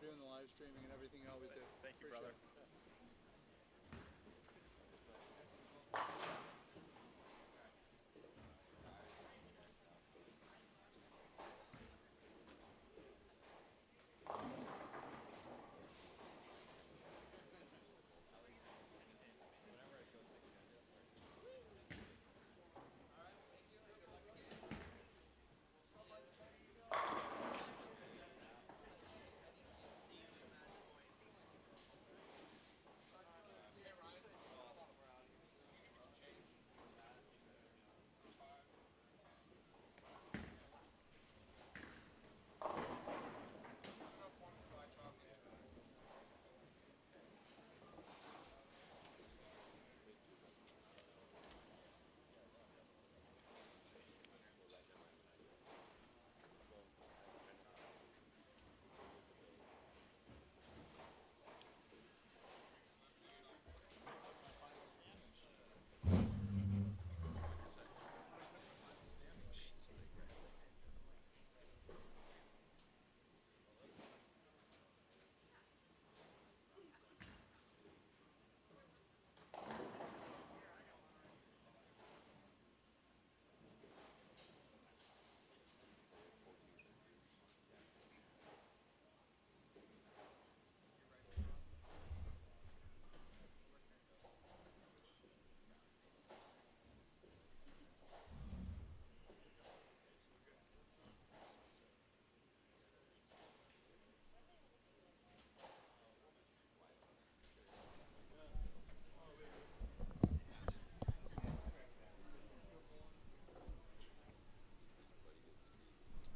doing the live streaming and everything you always do. Thank you, brother.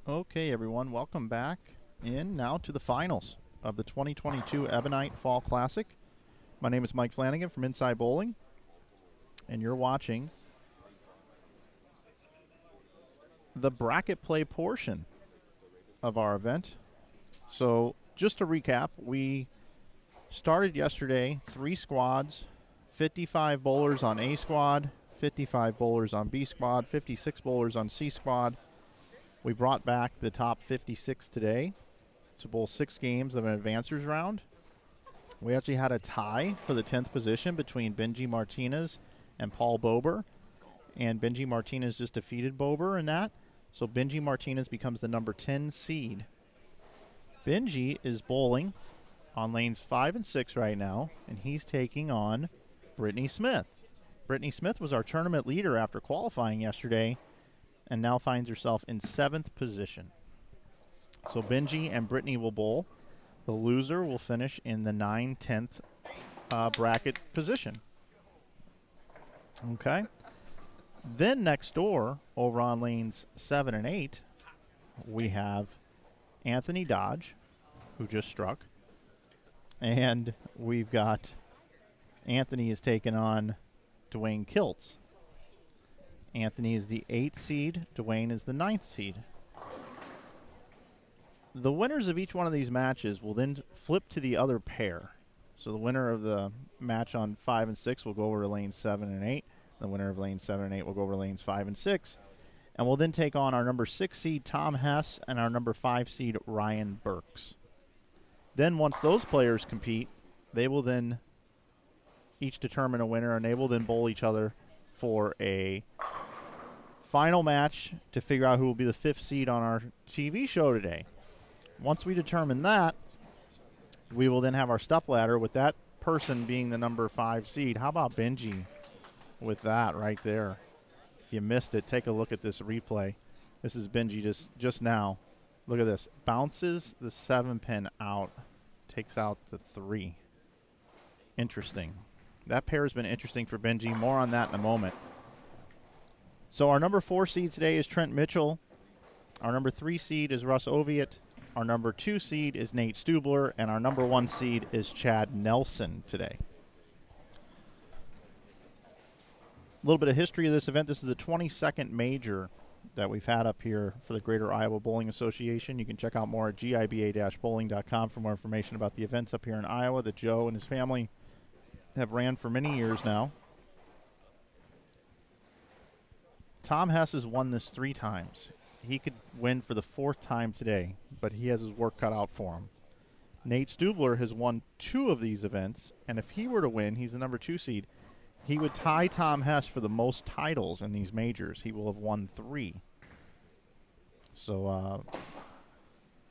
Okay, everyone, welcome back in now to the finals of the 2022 Ebonite Fall Classic. My name is Mike Flanagan from Inside Bowling, and you're watching the bracket play portion of our event. So just to recap, we started yesterday 3 squads, 55 bowlers on A squad, 55 bowlers on B squad, 56 bowlers on C squad. We brought back the top 56 today to bowl 6 games of an advancers round. We actually had a tie for the 10th position between Benji Martinez and Paul Bober, and Benji Martinez just defeated Bober in that. So Benji Martinez becomes the number 10 seed. Benji is bowling on lanes 5 and 6 right now, and he's taking on Britney Smith. Britney Smith was our tournament leader after qualifying yesterday, and now finds herself in 7th position. So Benji and Britney will bowl. The loser will finish in the 9-10th bracket position. Okay. Then next door, over on lanes 7 and 8, we have Anthony Dodge, who just struck. And we've got Anthony is taking on Dwayne Kiltz. Anthony is the 8th seed. Dwayne is the 9th seed. The winners of each one of these matches will then flip to the other pair. So the winner of the match on 5 and 6 will go over to lanes 7 and 8. The winner of lanes 7 and 8 will go over to lanes 5 and 6. And we'll then take on our number 6 seed, Tom Hess, and our number 5 seed, Ryan Burks. Then once those players compete, they will then each determine a winner, and they will then bowl each other for a final match to figure out who will be the 5th seed on our TV show today. Once we determine that, we will then have our stepladder with that person being the number 5 seed. How about Benji with that right there? If you missed it, take a look at this replay. This is Benji just now. Look at this. Bounces the 7-pin out, takes out the 3. Interesting. That pair has been interesting for Benji. More on that in a moment. So our number 4 seed today is Trent Mitchell. Our number 3 seed is Russ Oviatt. Our number 2 seed is Nate Stubler. And our number 1 seed is Chad Nelson today. A little bit of history of this event. This is the 22nd major that we've had up here for the Greater Iowa Bowling Association. You can check out more at giba-bowling.com for more information about the events up here in Iowa that Joe and his family have ran for many years now. Tom Hess has won this 3 times. He could win for the 4th time today, but he has his work cut out for him. Nate Stubler has won 2 of these events, and if he were to win, he's the number 2 seed, he would tie Tom Hess for the most titles in these majors. He will have won 3. So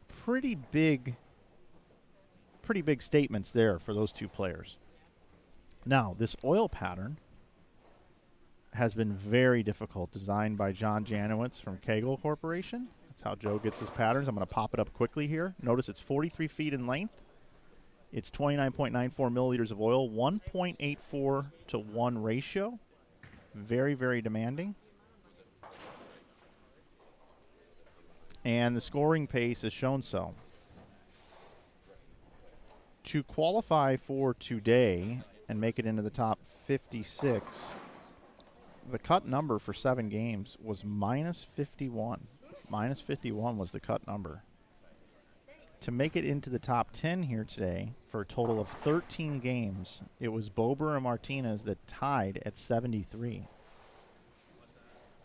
pretty big statements there for those 2 players. Now, this oil pattern has been very difficult, designed by John Janowitz from Kegel Corporation. That's how Joe gets his patterns. I'm going to pop it up quickly here. Notice it's 43 feet in length. It's 29.94 milliliters of oil, 1.84 to 1 ratio. Very, very demanding. And the scoring pace is shown so. To qualify for today and make it into the top 56, the cut number for 7 games was minus 51. Minus 51 was the cut number. To make it into the top 10 here today, for a total of 13 games, it was Bober and Martinez that tied at 73.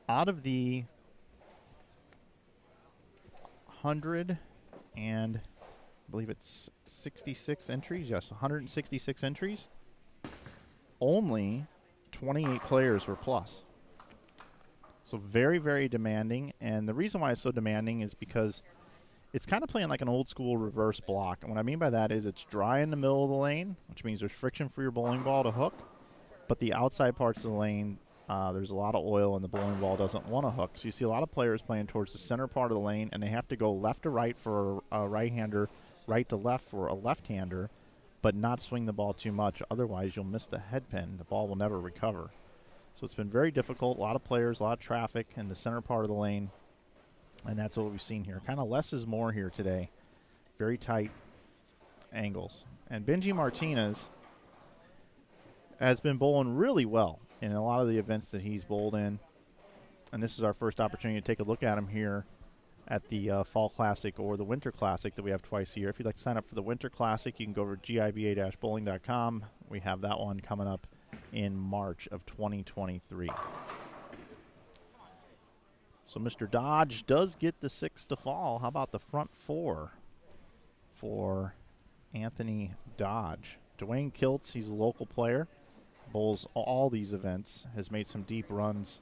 Out of the 100 and I believe it's 66 entries, yes, 166 entries, only 28 players were plus. So very, very demanding. And the reason why it's so demanding is because it's kind of playing like an old school reverse block. And what I mean by that is it's dry in the middle of the lane, which means there's friction for your bowling ball to hook. But the outside parts of the lane, there's a lot of oil and the bowling ball doesn't want to hook. So you see a lot of players playing towards the center part of the lane, and they have to go left to right for a right-hander, right to left for a left-hander, but not swing the ball too much. Otherwise, you'll miss the head pin. The ball will never recover. So it's been very difficult. A lot of players, a lot of traffic in the center part of the lane. And that's what we've seen here. Kind of less is more here today. Very tight angles. And Benji Martinez has been bowling really well in a lot of the events that he's bowled in. And this is our first opportunity to take a look at him here at the Fall Classic or the Winter Classic that we have twice a year. If you'd like to sign up for the Winter Classic, you can go over to GIBA-bowling.com. We have that one coming up in March of 2023. So Mr. Dodge does get the 6 to fall. How about the front 4 for Anthony Dodge? Dwayne Kiltz, he's a local player, bowls all these events, has made some deep runs.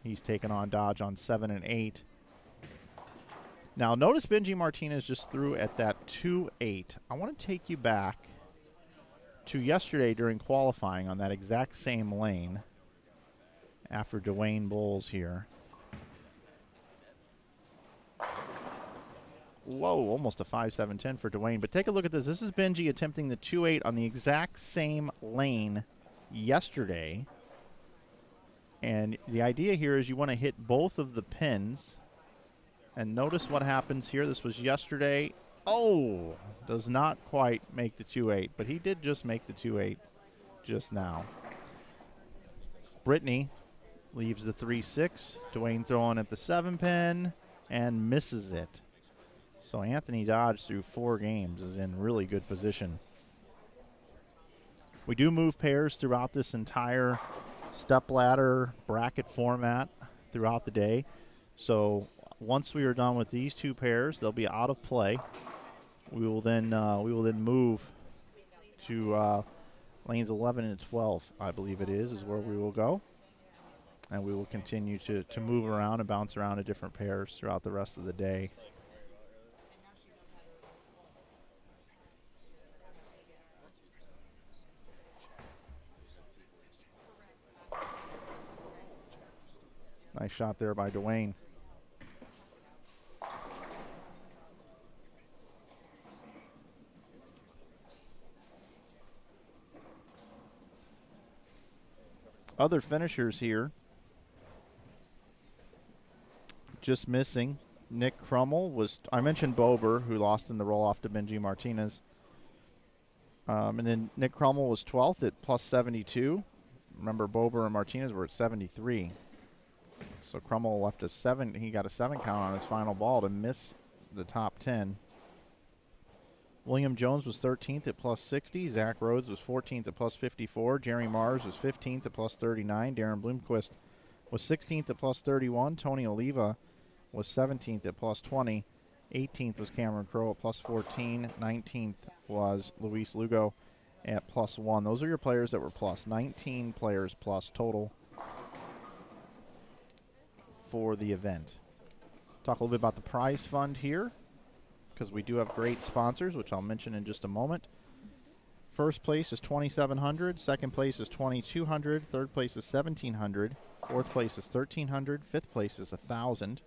He's taken on Dodge on 7 and 8. Now notice Benji Martinez just threw at that 2-8. I want to take you back to yesterday during qualifying on that exact same lane after Dwayne bowls here. Whoa, almost a 5-7-10 for Dwayne. But take a look at this. This is Benji attempting the 2-8 on the exact same lane yesterday. And the idea here is you want to hit both of the pins. And notice what happens here. This was yesterday. Oh, does not quite make the 2-8. But he did just make the 2-8 just now. Britney leaves the 3-6. Dwayne throwing at the 7 pin and misses it. So Anthony Dodge through 4 games is in really good position. We do move pairs throughout this entire stepladder bracket format throughout the day. So once we are done with these 2 pairs, they'll be out of play. We will then move to lanes 11 and 12, I believe it is where we will go. And we will continue to move around and bounce around to different pairs throughout the rest of the day. Nice shot there by Dwayne. Other finishers here. Just missing. Nick Crummell was, I mentioned Bober, who lost in the roll-off to Benji Martinez. And then Nick Crummell was 12th at plus 72. Remember, Bober and Martinez were at 73. So Crummell left a 7. He got a 7 count on his final ball to miss the top 10. William Jones was 13th at plus 60. Zach Rhodes was 14th at plus 54. Jerry Mars was 15th at plus 39. Darren Bloomquist was 16th at plus 31. Tony Oliva was 17th at plus 20. 18th was Cameron Crowe at plus 14. 19th was Luis Lugo at plus 1. Those are your players that were plus. 19 players plus total for the event. Talk a little bit about the prize fund here, because we do have great sponsors, which I'll mention in just a moment. First place is $2,700. Second place is $2,200. Third place is $1,700. Fourth place is $1,300. Fifth place is $1,000.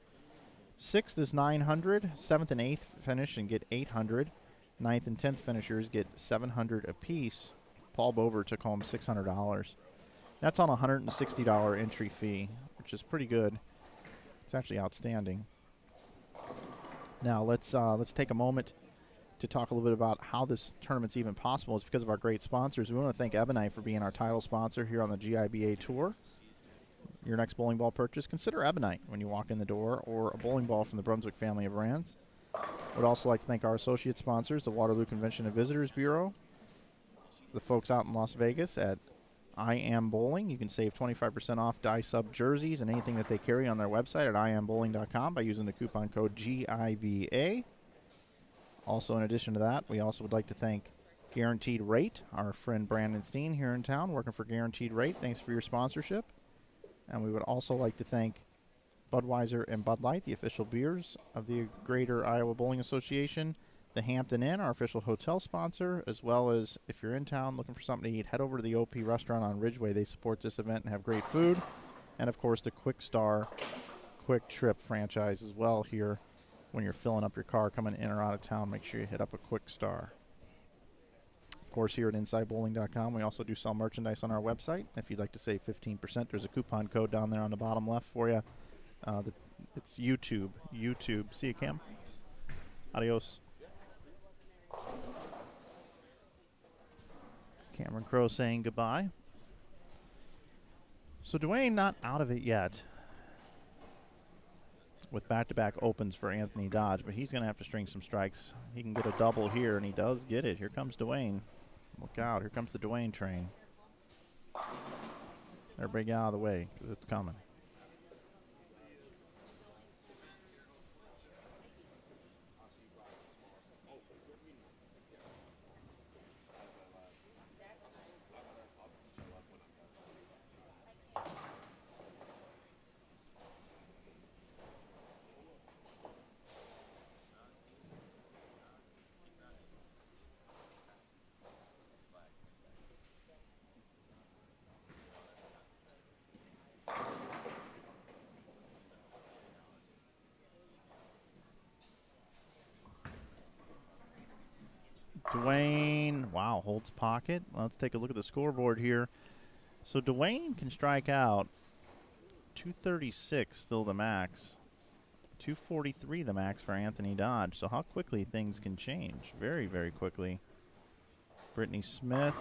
Sixth is $900. Seventh and eighth finish and get $800. Ninth and 10th finishers get $700 apiece. Paul Bober took home $600. That's on a $160 entry fee, which is pretty good. It's actually outstanding. Now let's take a moment to talk a little bit about how this tournament's even possible. It's because of our great sponsors. We want to thank Ebonite for being our title sponsor here on the GIBA Tour. Your next bowling ball purchase, consider Ebonite when you walk in the door, or a bowling ball from the Brunswick family of brands. Would also like to thank our associate sponsors, the Waterloo Convention and Visitors Bureau, the folks out in Las Vegas at I Am Bowling. You can save 25% off Die Sub jerseys and anything that they carry on their website at iambowling.com by using the coupon code GIBA. Also, in addition to that, we also would like to thank Guaranteed Rate, our friend Brandon Steen here in town working for Guaranteed Rate. Thanks for your sponsorship. And we would also like to thank Budweiser and Bud Light, the official beers of the Greater Iowa Bowling Association. The Hampton Inn, our official hotel sponsor, as well as if you're in town looking for something to eat, head over to the OP restaurant on Ridgeway. They support this event and have great food. And, of course, the Kwik Star Quick Trip franchise as well here. When you're filling up your car coming in or out of town, make sure you hit up a Kwik Star. Of course, here at InsideBowling.com, we also do sell merchandise on our website. If you'd like to save 15%, there's a coupon code down there on the bottom left for you. It's YouTube. See you, Cam. Adios. Cameron Crowe saying goodbye. So Dwayne not out of it yet with back-to-back opens for Anthony Dodge, but he's going to have to string some strikes. He can get a double here, and he does get it. Here comes Dwayne. Look out. Here comes the Dwayne train. Everybody get out of the way, because it's coming. Dwayne, wow, holds pocket. Let's take a look at the scoreboard here. So Dwayne can strike out. 236 still the max. 243 the max for Anthony Dodge. So how quickly things can change. Very, very quickly. Britney Smith.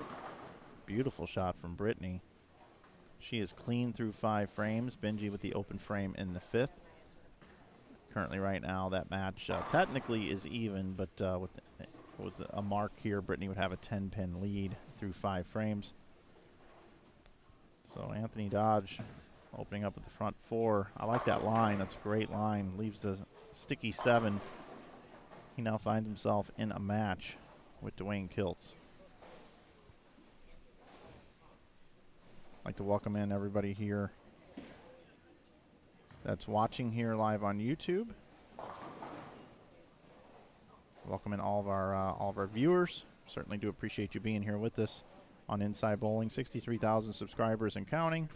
Beautiful shot from Britney. She is clean through 5 frames. Benji with the open frame in the 5th. Currently right now that match technically is even, but with a mark here, Britney would have a 10-pin lead through 5 frames. So Anthony Dodge opening up at the front 4. I like that line. That's a great line. Leaves the sticky 7. He now finds himself in a match with Dwayne Kiltz. I'd like to welcome in everybody here that's watching here live on YouTube. Welcome in all of our viewers. Certainly do appreciate you being here with us on Inside Bowling. 63,000 subscribers and counting.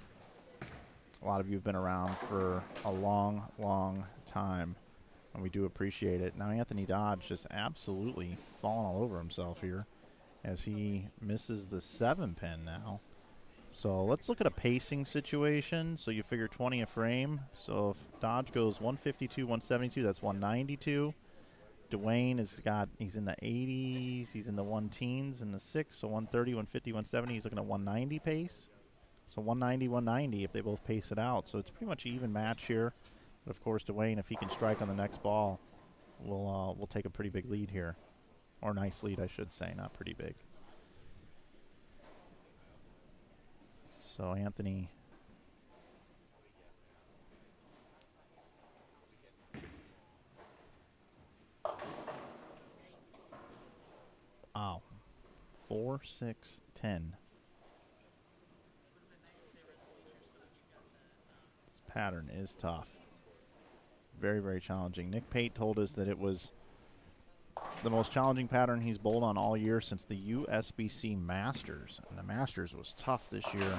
A lot of you have been around for a long, long time, and we do appreciate it. Now Anthony Dodge just absolutely falling all over himself here as he misses the 7-pin now. So let's look at a pacing situation. So you figure 20 a frame. So if Dodge goes 152, 172, that's 192. Dwayne he's in the 80s, he's in the 1-teens in the 6, so 130, 150, 170, he's looking at 190 pace. So 190, 190 if they both pace it out. So it's pretty much an even match here. But of course, Dwayne, if he can strike on the next ball, we'll take a pretty big lead here. Or nice lead, I should say, not pretty big. So Anthony 4, 6, 10. This pattern is tough. Very, very challenging. Nick Pate told us that it was the most challenging pattern he's bowled on all year since the USBC Masters. And the Masters was tough this year.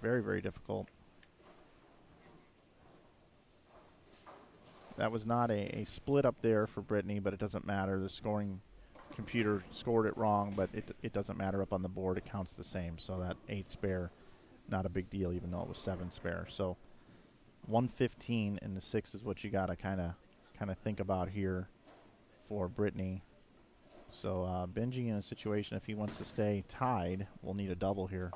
Very, very difficult. That was not a split up there for Britney, but it doesn't matter. The scoring computer scored it wrong, but it doesn't matter up on the board. It counts the same. So that 8 spare, not a big deal, even though it was 7 spare. So 115 and the 6 is what you got to kind of think about here for Britney. So Benji in a situation, if he wants to stay tied, will need a double here.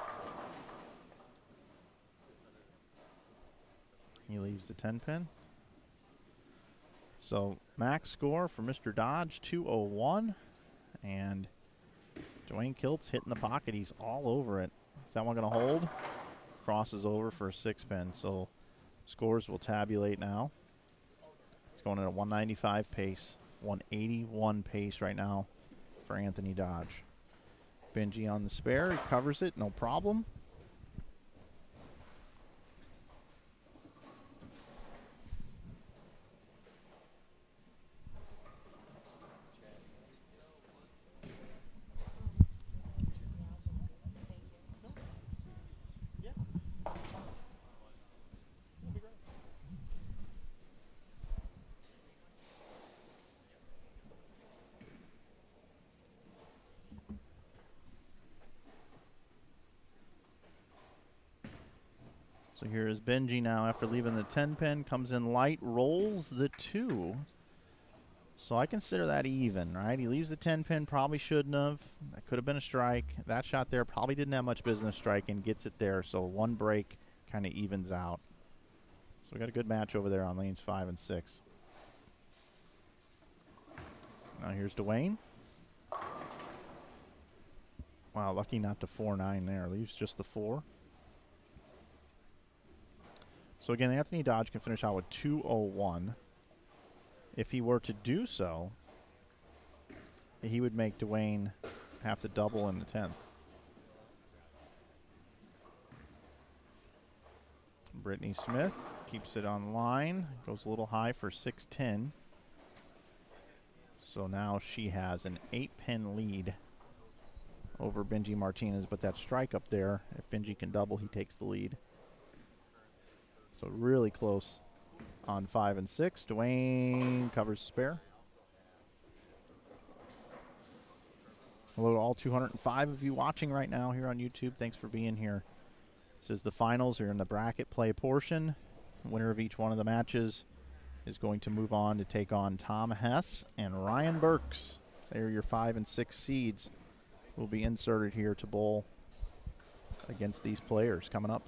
He leaves the 10 pin. So max score for Mr. Dodge, 201. And Dwayne Kilt's hitting the pocket. He's all over it. Is that one going to hold? Crosses over for a 6 pin. So scores will tabulate now. It's going at a 195 pace. 181 pace right now for Anthony Dodge. Benji on the spare. He covers it. No problem. So here is Benji now after leaving the 10 pin. Comes in light, rolls the 2. So I consider that even, right? He leaves the 10 pin, probably shouldn't have. That could have been a strike. That shot there probably didn't have much business striking, gets it there. So one break kind of evens out. So we got a good match over there on lanes 5 and 6. Now here's Dwayne. Wow, lucky not to 4-9 there. Leaves just the 4. So again, Anthony Dodge can finish out with 201. If he were to do so, he would make Dwayne have to double in the 10th. Britney Smith keeps it on line. Goes a little high for 610. So now she has an 8-pin lead over Benji Martinez. But that strike up there, if Benji can double, he takes the lead. So really close on 5 and 6. Dwayne covers spare. Hello to all 205 of you watching right now here on YouTube. Thanks for being here. This is the finals. You're in the bracket play portion. Winner of each one of the matches is going to move on to take on Tom Hess and Ryan Burks. They're your 5 and 6 seeds. Will be inserted here to bowl against these players coming up.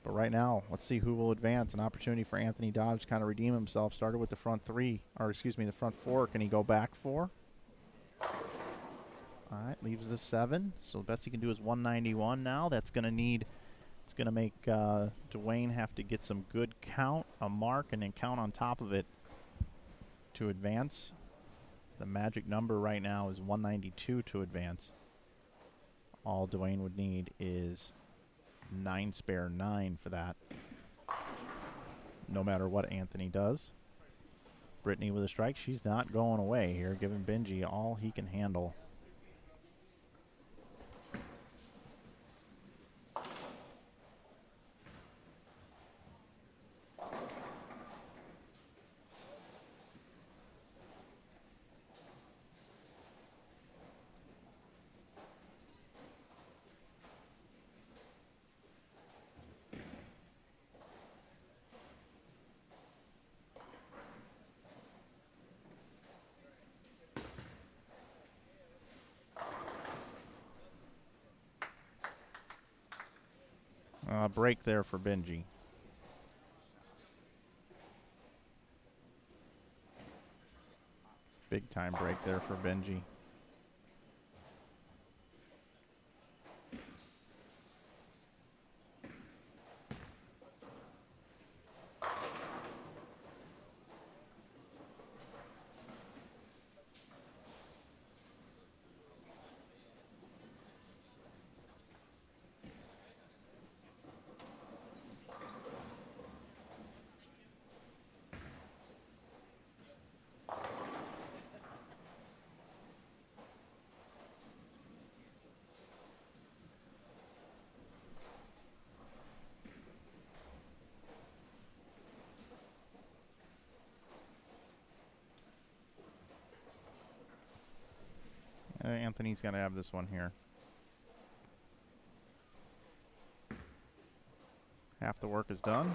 But right now, let's see who will advance. An opportunity for Anthony Dodge to kind of redeem himself. Started with the front 3, or excuse me, the front 4. Can he go back 4? All right, leaves the 7. So the best he can do is 191 now. That's going to need, it's going to make Dwayne have to get some good count, a mark, and then count on top of it to advance. The magic number right now is 192 to advance. All Dwayne would need is 9 spare 9 for that, no matter what Anthony does. Britney with a strike. She's not going away here, giving Benji all he can handle. Break there for Benji. Big time break there for Benji. Anthony's going to have this one here. Half the work is done.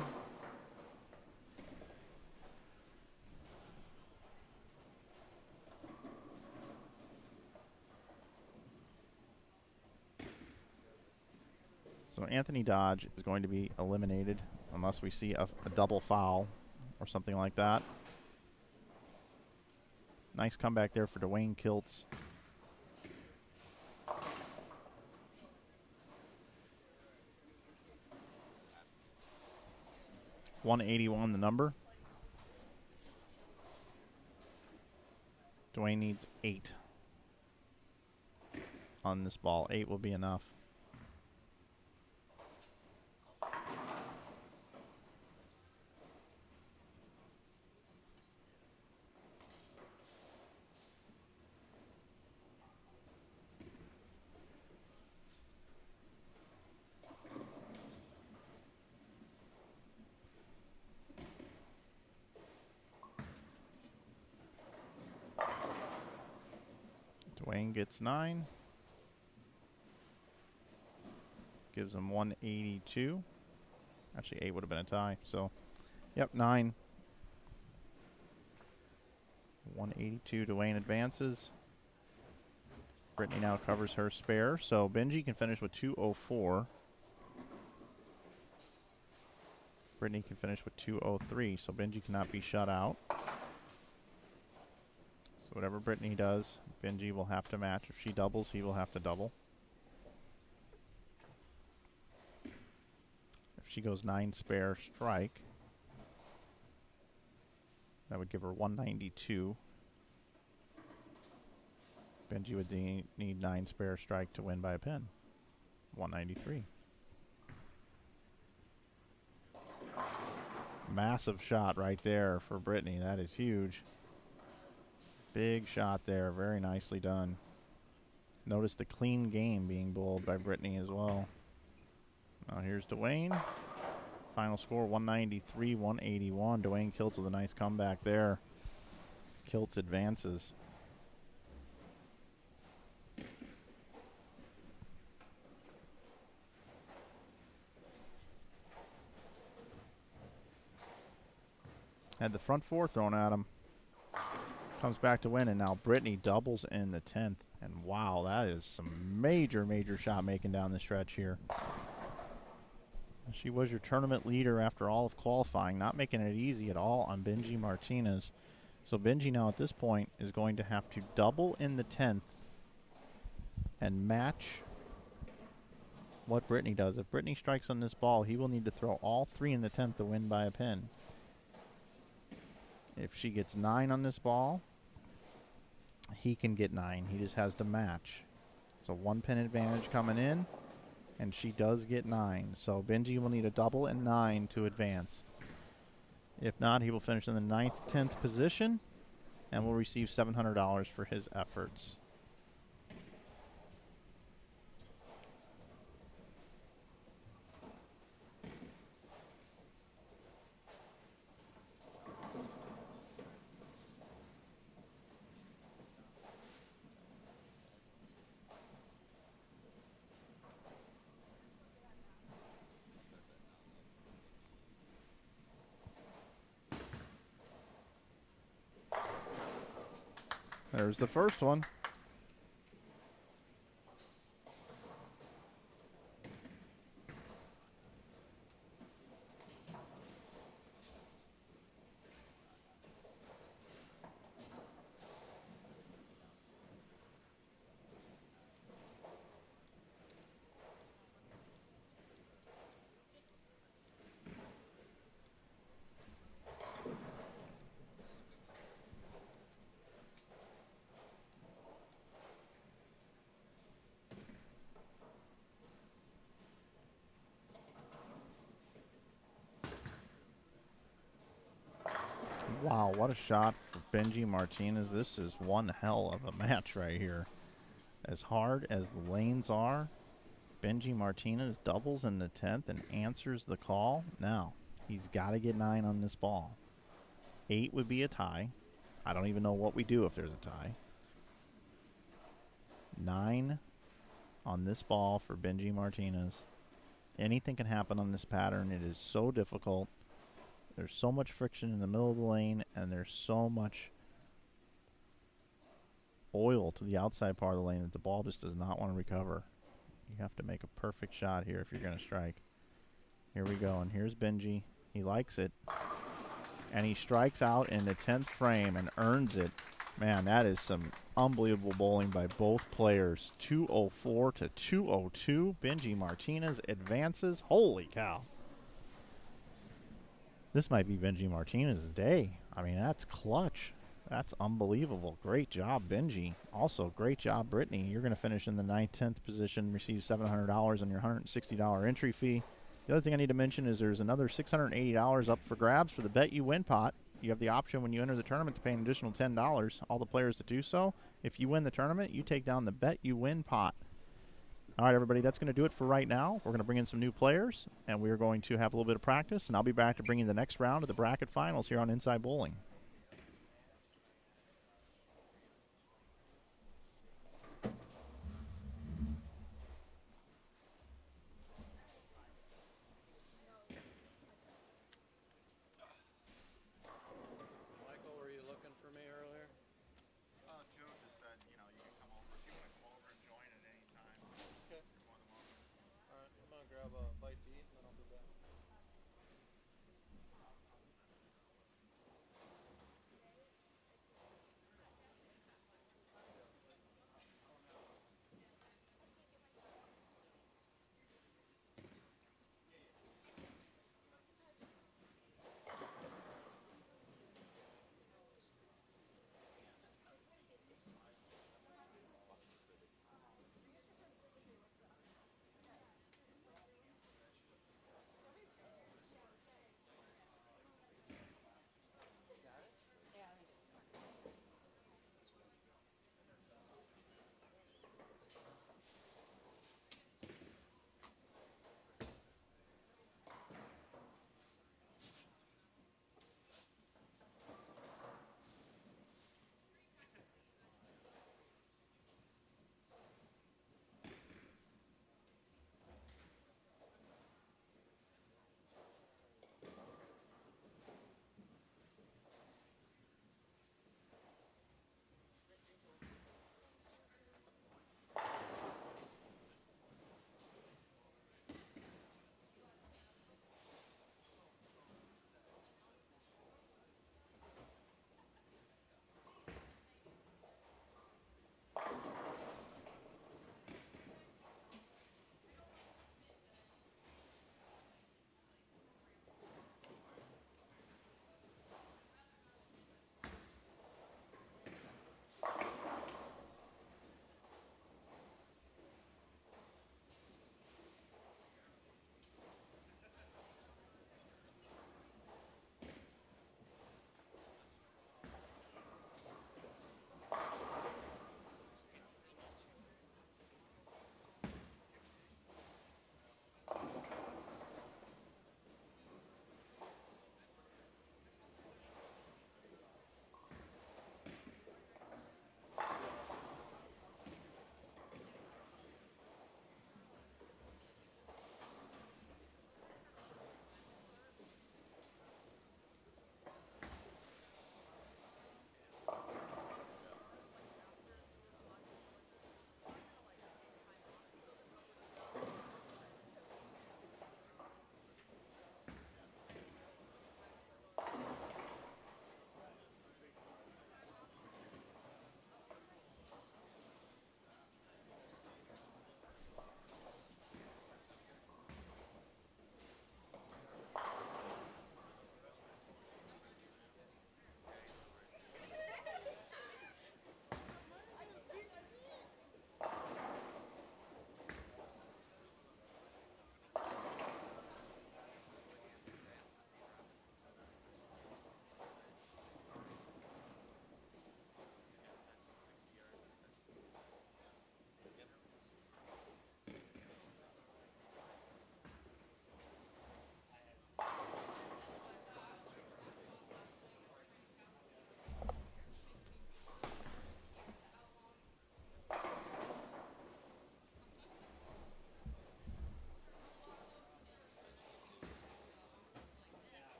So Anthony Dodge is going to be eliminated unless we see a double foul or something like that. Nice comeback there for Dwayne Kiltz. $181 the number. Dwayne needs 8 on this ball. 8 will be enough. Dwayne gets 9. Gives him 182. Actually, 8 would have been a tie. So, yep, 9. 182. Dwayne advances. Britney now covers her spare. So, Benji can finish with 204. Britney can finish with 203. So, Benji cannot be shut out. So, whatever Britney does, Benji will have to match. If she doubles, he will have to double. If she goes 9 spare strike, that would give her 192. Benji would need 9 spare strike to win by a pin. 193. Massive shot right there for Britney. That is huge. Big shot there. Very nicely done. Notice the clean game being bowled by Britney as well. Now here's Dwayne. Final score 193-181. Dwayne Kiltz with a nice comeback there. Kiltz advances. Had the front 4 thrown at him. Comes back to win, and now Britney doubles in the 10th. And wow, that is some major, major shot making down the stretch here. She was your tournament leader after all of qualifying, not making it easy at all on Benji Martinez. So Benji now at this point is going to have to double in the 10th and match what Britney does. If Britney strikes on this ball, he will need to throw all 3 in the 10th to win by a pin. If she gets 9 on this ball, he can get 9. He just has to match. So 1 pin advantage coming in, and she does get 9. So Benji will need a double and 9 to advance. If not, he will finish in the 9th, 10th position and will receive $700 for his efforts. There's the first one. Wow, what a shot for Benji Martinez. This is one hell of a match right here. As hard as the lanes are, Benji Martinez doubles in the 10th and answers the call. Now, he's got to get 9 on this ball. 8 would be a tie. I don't even know what we do if there's a tie. 9 on this ball for Benji Martinez. Anything can happen on this pattern. It is so difficult. There's so much friction in the middle of the lane, and there's so much oil to the outside part of the lane that the ball just does not want to recover. You have to make a perfect shot here if you're going to strike. Here we go, and here's Benji. He likes it, and he strikes out in the 10th frame and earns it. Man, that is some unbelievable bowling by both players. 204 to 202. Benji Martinez advances. Holy cow. This might be Benji Martinez's day. I mean, that's clutch. That's unbelievable. Great job, Benji. Also, great job, Britney. You're going to finish in the 9th, 10th position, receive $700 on your $160 entry fee. The other thing I need to mention is there's another $680 up for grabs for the Bet You Win pot. You have the option when you enter the tournament to pay an additional $10. All the players that do so, if you win the tournament, you take down the Bet You Win pot. All right, everybody, that's going to do it for right now. We're going to bring in some new players, and we are going to have a little bit of practice, and I'll be back to bring you the next round of the bracket finals here on Inside Bowling.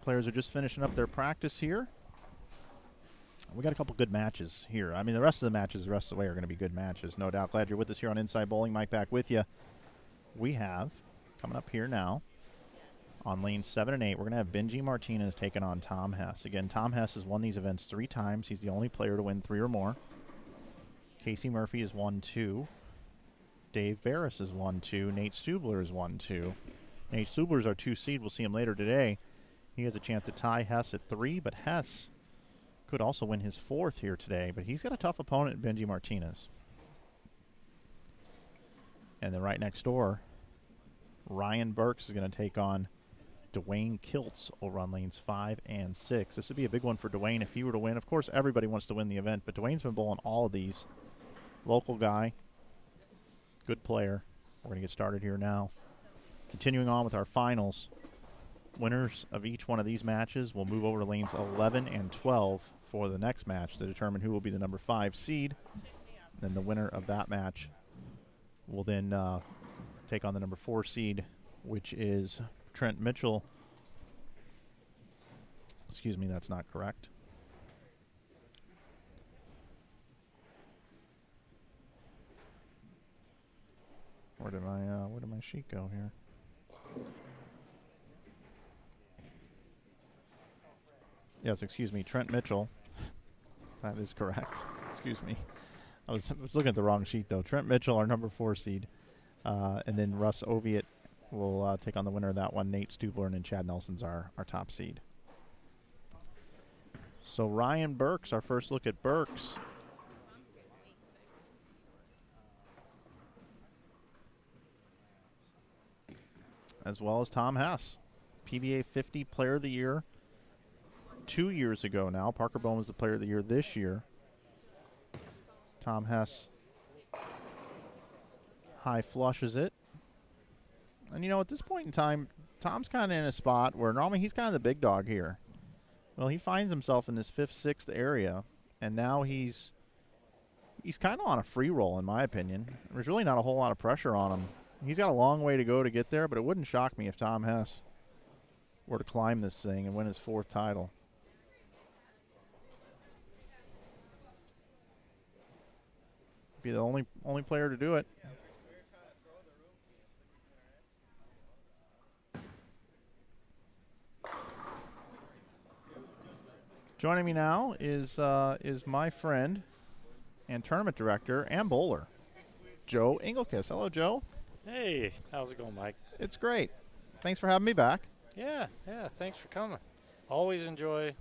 Players are just finishing up their practice here. We got a couple good matches here. I mean, the rest of the matches the rest of the way are going to be good matches, no doubt. Glad you're with us here on Inside Bowling. Mike back with you. We have, coming up here now, on lanes 7 and 8, we're going to have Benji Martinez taking on Tom Hess. Again, Tom Hess has won these events 3 times. He's the only player to win 3 or more. Casey Murphy has won 2. Dave Barris has won 2. Nate Stubler has won 2. Nate Stubler's our 2 seed. We'll see him later today. He has a chance to tie Hess at 3, but Hess could also win his 4th here today. But he's got a tough opponent, Benji Martinez. And then right next door, Ryan Burks is going to take on Dwayne Kiltz over on lanes 5 and 6. This would be a big one for Dwayne if he were to win. Of course, everybody wants to win the event, but Dwayne's been bowling all of these. Local guy, good player. We're going to get started here now. Continuing on with our finals, winners of each one of these matches will move over to lanes 11 and 12 for the next match to determine who will be the number 5 seed. Then the winner of that match will then take on the number 4 seed, which is Trent Mitchell. Excuse me, that's not correct. Where did my sheet go here? Yes, excuse me, Trent Mitchell. That is correct. Excuse me. I was looking at the wrong sheet, though. Trent Mitchell, our number 4 seed. And then Russ Oviatt will take on the winner of that one. Nate Stubler, and then Chad Nelson's our top seed. So Ryan Burks, our first look at Burks. As well as Tom Hess, PBA 50 Player of the Year 2 years ago now. Parker Bowman was the Player of the Year this year. Tom Hess high flushes it. And, you know, at this point in time, Tom's kind of in a spot where normally he's kind of the big dog here. Well, he finds himself in this 5th, 6th area, and now he's kind of on a free roll, in my opinion. There's really not a whole lot of pressure on him. He's got a long way to go to get there, but it wouldn't shock me if Tom Hess were to climb this thing and win his 4th title. Be the only player to do it. Joining me now is my friend and tournament director and bowler, Joe Engelkiss. Hello, Joe. Hey, how's it going, Mike? It's great. Thanks for having me back. Yeah, thanks for coming. Always enjoy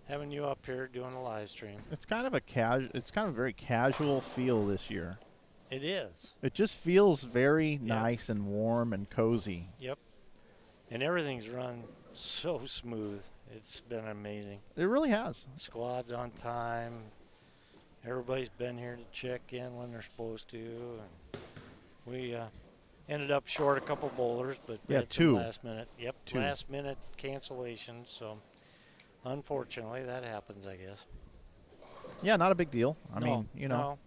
having you up here doing a live stream. It's kind of a very casual feel this year. It is. It just feels very nice and warm and cozy. Yep. And everything's run so smooth. It's been amazing. It really has. Squad's on time. Everybody's been here to check in when they're supposed to. And we ended up short a couple bowlers, but yeah, had 2 last minute. Yep, 2 last minute cancellations. So unfortunately, that happens, I guess. Yeah, not a big deal. I mean, you know.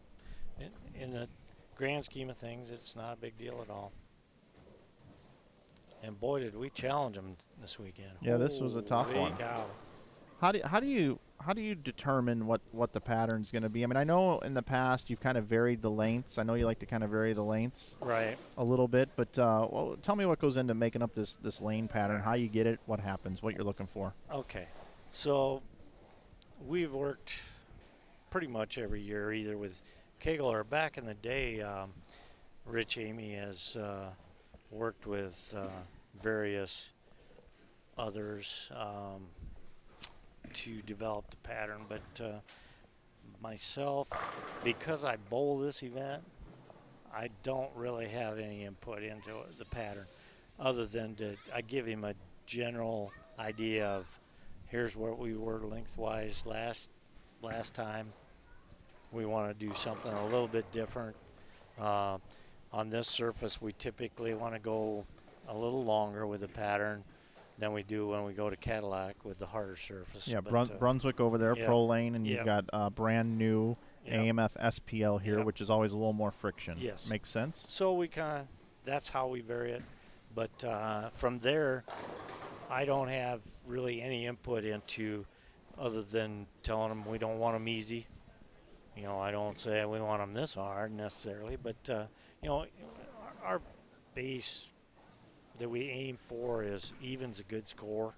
No. In the grand scheme of things, it's not a big deal at all. And boy, did we challenge them this weekend. Yeah, this was a tough one. Cow. How do you determine what the pattern's going to be? I mean, I know in the past you've kind of varied the lengths. I know you like to kind of vary the lengths a little bit, but tell me what goes into making up this lane pattern, how you get it, what happens, what you're looking for. Okay. So we've worked pretty much every year either with Kegel or back in the day, Rich Amy has worked with various others to develop the pattern, but myself, because I bowl this event, I don't really have any input into the pattern other than I give him a general idea of here's where we were lengthwise last time. We want to do something a little bit different. On this surface, we typically want to go a little longer with the pattern than we do when we go to Cadillac with the harder surface. Yeah, Brunswick over there, Pro Lane, and you've got brand new AMF SPL here, which is always a little more friction. Yes. Makes sense? So we that's how we vary it. But from there, I don't have really any input into other than telling them we don't want them easy. You know, I don't say we want them this hard necessarily, but, you know, our base that we aim for is even's a good score.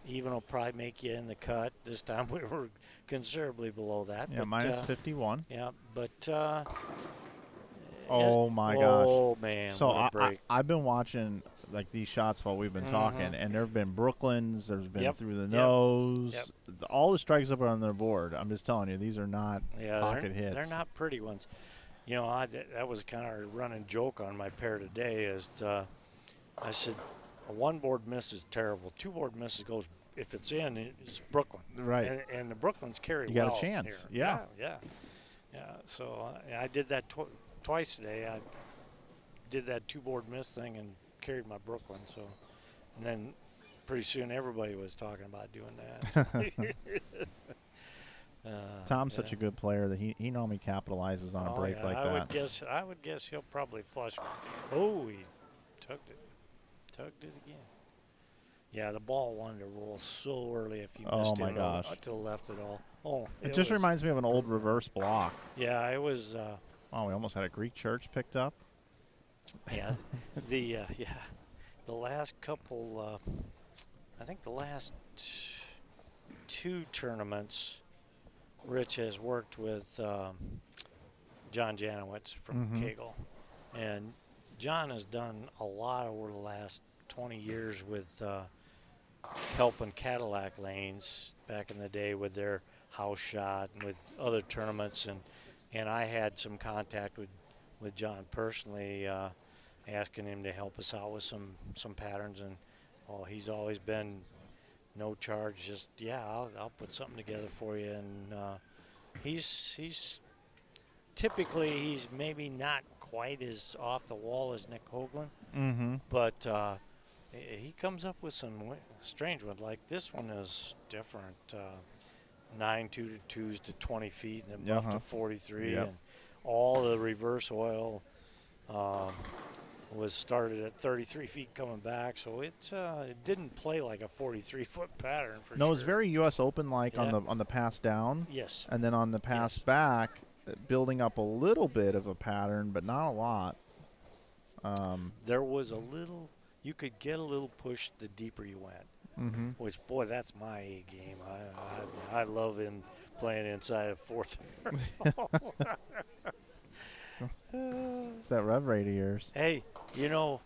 Even will probably make you in the cut. This time we were considerably below that. Yeah, but, minus 51. Yeah, but oh my gosh! Oh man! So what a break. I've been watching like these shots while we've been talking, and there've been Brooklyns. There's been through the nose. All the strikes up on their board. I'm just telling you, these are not pocket hits. They're not pretty ones. You know, that was kind of a running joke on my pair today. Is I said, a one board miss is terrible. Two board misses goes, if it's in, it's Brooklyn. Right. And the Brooklyns carry you well. You got a chance. Here. Yeah. So I did that twice today. I did that two board miss thing and carried my Brooklyn. So, and then pretty soon everybody was talking about doing that. Tom's such a good player that he normally capitalizes on a break like that. I would guess he'll probably flush. Oh, he tugged it again. Yeah, the ball wanted to roll so early if you missed it to the left at all. Oh, it just reminds me of an old reverse block. Yeah, it was. We almost had a Greek church picked up. Yeah, the last couple. I think the last two tournaments, Rich has worked with John Janowitz from Kegel, and John has done a lot over the last 20 years with helping Cadillac lanes back in the day with their house shot and with other tournaments, and I had some contact with John personally, asking him to help us out with some patterns, and he's always been no charge, just I'll put something together for you, and he's typically he's maybe not quite as off the wall as Nick Hoagland, but he comes up with some strange ones. Like this one is different. 9 2-2s to 20 feet and buff to 43, and all the reverse oil was started at 33 feet coming back, so it didn't play like a 43-foot pattern for sure. No, it was very U.S. Open like on the pass down. Yes. And then on the pass back, building up a little bit of a pattern, but not a lot. There was a little. You could get a little push the deeper you went. Which, boy, that's my A game. I love him playing inside of fourth. It's that rev rate of yours. Hey, you know,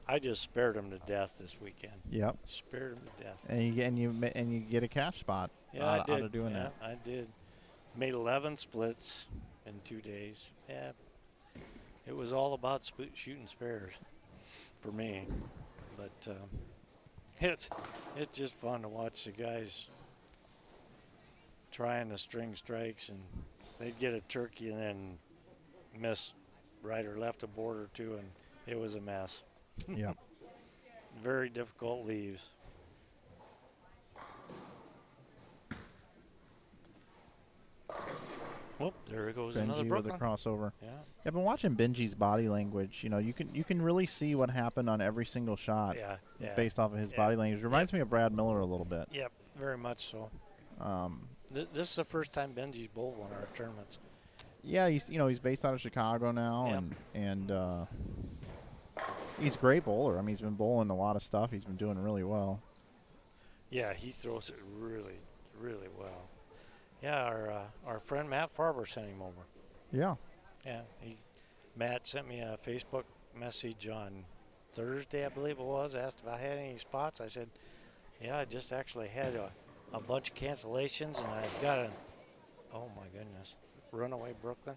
I just spared him to death this weekend. Yep. Spared him to death. And you get a cash spot. Yeah, I did. Out of doing that. I did. Made 11 splits in 2 days. Yeah. It was all about shooting spares for me, but it's just fun to watch the guys trying to string strikes, and they'd get a turkey and then miss right or left a board or two, and it was a mess. Yeah. Very difficult leaves. Oh, there goes Benji another Brooklyn. with a crossover. Yeah. I've been watching Benji's body language. You know, you can really see what happened on every single shot. Yeah. Based off of his body language. Reminds me of Brad Miller a little bit. Yep, very much so. This is the first time Benji's bowled one of our tournaments. Yeah, he's based out of Chicago now, and he's a great bowler. I mean, he's been bowling a lot of stuff. He's been doing really well. Yeah, he throws it really, really well. Yeah, our friend Matt Farber sent him over. Yeah. Yeah, Matt sent me a Facebook message on Thursday, I believe it was, asked if I had any spots. I said, yeah, I just actually had a bunch of cancellations, and I've got oh my goodness, runaway Brooklyn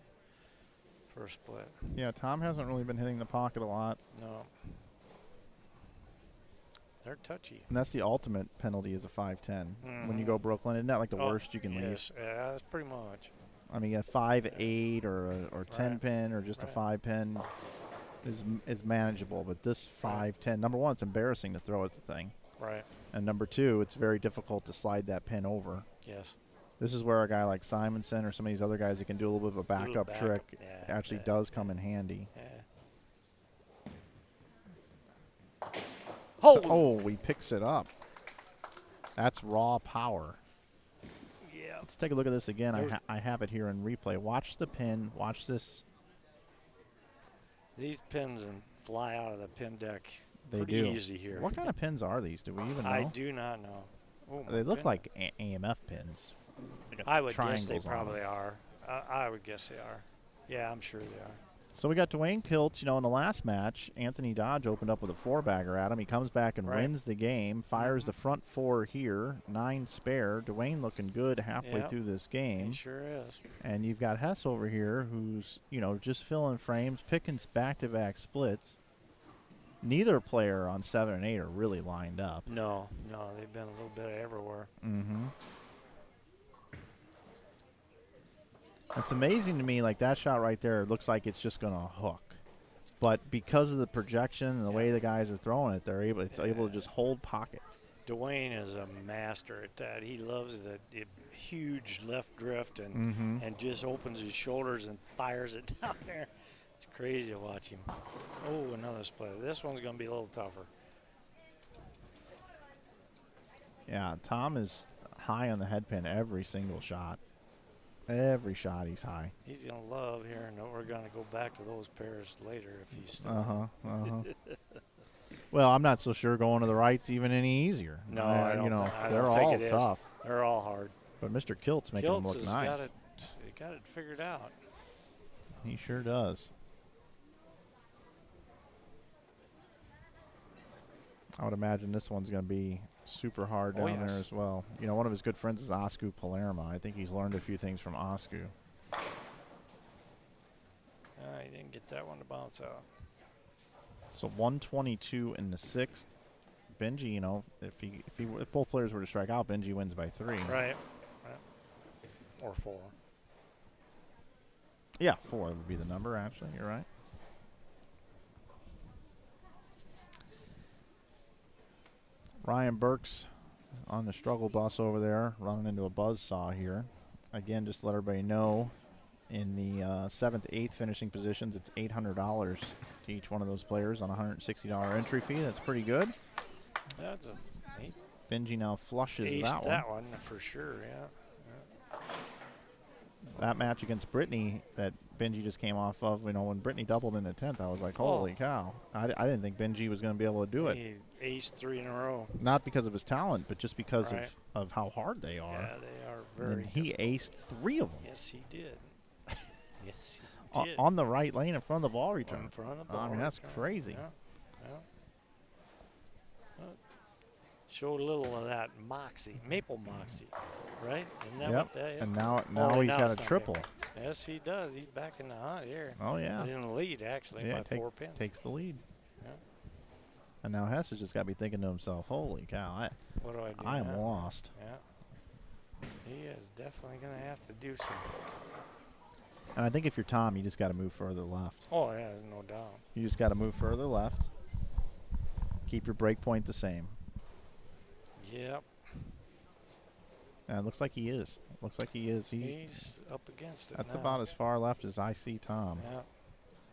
for a split. Yeah, Tom hasn't really been hitting the pocket a lot. No. They're touchy. And that's the ultimate penalty is a 5-10. When you go Brooklyn, isn't that like the worst you can leave? Yeah, that's pretty much. I mean, a 5-8 or 10 pin or just a 5 pin is manageable, but this 5-10, number one, it's embarrassing to throw at the thing. Right. And number two, it's very difficult to slide that pin over. Yes. This is where a guy like Simonson or some of these other guys that can do a little bit of a backup trick actually does come in handy. Yeah. Oh, he picks it up. That's raw power. Yeah. Let's take a look at this again. I have it here in replay. Watch the pin. Watch this. These pins and fly out of the pin deck. They pretty do. easy here. What kind of pins are these? Do we even know? I do not know. Oh, They look like AMF pins. I would guess they triangles on probably them. are. I would guess they are. Yeah, I'm sure they are. So we got Dwayne Kiltz. In the last match, Anthony Dodge opened up with a 4-bagger at him. He comes back and wins the game. Fires the front 4 here. 9 spare. Dwayne looking good halfway through this game. He sure is. And you've got Hess over here who's, just filling frames, picking back-to-back splits. Neither player on 7 and 8 are really lined up. No, they've been a little bit everywhere. Mm-hmm. It's amazing to me, like that shot right there, it looks like it's just going to hook. But because of the projection and the way the guys are throwing it, it's able to just hold pocket. Dwayne is a master at that. He loves the huge left drift and just opens his shoulders and fires it down there. It's crazy to watch him. Oh, another split. This one's going to be a little tougher. Yeah, Tom is high on the head pin every single shot. Every shot he's high. He's going to love hearing that we're going to go back to those pairs later if he's still. Well, I'm not so sure going to the right's even any easier. No, I don't they're think all it is. tough. They're all hard. But Mr. Kilt's making them look nice. He got it figured out. He sure does. I would imagine this one's going to be super hard down there as well. One of his good friends is Osku Palermo. I think he's learned a few things from Osku. He didn't get that one to bounce out. So 122 in the 6th. Benji, if both players were to strike out, Benji wins by 3. Right. Or 4. Yeah, 4 would be the number, actually. You're right. Ryan Burks on the struggle bus over there, running into a buzzsaw here. Again, just to let everybody know, in the 7th, 8th finishing positions, it's $800 to each one of those players on a $160 entry fee. That's pretty good. That's a neat. Benji now flushes Aced that one. for sure, yeah. That match against Britney that Benji just came off of, when Britney doubled in the 10th, I was like, holy cow. I didn't think Benji was going to be able to do it. He aced 3 in a row. Not because of his talent, but just because of how hard they are. Yeah, they are very And he aced 3 of them. Yes, he did. Yes, he did. On the right lane in front of the ball return. In front of the ball I mean, that's return. crazy. Yeah. Showed a little of that moxie, maple moxie, right? Isn't that what that is? And now he's got a triple. Yes, he does. He's back in the hunt here. Oh, yeah. He's in the lead, actually, by 4 pins. Takes the lead. Yeah. And now Hess has just got to be thinking to himself, holy cow, What do I do I am now? lost. Yeah. He is definitely going to have to do something. And I think if you're Tom, you just got to move further left. Oh, yeah, there's no doubt. You just got to move further left. Keep your break point the same. Yep. And it looks like he is. He's up against it. That's now. about as far left as I see Tom. Yeah.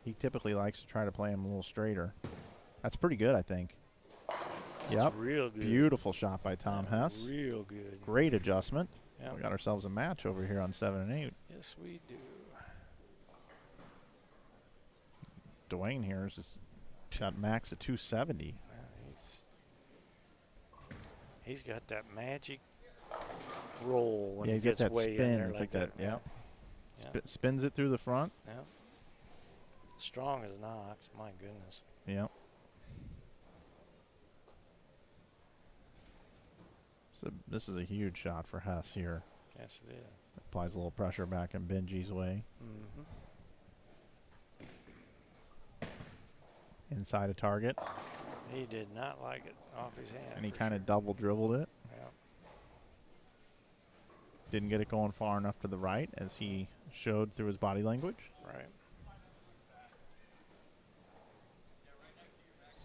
He typically likes to try to play him a little straighter. That's pretty good, I think. That's real good. Beautiful shot by Tom Hess. Real good. Great adjustment. Yep. We got ourselves a match over here on 7 and 8. Yes, we do. Dwayne here has just got max at 270. He's got that magic roll when he gets gets that way spin. in there It's like that. Yeah. Spins it through the front. Yeah. Strong as an ox. My goodness. Yep. So this is a huge shot for Hess here. Yes, it is. Applies a little pressure back in Benji's way. Mm-hmm. Inside a target. He did not like it off his hand. And he kind of double dribbled it. Yeah. Didn't get it going far enough to the right, as he showed through his body language. Right.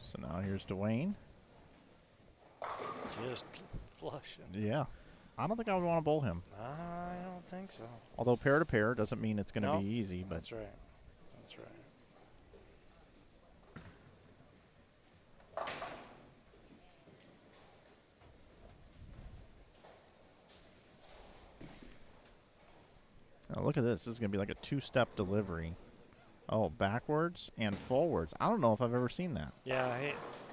So now here's Dwayne. Just flushing. Yeah. I don't think I would want to bowl him. I don't think so. Although pair to pair doesn't mean it's going to be easy. But that's right. That's right. Oh, look at this. This is going to be like a two-step delivery. Oh, backwards and forwards. I don't know if I've ever seen that. Yeah,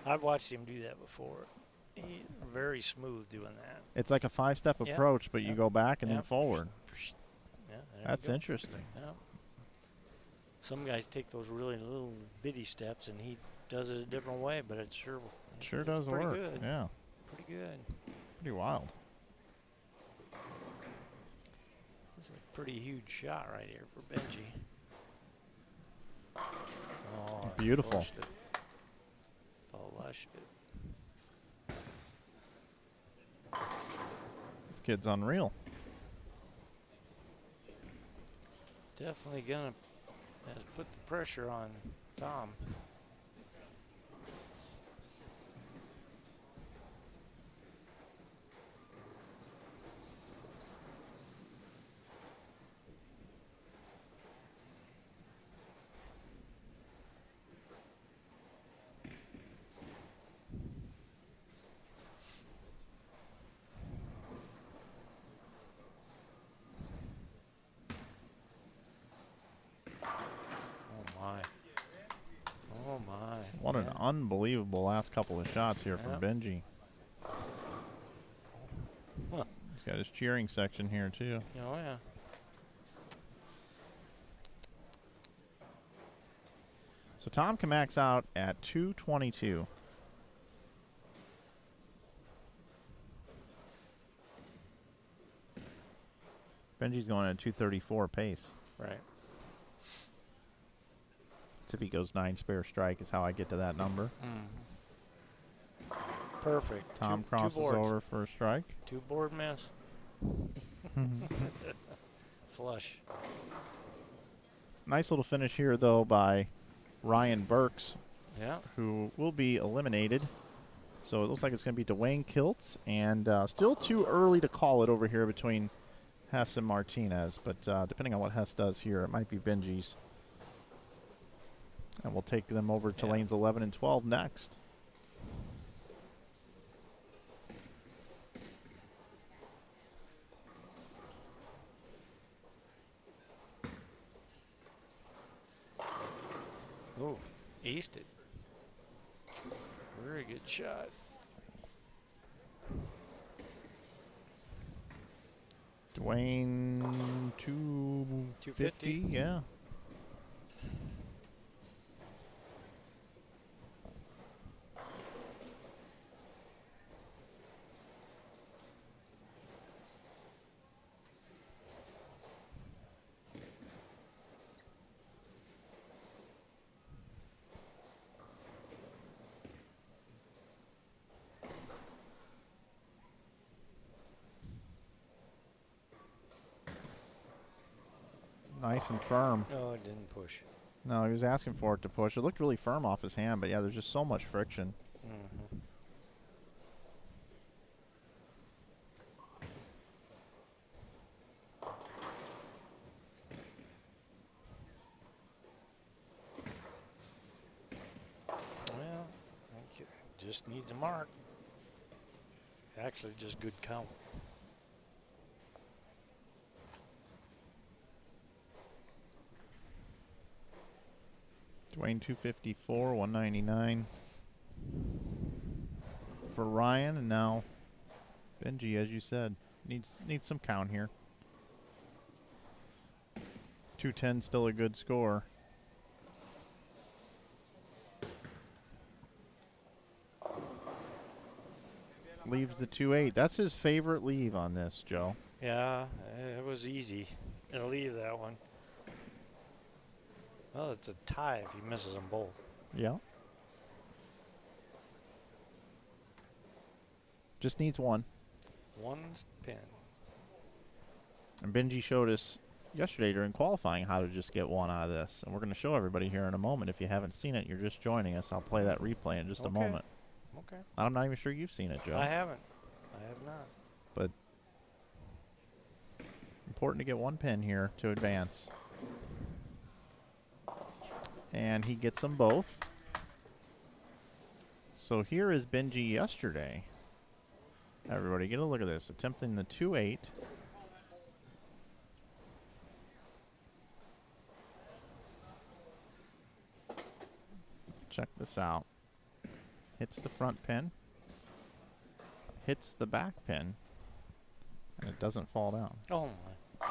I've watched him do that before. He's very smooth doing that. It's like a five-step approach, but you go back and then forward. Yeah, that's interesting. Yeah. Some guys take those really little bitty steps, and he does it a different way, but it sure does pretty work. good. Yeah. Pretty good. Pretty wild. It's a pretty huge shot right here for Benji. Oh, beautiful. Flushed it. This kid's unreal. Definitely gonna put the pressure on Tom. What an unbelievable last couple of shots here from Benji. Huh. He's got his cheering section here, too. Oh, yeah. So Tom can max out at 222. Benji's going at 234 pace. Right. If he goes 9 spare strike is how I get to that number. Perfect. Tom crosses over for a strike. 2 board miss. Flush. Nice little finish here, though, by Ryan Burks, who will be eliminated. So it looks like it's going to be Dwayne Kiltz, and still too early to call it over here between Hess and Martinez. But depending on what Hess does here, it might be Benji's. And we'll take them over to lanes 11 and 12 next. Oh, eased it. Very good shot. Dwayne, 250, yeah. Nice and firm. Oh, it didn't push. No, he was asking for it to push. It looked really firm off his hand, but yeah, there's just so much friction. Well, just needs a mark. Actually, just good count. Dwayne 254, 199 for Ryan, and now Benji, as you said, needs some count here. 210 still a good score. Leaves the 2-8. That's his favorite leave on this, Joe. Yeah, it was easy to leave that one. Well, it's a tie if he misses them both. Yeah. Just needs one. One pin. And Benji showed us yesterday during qualifying how to just get one out of this. And we're going to show everybody here in a moment. If you haven't seen it, you're just joining us. I'll play that replay in just a moment. Okay. I'm not even sure you've seen it, Joe. I haven't. I have not. But important to get one pin here to advance. And he gets them both. So here is Benji yesterday. Everybody get a look at this. Attempting the 2-8. Check this out. Hits the front pin. Hits the back pin. And it doesn't fall down. Oh, my.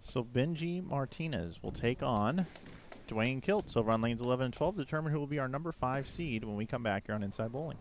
So Benji Martinez will take on Dwayne Kiltz over on lanes 11 and 12 to determine who will be our number 5 seed when we come back here on Inside Bowling.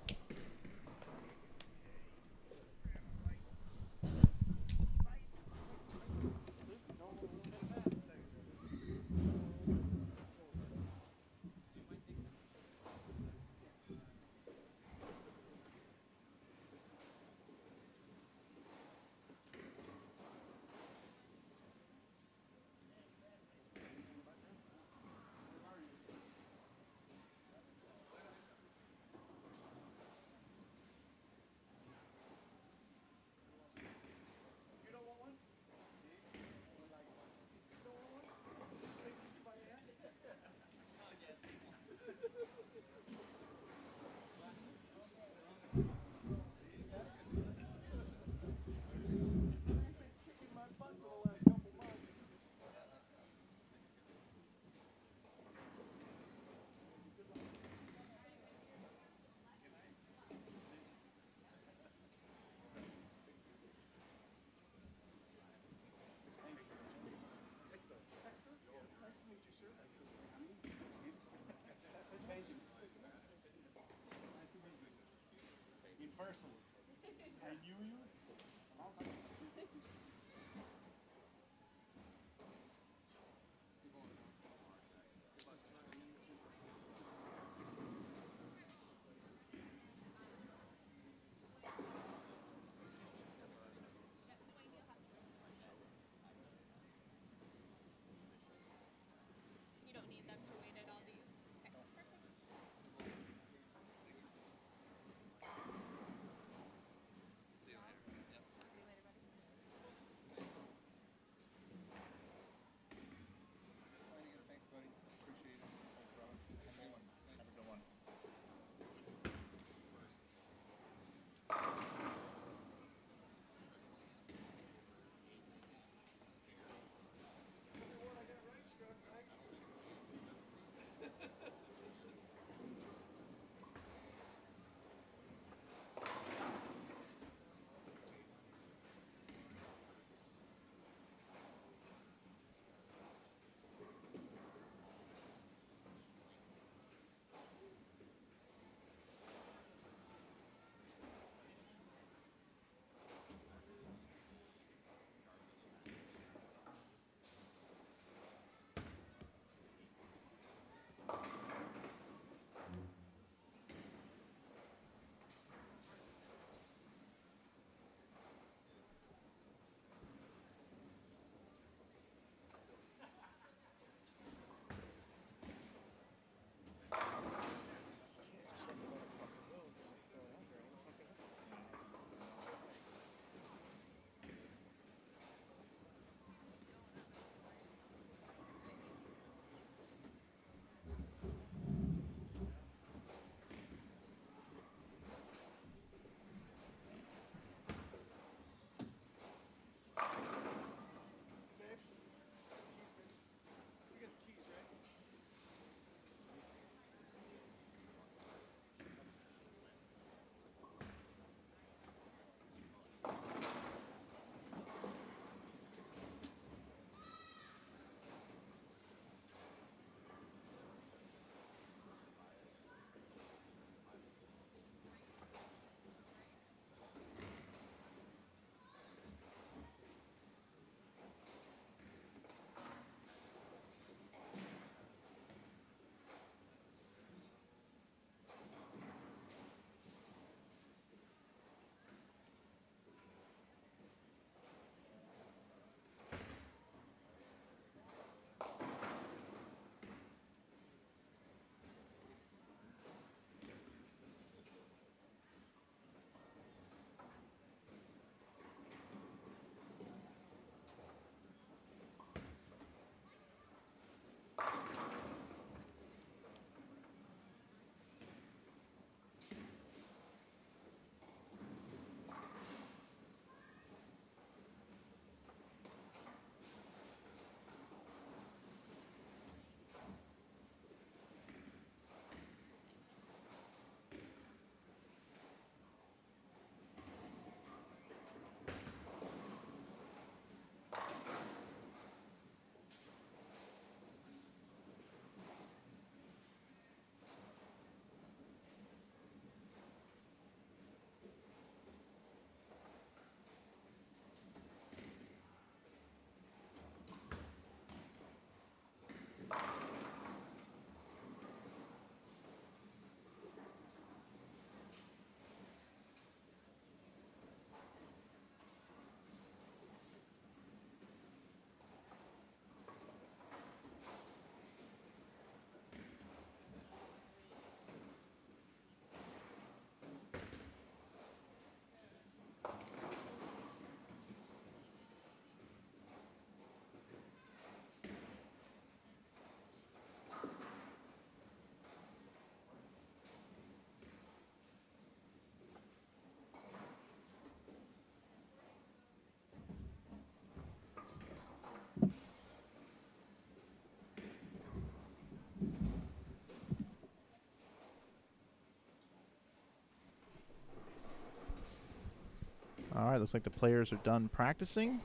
right, looks like the players are done practicing.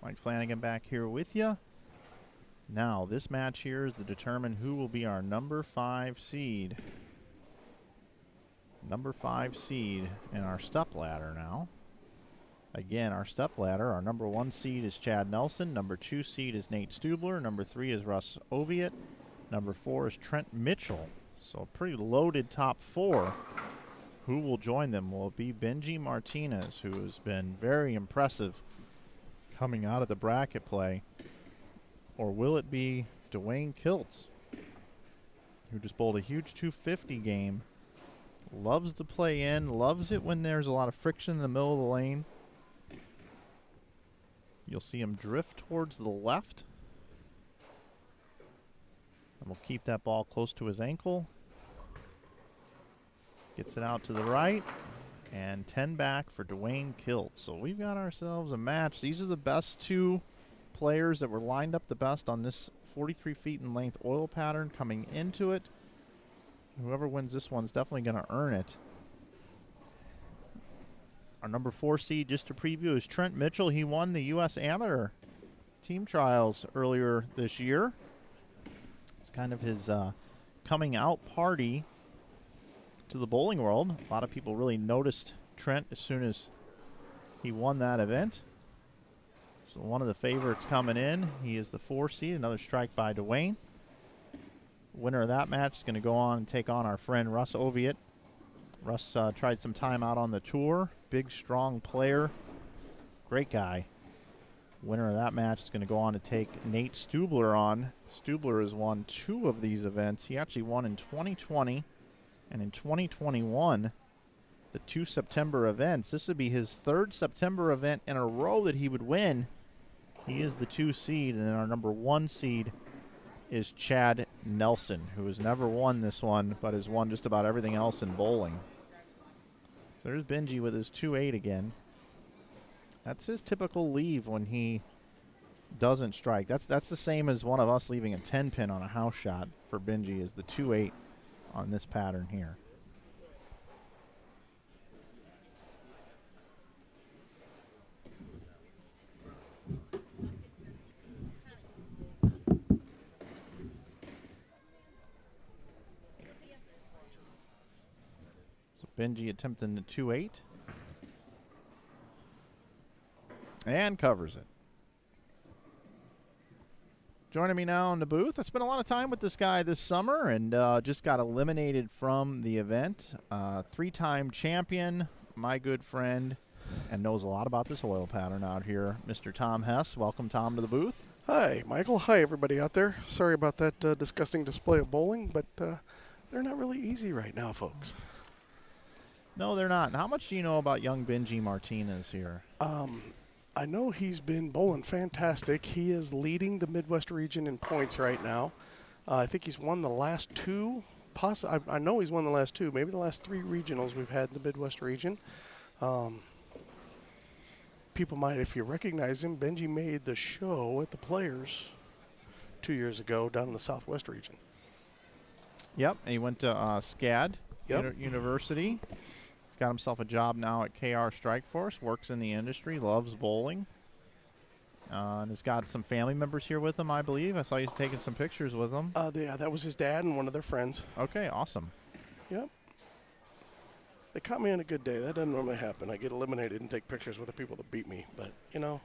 Mike Flanagan back here with you. Now, this match here is to determine who will be our number 5 seed. Number 5 seed in our stepladder now. Again, our stepladder, our number 1 seed is Chad Nelson. Number 2 seed is Nate Stubler. Number 3 is Russ Oviatt. Number 4 is Trent Mitchell. So a pretty loaded top 4. Who will join them? Will it be Benji Martinez, who has been very impressive coming out of the bracket play? Or will it be Dwayne Kiltz, who just bowled a huge 250 game? Loves to play in, loves it when there's a lot of friction in the middle of the lane. You'll see him drift towards the left. And we'll keep that ball close to his ankle. Gets it out to the right. And 10 back for Dwayne Kiltz. So we've got ourselves a match. These are the best 2 players that were lined up the best on this 43 feet in length oil pattern coming into it. Whoever wins this one's definitely going to earn it. Our number 4 seed, just to preview, is Trent Mitchell. He won the U.S. Amateur Team Trials earlier this year. It's kind of his coming out party to the bowling world. A lot of people really noticed Trent as soon as he won that event. So one of the favorites coming in. He is the 4 seed. Another strike by Dwayne. Winner of that match is going to go on and take on our friend Russ Oviatt. Russ tried some time out on the tour. Big, strong player. Great guy. Winner of that match is going to go on to take Nate Stubler on. Stubler has won 2 of these events. He actually won in 2020 and in 2021, the 2 September events. This would be his 3rd September event in a row that he would win. He is the 2 seed, and then our number 1 seed is Chad Nelson, who has never won this one, but has won just about everything else in bowling. So there's Benji with his 2-8 again. That's his typical leave when he doesn't strike. That's the same as one of us leaving a 10-pin on a house shot for Benji, is the 2-8 on this pattern here. Benji attempting the 2-8. And covers it. Joining me now in the booth. I spent a lot of time with this guy this summer and just got eliminated from the event. 3-time champion, my good friend, and knows a lot about this oil pattern out here, Mr. Tom Hess. Welcome, Tom, to the booth. Hi, Michael. Hi, everybody out there. Sorry about that disgusting display of bowling, but they're not really easy right now, folks. No, they're not. And how much do you know about young Benji Martinez here? I know he's been bowling fantastic. He is leading the Midwest region in points right now. I think he's won the last 2. I know he's won the last 2, maybe the last 3 regionals we've had in the Midwest region. People might, if you recognize him, Benji made the show at the Players 2 years ago down in the Southwest region. Yep, and he went to SCAD University. He's got himself a job now at KR Strikeforce, works in the industry, loves bowling. And has got some family members here with him, I believe. I saw you taking some pictures with them. Yeah, that was his dad and one of their friends. Okay, awesome. Yep. They caught me on a good day. That doesn't normally happen. I get eliminated and take pictures with the people that beat me. But, you know,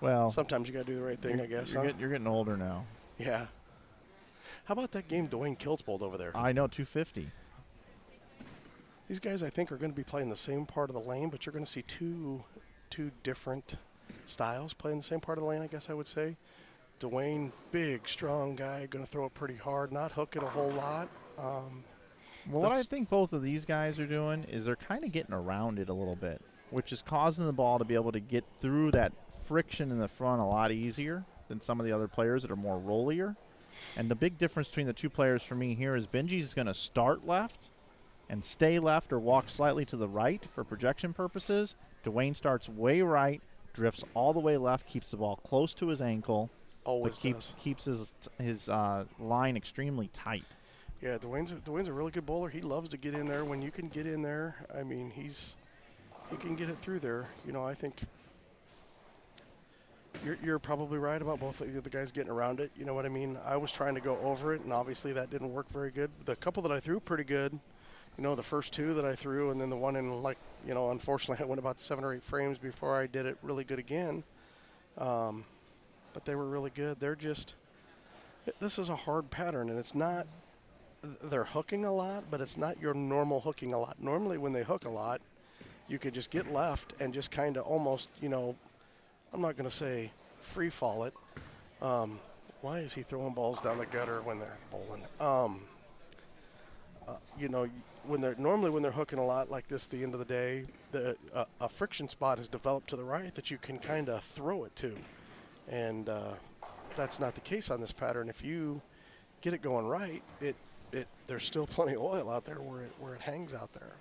well, sometimes you got to do the right thing, I guess. You're getting older now. Yeah. How about that game Dwayne Kiltz bowled over there? I know, 250. These guys, I think, are going to be playing the same part of the lane, but you're going to see two different styles playing the same part of the lane, I guess I would say. Dwayne, big, strong guy, going to throw it pretty hard, not hook it a whole lot. Well, what I think both of these guys are doing is they're kind of getting around it a little bit, which is causing the ball to be able to get through that friction in the front a lot easier than some of the other players that are more rollier. And the big difference between the 2 players for me here is Benji's going to start left and stay left or walk slightly to the right for projection purposes. Dwayne starts way right, drifts all the way left, keeps the ball close to his ankle, Always but keeps his line extremely tight. Yeah, Dwayne's a really good bowler. He loves to get in there. When you can get in there, I mean, he's he can get it through there. You know, I think you're probably right about both of the guys getting around it. You know what I mean? I was trying to go over it, and obviously that didn't work very good. The couple that I threw, pretty good. You know, the first two that I threw, and then the one in, like, you know, unfortunately I went about 7 or 8 frames before I did it really good again. But they were really good. They're just, this is a hard pattern, and it's not, they're hooking a lot, but it's not your normal hooking a lot. Normally when they hook a lot, you could just get left and just kind of almost, you know, I'm not going to say free fall it. Why is he throwing balls down the gutter when they're bowling? You know, when they're hooking a lot like this, at the end of the day, a friction spot is developed to the right that you can kind of throw it to, and that's not the case on this pattern. If you get it going right, there's still plenty of oil out there where it hangs out there.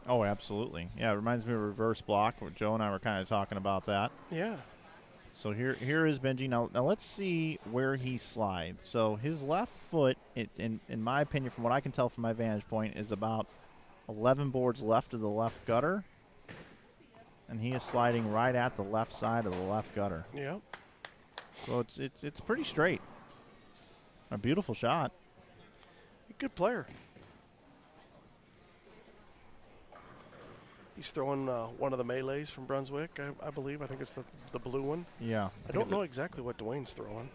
Oh, absolutely. Yeah, it reminds me of reverse block. Where Joe and I were kind of talking about that. Yeah. So here is Benji. Now let's see where he slides. So his left foot, in my opinion, from what I can tell from my vantage point, is about 11 boards left of the left gutter. And he is sliding right at the left side of the left gutter. Yep. So it's pretty straight. A beautiful shot. Good player. He's throwing one of the melees from Brunswick, I believe. I think it's the blue one. Yeah. I don't know exactly what Dwayne's throwing.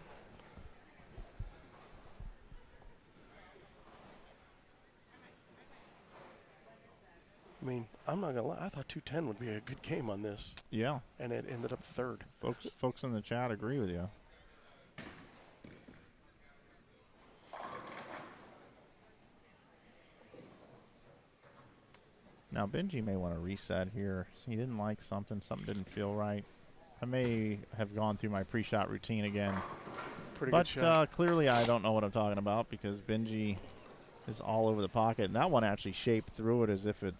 I mean, I'm not going to lie. I thought 210 would be a good game on this. Yeah. And it ended up third. Folks in the chat agree with you. Now, Benji may want to reset here. He didn't like something. Something didn't feel right. I may have gone through my pre-shot routine again. Pretty good shot. But clearly I don't know what I'm talking about because Benji is all over the pocket. And that one actually shaped through it as if it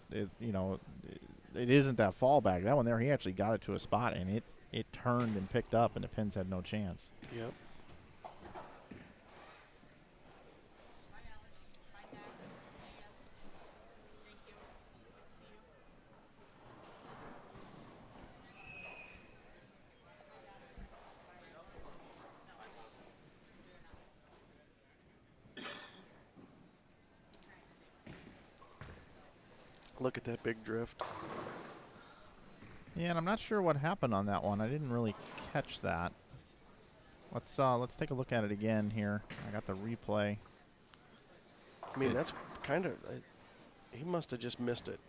isn't that fallback. That one there, he actually got it to a spot, and it turned and picked up, and the pins had no chance. Yep. Look at that big drift. Yeah, and I'm not sure what happened on that one. I didn't really catch that. Let's take a look at it again here. I got the replay. I mean, that's kind of he must have just missed it.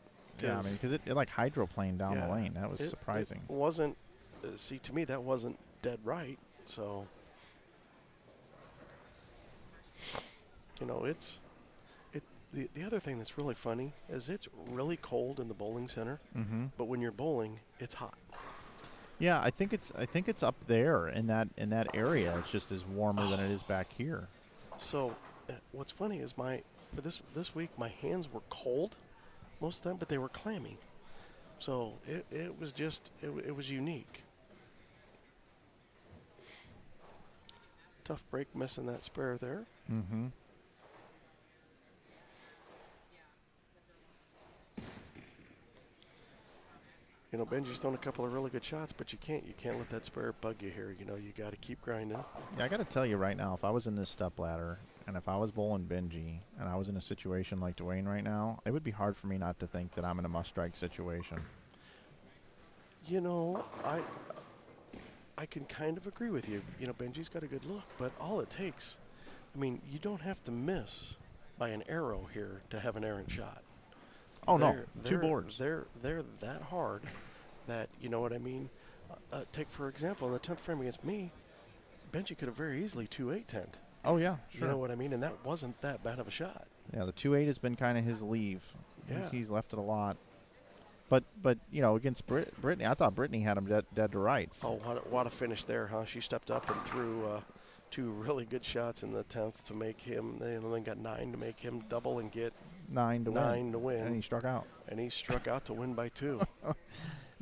Yeah, I mean, because it like hydroplaned down the lane. That was surprising. It wasn't. See, to me, that wasn't dead right. So, you know, the other thing that's really funny is it's really cold in the bowling center, but when you're bowling, it's hot. Yeah, I think it's up there in that area. It's just as warmer than it is back here. So, what's funny is for this week my hands were cold most of the time, but they were clammy. So it was just it was unique. Tough break missing that spare there. Mm-hmm. You know, Benji's thrown a couple of really good shots, but you can't let that spare bug you here. You know, you got to keep grinding. Yeah, I got to tell you right now, if I was in this stepladder and if I was bowling Benji and I was in a situation like Dwayne right now, it would be hard for me not to think that I'm in a must-strike situation. You know, I can kind of agree with you. You know, Benji's got a good look, but all it takes, I mean, you don't have to miss by an arrow here to have an errant shot. Oh, no, 2 boards. They're that hard that, you know what I mean? Take, for example, in the 10th frame against me, Benji could have very easily 2-8-10'd. Oh, yeah, sure. You know what I mean? And that wasn't that bad of a shot. Yeah, the 2-8 has been kind of his leave. Yeah. He's left it a lot. But you know, against Britney, I thought Britney had him dead to rights. Oh, what a finish there, huh? She stepped up and threw 2 really good shots in the 10th to make him, then got 9 to make him double and get 9 to win. And he struck out. And he struck out to win by 2. And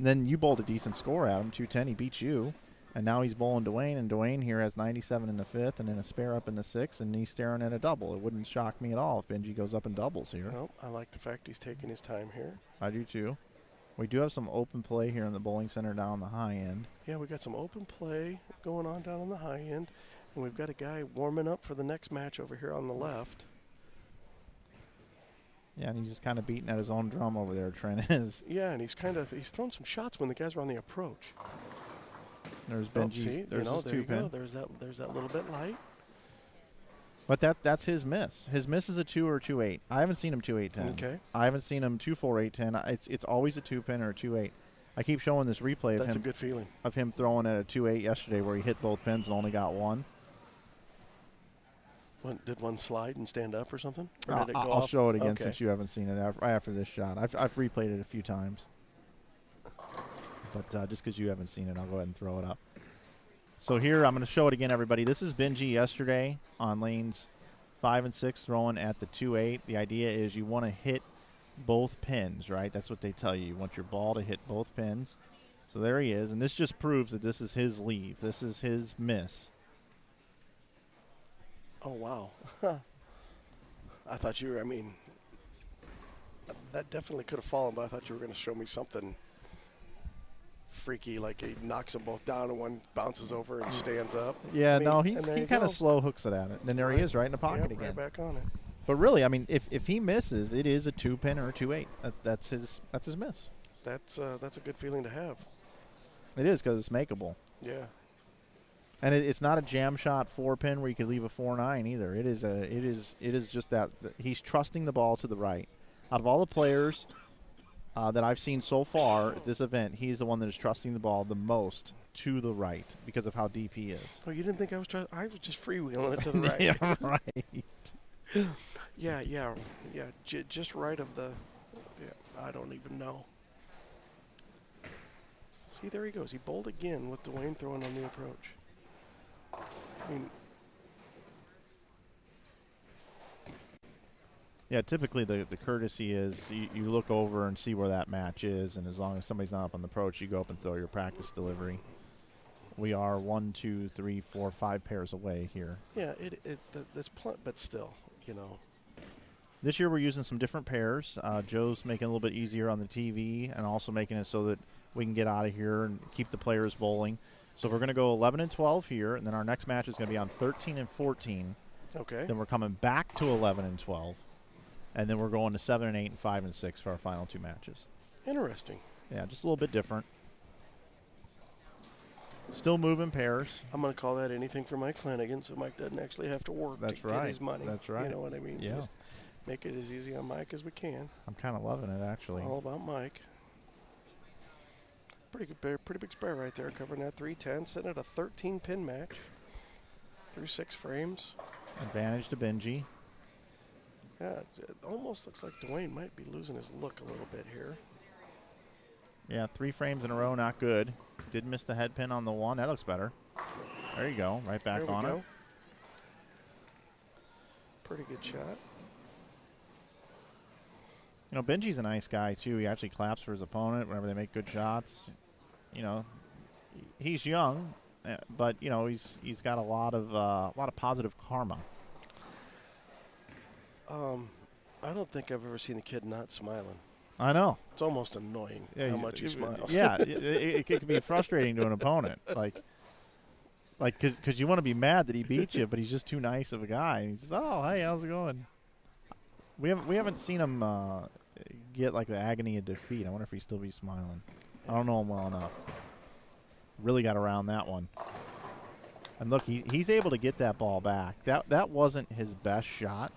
then you bowled a decent score at him, 210. He beat you. And now he's bowling Dwayne, and Dwayne here has 97 in the 5th and then a spare up in the 6th, and he's staring at a double. It wouldn't shock me at all if Benji goes up and doubles here. Well, I like the fact he's taking his time here. I do too. We do have some open play here in the bowling center down the high end. Yeah, we got some open play going on down on the high end, and we've got a guy warming up for the next match over here on the left. Yeah, and he's just kind of beating at his own drum over there, Trent is. Yeah, and he's throwing some shots when the guys are on the approach. There's Benji. See, there's his there you two-pin. go. There's that little bit light. But that's his miss. His miss is a 2 or 2-8. I haven't seen him 2-8-10. Okay. I haven't seen him 2-4-8-10. It's always a 2-pin or a 2-8. I keep showing this replay of That's him. a good feeling. Of him throwing at a 2-8 yesterday where he hit both pins and only got one. Did one slide and stand up or something? Or did it go I'll off? show it again Okay. since you haven't seen it after this shot. I've replayed it a few times. But just because you haven't seen it, I'll go ahead and throw it up. So here, I'm going to show it again, everybody. This is Benji yesterday on lanes 5 and 6 throwing at the 2-8. The idea is you want to hit both pins, right? That's what they tell you. You want your ball to hit both pins. So there he is. And this just proves that this is his leave. This is his miss. Oh, wow. I thought you were, that definitely could have fallen, but I thought you were going to show me something freaky, like he knocks them both down and one bounces over and stands up. Yeah, no, he and there you kind of go. slow hooks it at it. And then there he is right in the pocket Yep, again. right back on it. But really, if he misses, it is a 2-pin or a 2-8. That's his miss. That's a good feeling to have. It is because it's makeable. Yeah. And it's not a jam shot 4-pin where you could leave a 4-9 either. It is just that he's trusting the ball to the right. Out of all the players that I've seen so far at this event, he's the one that is trusting the ball the most to the right because of how deep he is. Oh, you didn't think I was trying? I was just freewheeling it to the right. Yeah, right. Yeah. Just right of the. Yeah, I don't even know. See, there he goes. He bowled again with Dwayne throwing on the approach. Yeah, typically the courtesy is you look over and see where that match is, and as long as somebody's not up on the approach, you go up and throw your practice delivery. We are 1, 2, 3, 4, 5 pairs away here. Yeah, that's but still, This year we're using some different pairs. Joe's making it a little bit easier on the TV and also making it so that we can get out of here and keep the players bowling. So we're going to go 11 and 12 here, and then our next match is going to be on 13 and 14. Okay. Then we're coming back to 11 and 12, and then we're going to 7 and 8 and 5 and 6 for our final 2 matches. Interesting. Yeah, just a little bit different. Still moving pairs. I'm going to call that anything for Mike Flanagan, so Mike doesn't actually have to work That's to right. get his money. That's right. You know what I mean? Yeah. Just make it as easy on Mike as we can. I'm kind of loving it, actually. All about Mike. Pretty good pair, pretty big spare right there, covering that 310, sitting at a 13-pin match through 6 frames. Advantage to Benji. Yeah, it almost looks like Dwayne might be losing his look a little bit here. Yeah, 3 frames in a row, not good. Did miss the head pin on the 1. That looks better. There you go, right back There we on go. it. Pretty good shot. You know, Benji's a nice guy, too. He actually claps for his opponent whenever they make good shots. You know, he's young, but, you know, he's got a lot of positive karma. I don't think I've ever seen a kid not smiling. I know. It's almost annoying how much he smiles. Yeah, it can be frustrating to an opponent. Like, because you want to be mad that he beat you, but he's just too nice of a guy. He's just, oh, hey, how's it going? We haven't seen him get like the agony of defeat. I wonder if he'd still be smiling. I don't know him well enough. Really got around that one. And look, he's able to get that ball back. That wasn't his best shot.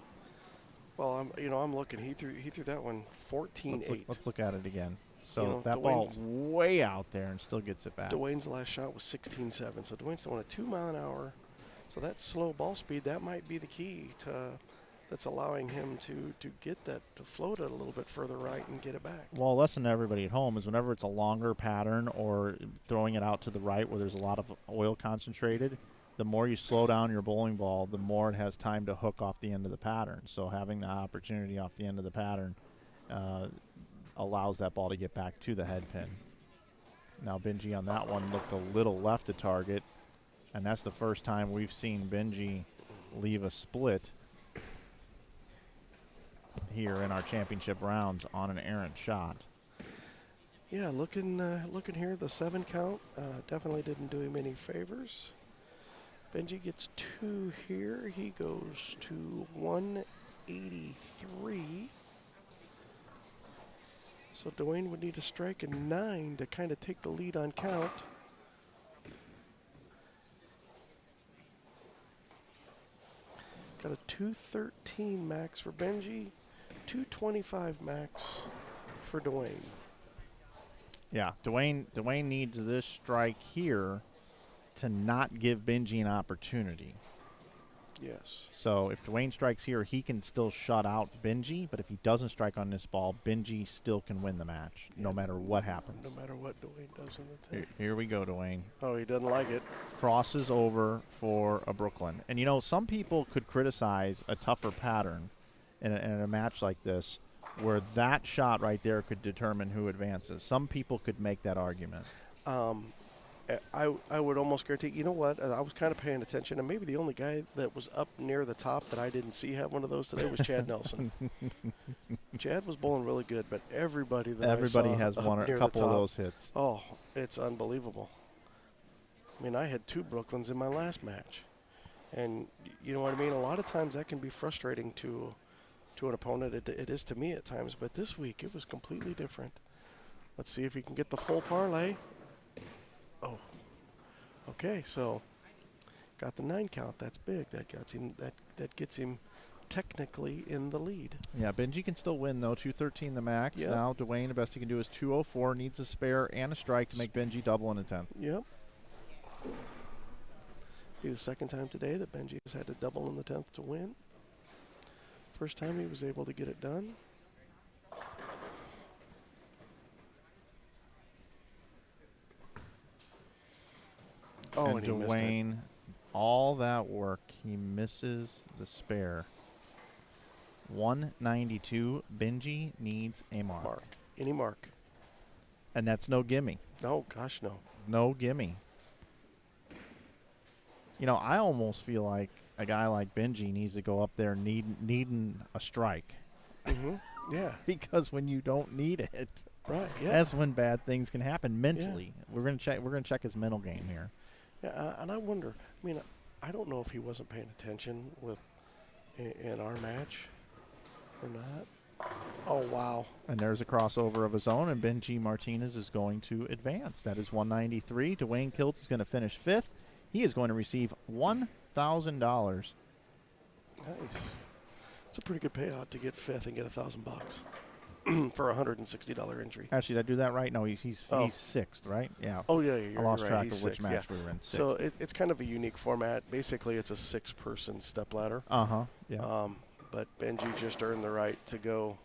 Well, I'm looking. He threw that one 14-8. Let's look at it again. So You know, that ball's way out there and still gets it back. Dwayne's last shot was 16-7, so Dwayne's throwing a 2 mile an hour. So that slow ball speed, that might be the key that's allowing him to get that, to float it a little bit further right and get it back. Well, a lesson to everybody at home is whenever it's a longer pattern or throwing it out to the right where there's a lot of oil concentrated, the more you slow down your bowling ball, the more it has time to hook off the end of the pattern. So having the opportunity off the end of the pattern allows that ball to get back to the head pin. Now Benji on that one looked a little left to target, and that's the first time we've seen Benji leave a split here in our championship rounds on an errant shot. Yeah, looking here, the 7 count definitely didn't do him any favors. Benji gets 2 here. He goes to 183. So Dwayne would need a strike and 9 to kind of take the lead on count. Got a 213 max for Benji, 225 max for Dwayne. Yeah, Dwayne needs this strike here to not give Benji an opportunity. Yes. So if Dwayne strikes here, he can still shut out Benji, but if he doesn't strike on this ball, Benji still can win the match, no matter what happens. No matter what Dwayne does in the 10. Here we go, Dwayne. Oh, he doesn't like it. Crosses over for a Brooklyn. And, you know, some people could criticize a tougher pattern in a match like this where that shot right there could determine who advances. Some people could make that argument. I would almost guarantee, you know what, I was kind of paying attention, and maybe the only guy that was up near the top that I didn't see have one of those today was Chad Nelson. Chad was bowling really good, but everybody I saw has up one or near a the couple of top, those hits. Oh, it's unbelievable. I mean, I had 2 Brooklyns in my last match. And you know what I mean? A lot of times that can be frustrating to an opponent. It is to me at times, but this week it was completely different. Let's see if he can get the full parlay. Oh, okay. So got the 9 count. That's big. That gets him. That gets him technically in the lead. Yeah, Benji can still win though. 213 the max. Yep. Now Dwayne, the best he can do is 204. Needs a spare and a strike to make Benji double in the 10th. Yep. Be the second time today that Benji has had to double in the 10th to win. First time he was able to get it done. Oh, and he missed it. Dwayne, all that work, he misses the spare. 192. Benji needs a mark. Any mark. And that's no gimme. No, gosh, no. No gimme. You know, I almost feel like a guy like Benji needs to go up there needing a strike. Mm-hmm. Yeah. Because when you don't need it, Right. Yeah. that's when bad things can happen mentally. Yeah. We're gonna check his mental game here. Yeah, and I wonder. I mean, I don't know if he wasn't paying attention in our match or not. Oh wow! And there's a crossover of his own, and Benji Martinez is going to advance. That is 193. Dwayne Kiltz is going to finish 5th. He is going to receive $1,000. Nice. It's a pretty good payout to get 5th and get $1,000 for a $160 entry. Actually, did I do that right? No, he's 6th, right? Yeah. Oh yeah, you're I lost right. track He's of which 6th, match yeah. we were in. 6th. So it's kind of a unique format. Basically, it's a 6-person step ladder. Yeah. But Benji just earned the right to go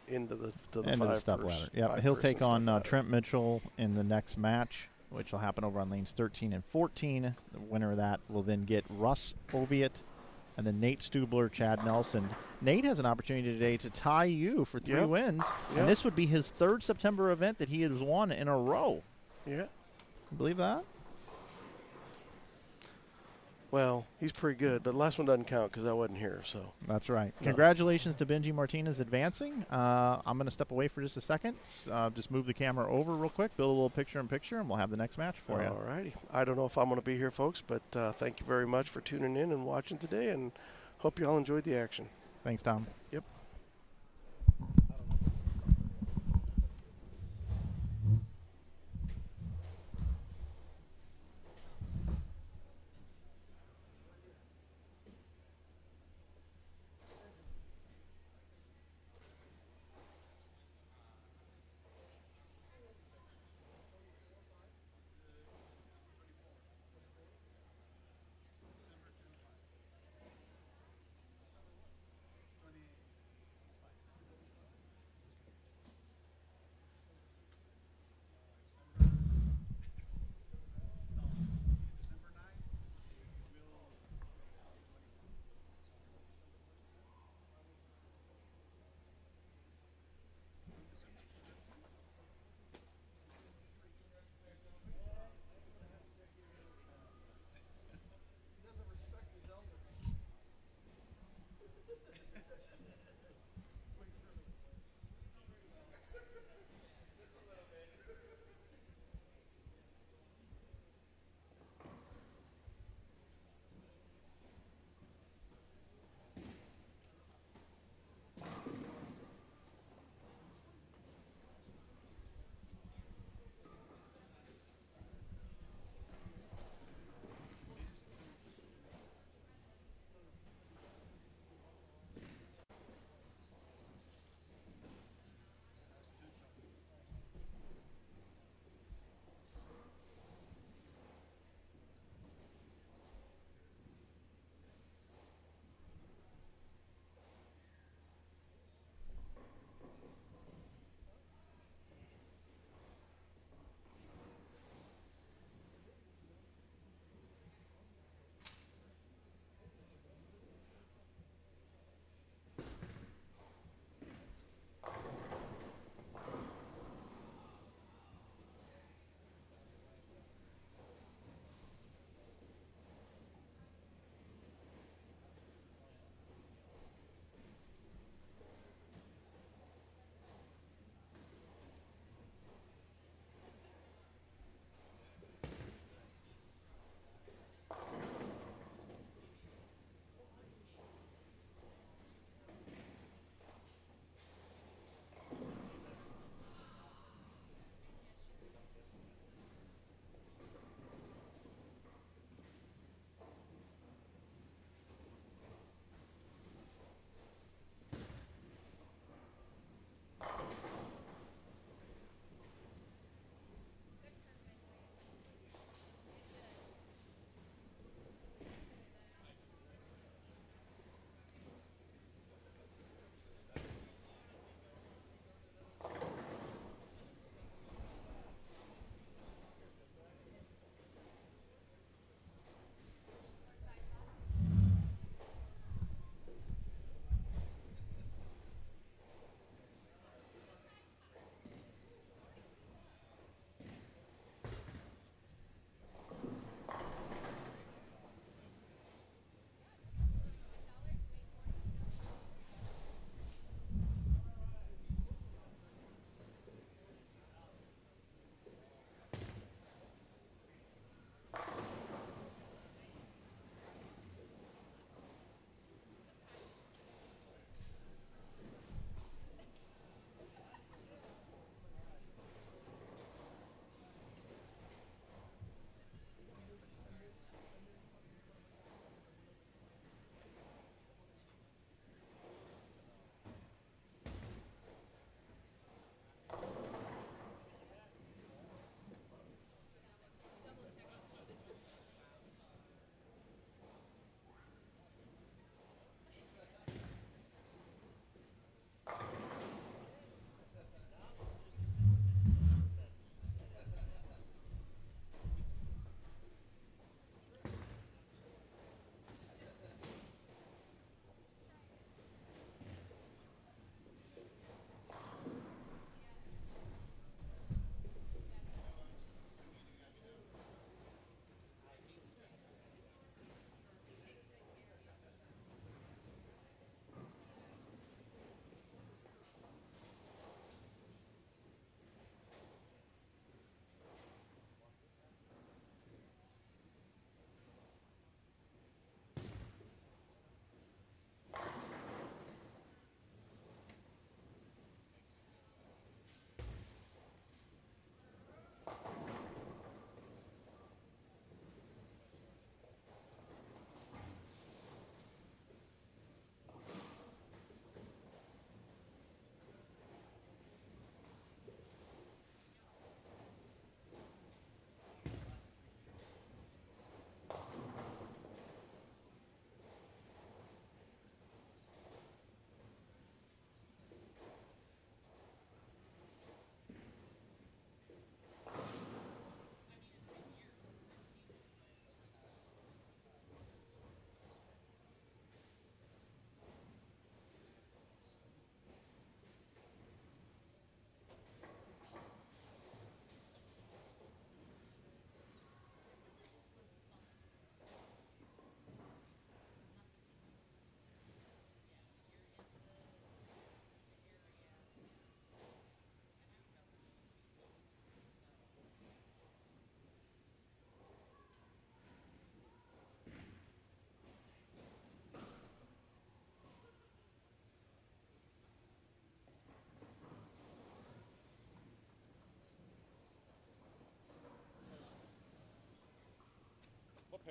into the step ladder. Yeah, he'll take on Trent Mitchell in the next match, which will happen over on lanes 13 and 14. The winner of that will then get Russ Oviatt and then Nate Stubler, Chad Nelson. Nate has an opportunity today to tie you for 3 wins, and this would be his 3rd September event that he has won in a row. Yeah. You believe that? Well, he's pretty good, but the last one doesn't count because I wasn't here. So that's right. Congratulations to Benji Martinez advancing. I'm going to step away for just a second. Just move the camera over real quick, build a little picture-in-picture, and we'll have the next match for you. All righty. I don't know if I'm going to be here, folks, but thank you very much for tuning in and watching today, and hope you all enjoyed the action. Thanks, Tom. Yep.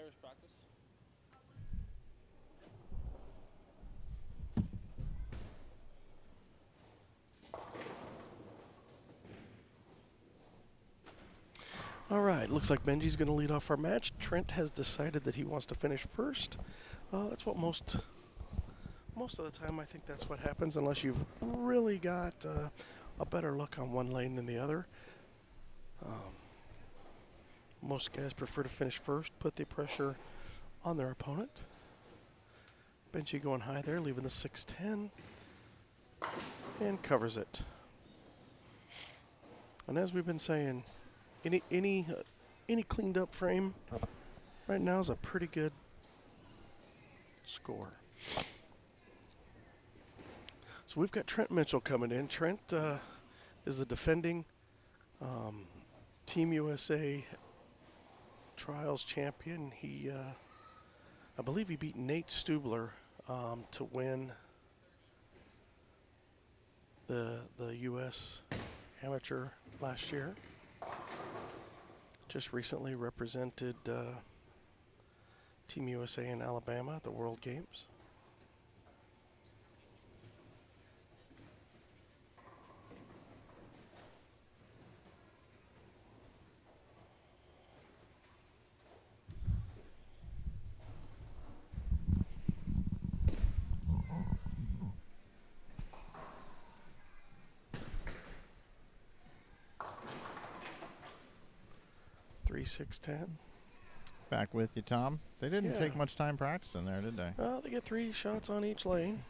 Irish practice. All right, looks like Benji's going to lead off our match. Trent has decided that he wants to finish first. That's what most of the time I think that's what happens, unless you've really got a better look on one lane than the other. Most guys prefer to finish first, put the pressure on their opponent. Benji going high there, leaving the 610, and covers it. And as we've been saying, any cleaned up frame right now is a pretty good score. So we've got Trent Mitchell coming in. Trent is the defending Team USA Trials champion. He, I believe he beat Nate Stubler to win the U.S. Amateur last year. Just recently represented Team USA in Alabama at the World Games. Three, 610. Back with you, Tom. They didn't Yeah. take much time practicing there, did they? They get 3 shots on each lane.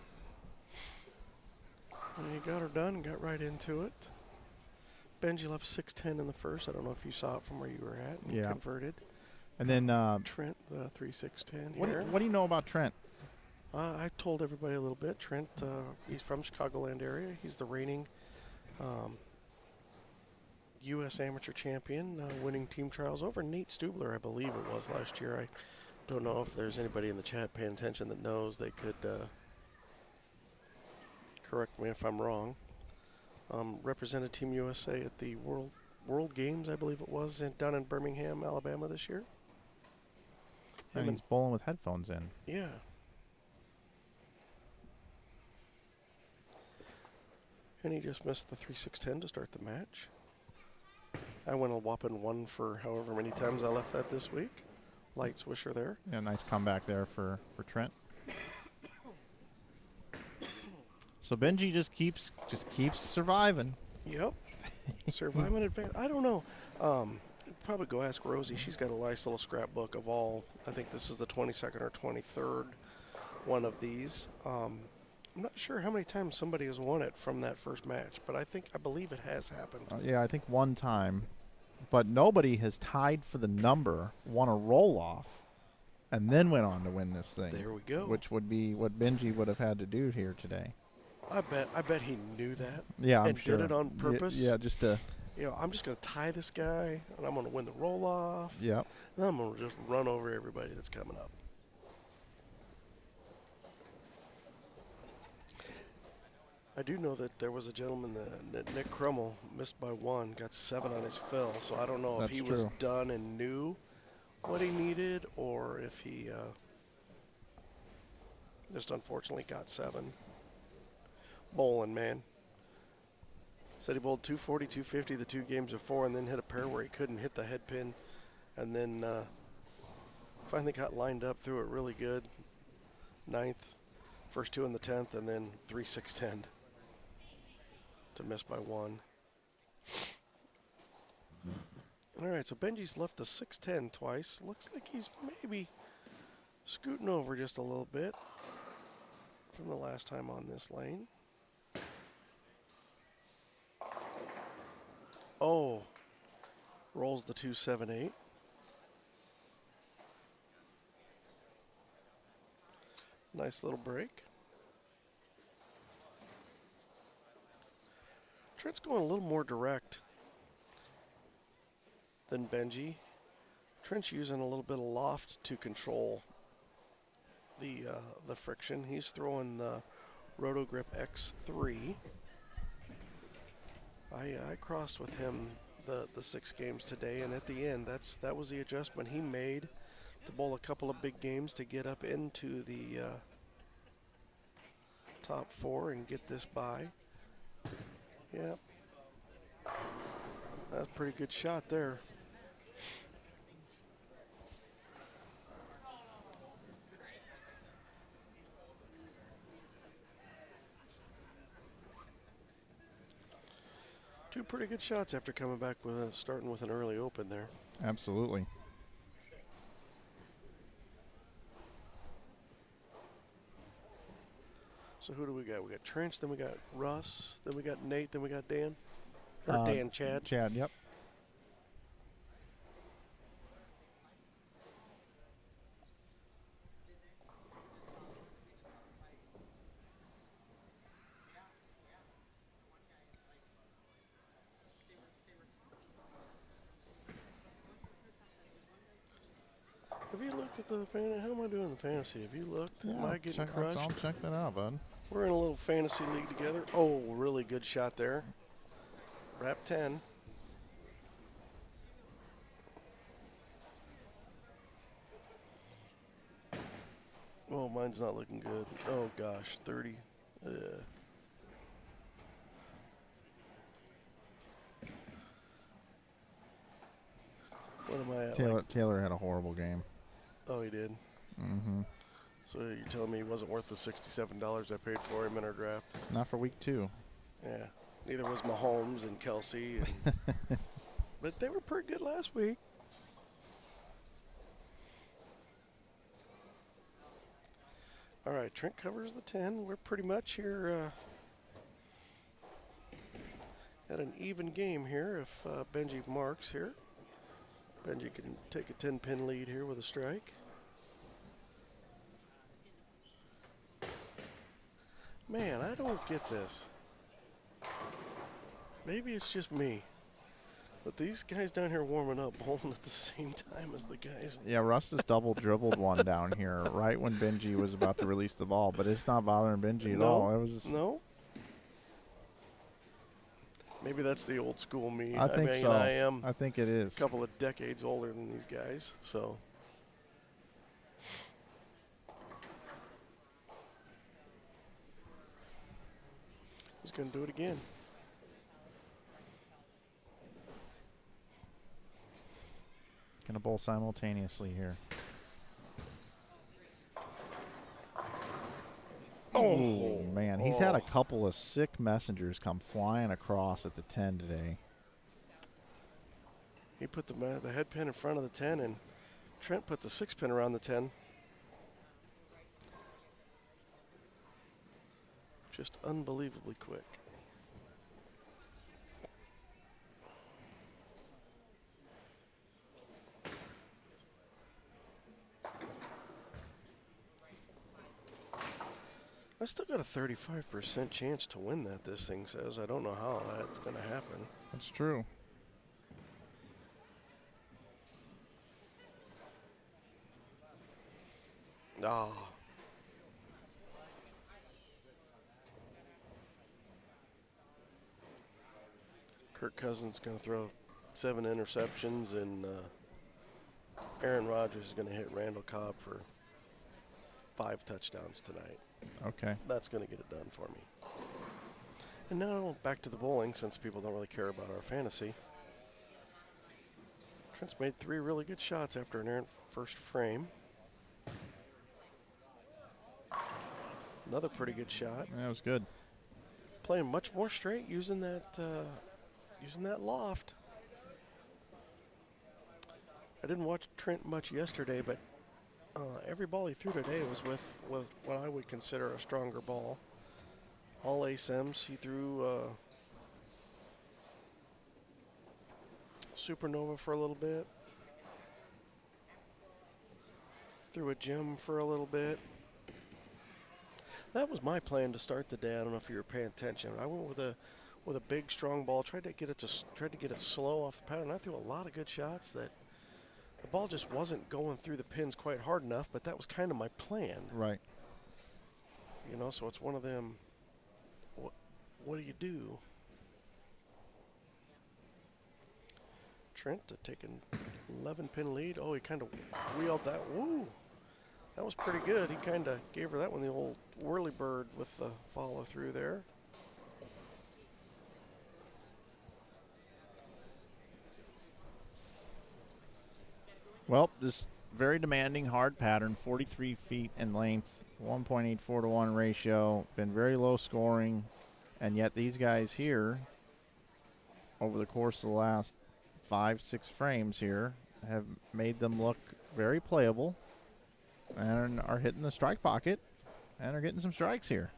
And he got her done and got right into it. Benji left 610 in the first. I don't know if you saw it from where you were at. And you Yeah. converted. And then Trent, 3, 610 what here. do you know about Trent? I told everybody a little bit. Trent, he's from Chicagoland area. He's the reigning U.S. Amateur champion, winning team trials over Nate Stubler, I believe it was last year. I don't know if there's anybody in the chat paying attention that knows. They could correct me if I'm wrong. Represented Team USA at the World Games, I believe it was, down in Birmingham, Alabama this year. And he's bowling with headphones in. Yeah. And he just missed the 3-6-10 to start the match. I went a whopping 1 for however many times I left that this week. Light swisher there. Yeah, nice comeback there for Trent. So Benji just keeps surviving. Yep. Surviving advance. I don't know. Probably go ask Rosie. She's got a nice little scrapbook of all. I think this is the 22nd or 23rd one of these. I'm not sure how many times somebody has won it from that first match, but I believe it has happened. Yeah, I think one time. But nobody has tied for the number, won a roll-off, and then went on to win this thing. There we go. Which would be what Benji would have had to do here today. I bet he knew that. Yeah, I'm and sure. did it on purpose. Yeah, just to. I'm just going to tie this guy, and I'm going to win the roll-off. Yep. And I'm going to just run over everybody that's coming up. I do know that there was a gentleman that Nick Crummell missed by 1, got 7 on his fill. So I don't know if he was done and knew what he needed, or if he just unfortunately got 7. Bowling, man. Said he bowled 240, 250 the 2 games before, and then hit a pair where he couldn't hit the head pin, and then finally got lined up, threw it really good. 9th, first 2 in the 10th, and then 3-6-10 to miss by 1. All right, so Benji's left the 6-10 twice. Looks like he's maybe scooting over just a little bit from the last time on this lane. Oh, rolls the 2-7-8. Nice little break. Trent's going a little more direct than Benji. Trent's using a little bit of loft to control the friction. He's throwing the Rotogrip X3. I crossed with him the 6 games today, and at the end, that was the adjustment he made to bowl a couple of big games to get up into the top 4 and get this bye. Yep. That's a pretty good shot there. Two pretty good shots after coming back with starting with an early open there. Absolutely. So who do we got? We got Trent, then we got Russ, then we got Nate, then we got Dan. Or Dan, Chad. Chad, yep. Have you looked at the fantasy? How am I doing in the fantasy? Have you looked? Yeah, Am I getting crushed? I'll check that out, bud. We're in a little fantasy league together. Oh, really good shot there. Wrap 10. Oh, mine's not looking good. Oh, gosh, 30. What am I at? Taylor had a horrible game. Oh, he did? Mm-hmm. So you're telling me he wasn't worth the $67 I paid for him in our draft? Not for week 2. Yeah. Neither was Mahomes and Kelsey. And but they were pretty good last week. All right, Trent covers the 10. We're pretty much here at an even game here if Benji marks here. Benji can take a 10-pin lead here with a strike. Man, I don't get this. Maybe it's just me. But these guys down here warming up, bowling at the same time as the guys. Yeah, Russ just double dribbled one down here right when Benji was about to release the ball, but it's not bothering Benji at all. It was just no. Maybe that's the old school me. I think mean, so. I think it is. a couple of decades older than these guys, so. He's going to do it again. Gonna bowl simultaneously here. Oh man, he's had a couple of sick messengers come flying across at the 10 today. He put the head pin in front of the 10, and Trent put the 6 pin around the 10. Just unbelievably quick. I still got a 35% chance to win that, this thing says. I don't know how that's going to happen. That's true. Ah. Kirk Cousins going to throw 7 interceptions, and Aaron Rodgers is going to hit Randall Cobb for 5 touchdowns tonight. Okay. That's going to get it done for me. And now back to the bowling, since people don't really care about our fantasy. Trent's made 3 really good shots after an errant first frame. Another pretty good shot. That was good. Playing much more straight using that loft. I didn't watch Trent much yesterday, but every ball he threw today was with what I would consider a stronger ball. All ASMs. He threw Supernova for a little bit. Threw a gem for a little bit. That was my plan to start the day. I don't know if you were paying attention. I went with a big strong ball. Tried to get it slow off the pattern. I threw a lot of good shots that. The ball just wasn't going through the pins quite hard enough, but that was kind of my plan. Right. You know, so it's one of them, what do you do? Trent to take an 11-pin lead. Oh, he kind of wheeled that. Woo! That was pretty good. He kind of gave her that one, the old whirly bird with the follow through there. Well, this very demanding, hard pattern, 43 feet in length, 1.84 to 1 ratio, been very low scoring, and yet these guys here, over the course of the last 5-6 frames here, have made them look very playable and are hitting the strike pocket and are getting some strikes here.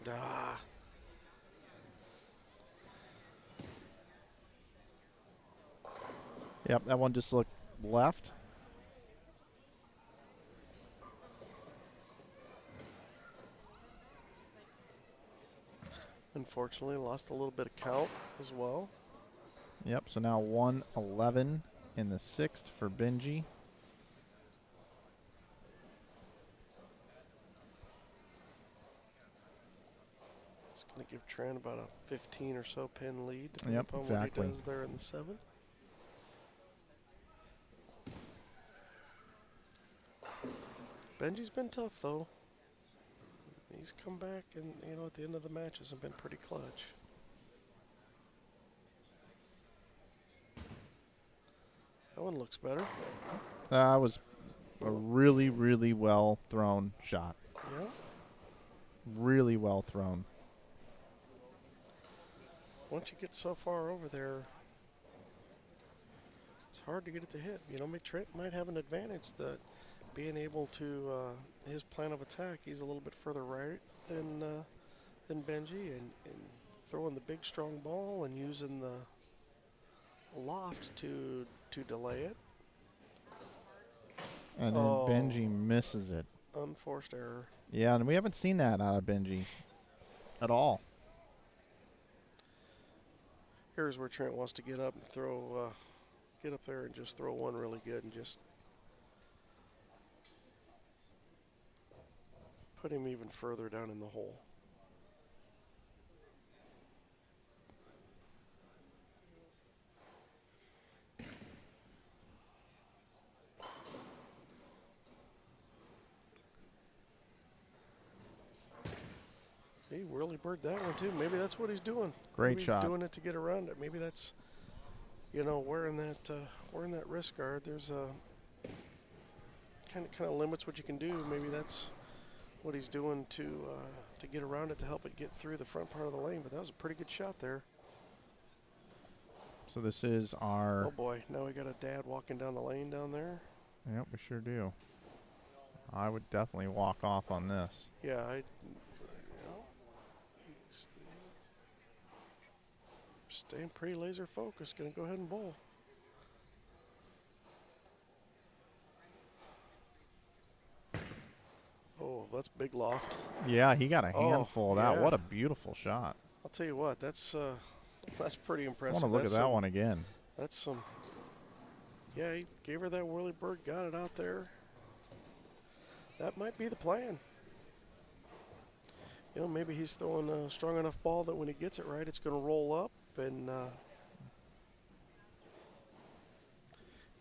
Ah. Yep, that one just looked left. Unfortunately, lost a little bit of count as well. Yep, so now 111 in the 6th for Benji. It's going to give Trent about a 15 or so pin lead, depending Yep, upon exactly. what he does there in the 7th. Benji's been tough, though. He's come back and, you know, at the end of the matches have been pretty clutch. That one looks better. That was a really, really well thrown shot. Yeah. Really well thrown. Once you get so far over there, it's hard to get it to hit. You know, Trent might have an advantage that being able to, his plan of attack, he's a little bit further right than Benji, and throwing the big strong ball and using the loft to delay it. And then Benji misses it. Unforced error. Yeah, and we haven't seen that out of Benji at all. Here's where Trent wants to get up and throw, get up there and just throw one really good and just put him even further down in the hole. He whirly bird that one too. Maybe that's what he's doing. Great Maybe shot. Doing it to get around it. Maybe that's, you know, wearing that wrist guard. There's a kind of limits what you can do. Maybe that's what he's doing to get around it to help it get through the front part of the lane. But that was a pretty good shot there. So this is our... Oh boy, now we got a dad walking down the lane down there. Yep, we sure do. I would definitely walk off on this. Yeah, he's staying pretty laser focused. Gonna go ahead and bowl. Oh, that's big loft. Yeah, he got a handful of that. yeah. What a beautiful shot. I'll tell you what, that's pretty I impressive. want to look That's at that some- one again. That's some. Yeah, he gave her that whirly bird, got it out there. That might be the plan. You know, maybe he's throwing a strong enough ball that when he gets it right, it's going to roll up, and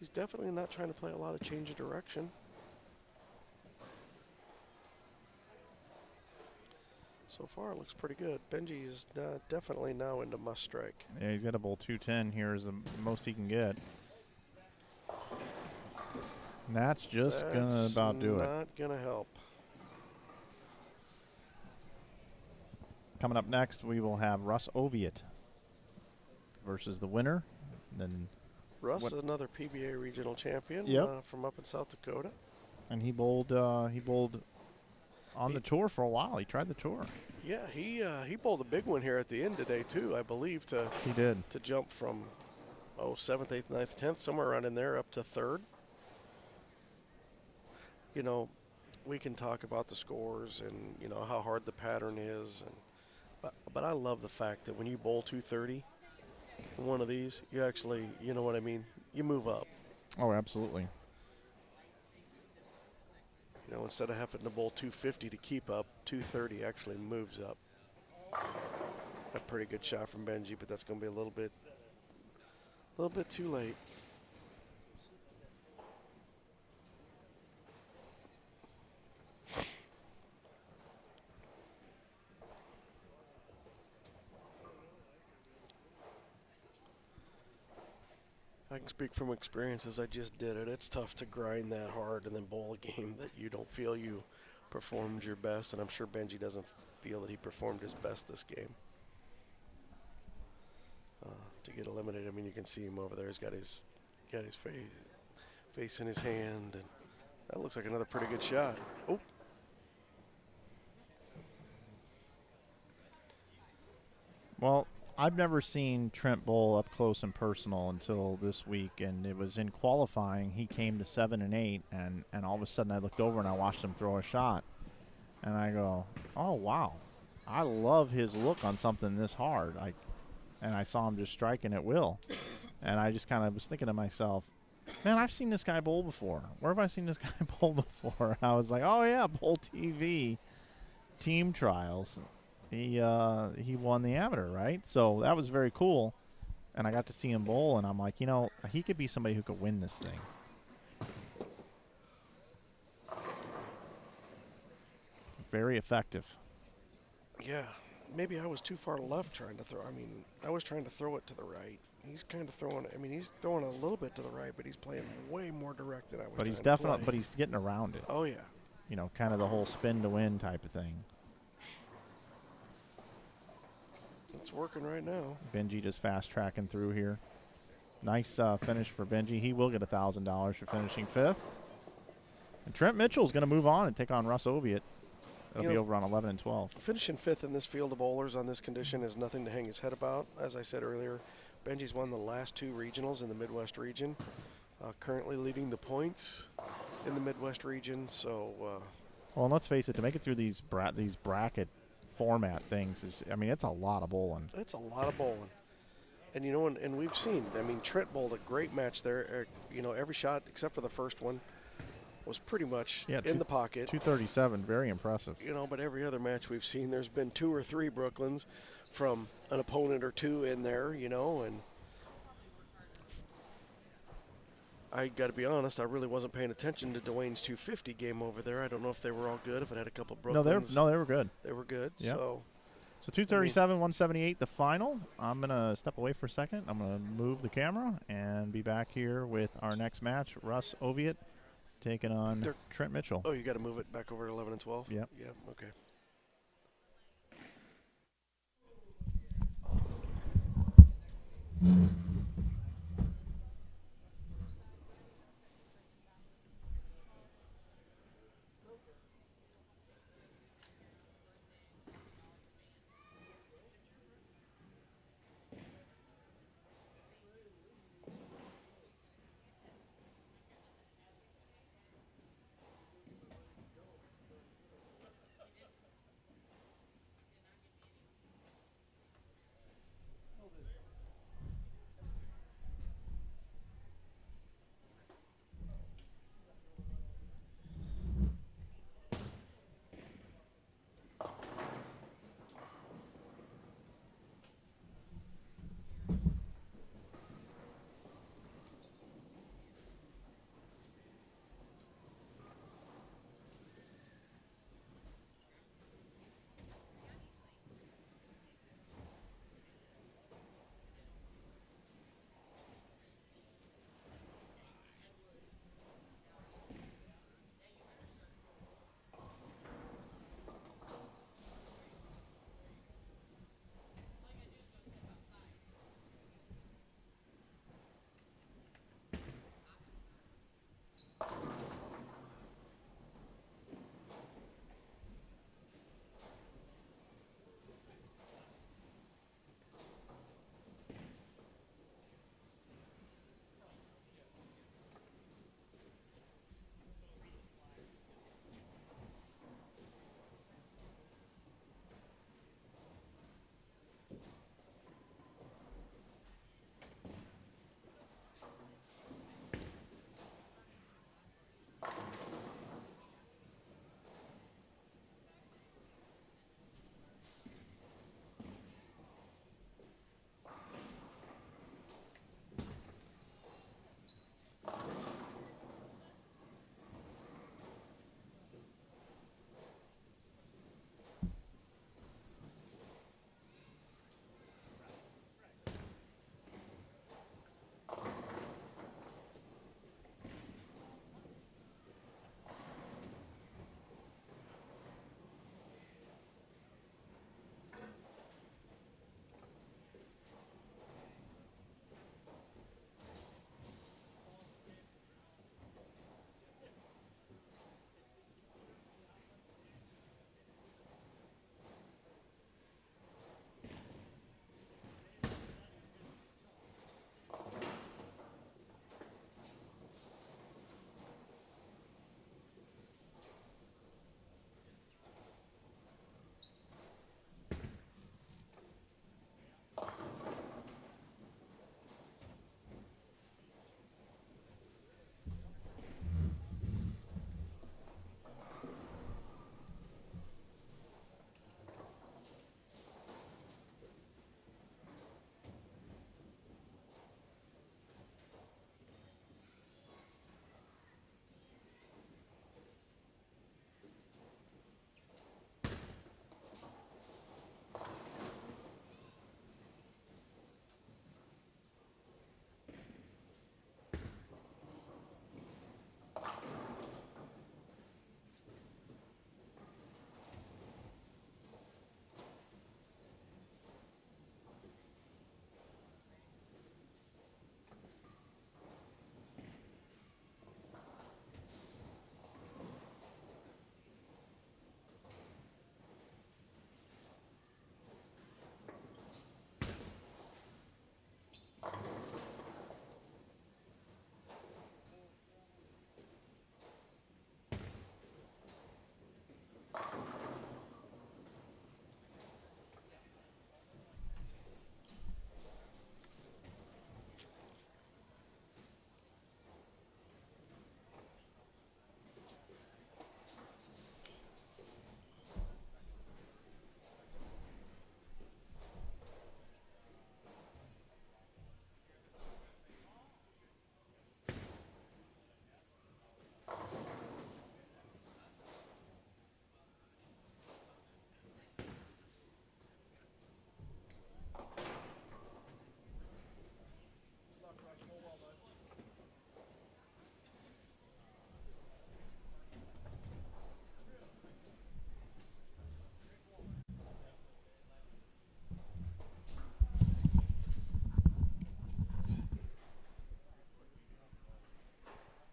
he's definitely not trying to play a lot of change of direction. So far, it looks pretty good. Benji's definitely now into must strike. Yeah, he's got a bowl 210 here is the most he can get. And that's just going to about do it. Not going to help. Coming up next, we will have Russ Oviatt versus the winner. Then, Russ is another PBA regional champion from up in South Dakota. and he bowled on the tour for a while. He tried the tour. Yeah, he bowled a big one here at the end today too, I believe, He did. to jump from 7th, 8th, 9th, 10th, somewhere around in there up to 3rd. You know, we can talk about the scores and, you know, how hard the pattern is, and but I love the fact that when you bowl 230 in one of these, you actually, you know what I mean, you move up. Oh, absolutely. You know, instead of having to bowl 250 to keep up, 230 actually moves up. A pretty good shot from Benji, but that's going to be a little bit too late. I can speak from experience as I just did it. It's tough to grind that hard and then bowl a game that you don't feel you performed your best, and I'm sure Benji doesn't feel that he performed his best this game. To get eliminated, I mean, you can see him over there. He's got his face in his hand, and that looks like another pretty good shot. Oh. Well, I've never seen Trent bowl up close and personal until this week, and it was in qualifying. He came to 7 and 8, and all of a sudden I looked over and I watched him throw a shot, and I go, oh wow, I love his look on something this hard. And I saw him just striking at will, and I just kind of was thinking to myself, man, I've seen this guy bowl before. Where have I seen this guy bowl before? And I was like, oh yeah, Bowl TV team trials. He won the amateur, right? So that was very cool, and I got to see him bowl, and I'm like, you know, he could be somebody who could win this thing. Very effective. Yeah, maybe I was too far left trying to throw. I mean, I was trying to throw it to the right. He's kind of throwing. I mean, he's throwing a little bit to the right, but he's playing way more direct than I was. But he's definitely. But he's getting around it. Oh yeah. You know, kind of the whole spin to win type of thing. It's working right now. Benji just fast tracking through here. Nice finish for Benji. He will get $1,000 for finishing 5th. And Trent Mitchell is going to move on and take on Russ Oviatt. It'll be over on 11 and 12. Finishing 5th in this field of bowlers on this condition is nothing to hang his head about. As I said earlier, Benji's won the last 2 regionals in the Midwest region. Currently leading the points in the Midwest region. So, well, and let's face it, to make it through these bracket format things is, I mean, it's a lot of bowling. It's a lot of bowling. And, you know, and we've seen, I mean, Trent bowled a great match there. You know, every shot except for the first one was pretty much in the pocket. 237, very impressive. You know, but every other match we've seen, there's been 2 or 3 Brooklyns from an opponent or 2 in there, you know, and I got to be honest, I really wasn't paying attention to Dwayne's 250 game over there. I don't know if they were all good, if it had a couple Brooklyns. No, they were good. They were good, yep. So 237, 178, the final. I'm going to step away for a second. I'm going to move the camera and be back here with our next match, Russ Oviatt taking on Trent Mitchell. Oh, you got to move it back over to 11 and 12? Yep. Yep, okay.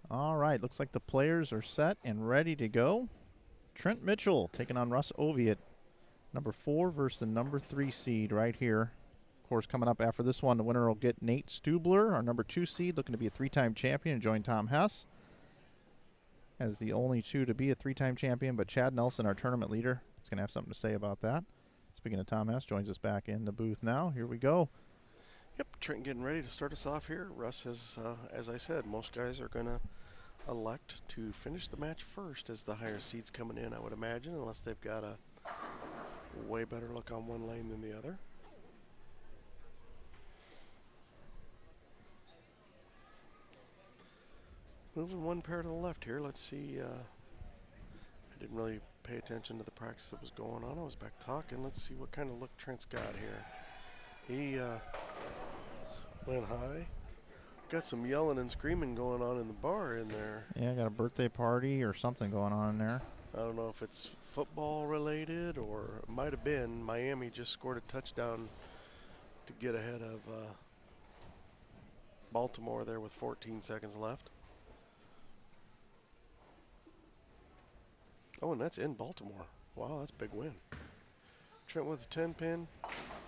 All right, looks like the players are set and ready to go. Trent Mitchell taking on Russ Oviatt, number 4 versus the number 3 seed right here. Of course, coming up after this one, the winner will get Nate Stubler, our number 2 seed, looking to be a 3-time champion and join Tom Hess as the only 2 to be a 3-time champion. But Chad Nelson, our tournament leader, is going to have something to say about that. Speaking of Tom Hess, joins us back in the booth now. Here we go. Yep, Trent getting ready to start us off here. Russ has, as I said, most guys are going to elect to finish the match first as the higher seeds coming in, I would imagine, unless they've got a way better look on one lane than the other. Moving one pair to the left here. Let's see. I didn't really pay attention to the practice that was going on. I was back talking. Let's see what kind of look Trent's got here. He went high. Got some yelling and screaming going on in the bar in there. Yeah, got a birthday party or something going on in there. I don't know if it's football related or it might have been. Miami just scored a touchdown to get ahead of Baltimore there with 14 seconds left. Oh, and that's in Baltimore. Wow, that's a big win. Trent with a 10-pin,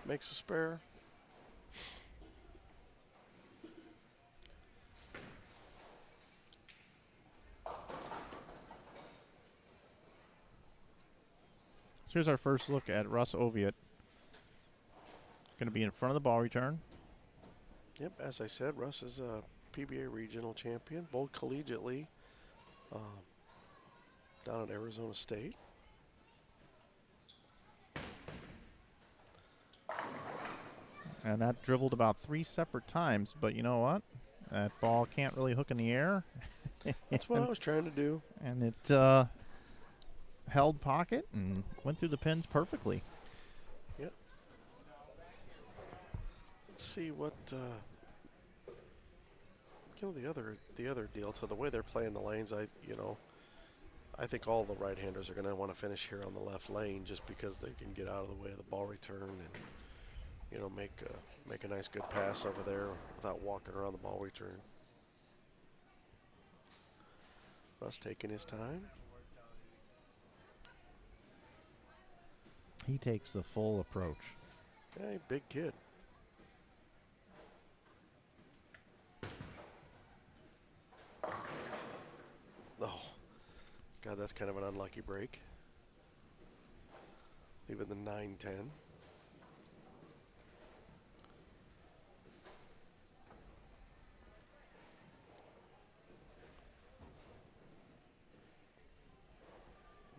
makes a spare. So here's our first look at Russ Oviatt. Going to be in front of the ball return. Yep, as I said, Russ is a PBA regional champion, bowled collegiately down at Arizona State. And that dribbled about 3 separate times, but you know what? That ball can't really hook in the air. That's what I was trying to do. And it held pocket and went through the pins perfectly. Yep. Let's see what the other deal to the way they're playing the lanes. I think all the right-handers are going to want to finish here on the left lane just because they can get out of the way of the ball return and make a nice good pass over there without walking around the ball return. Russ taking his time. He takes the full approach. Hey, big kid. Oh, God, that's kind of an unlucky break. Leaving the 9-10.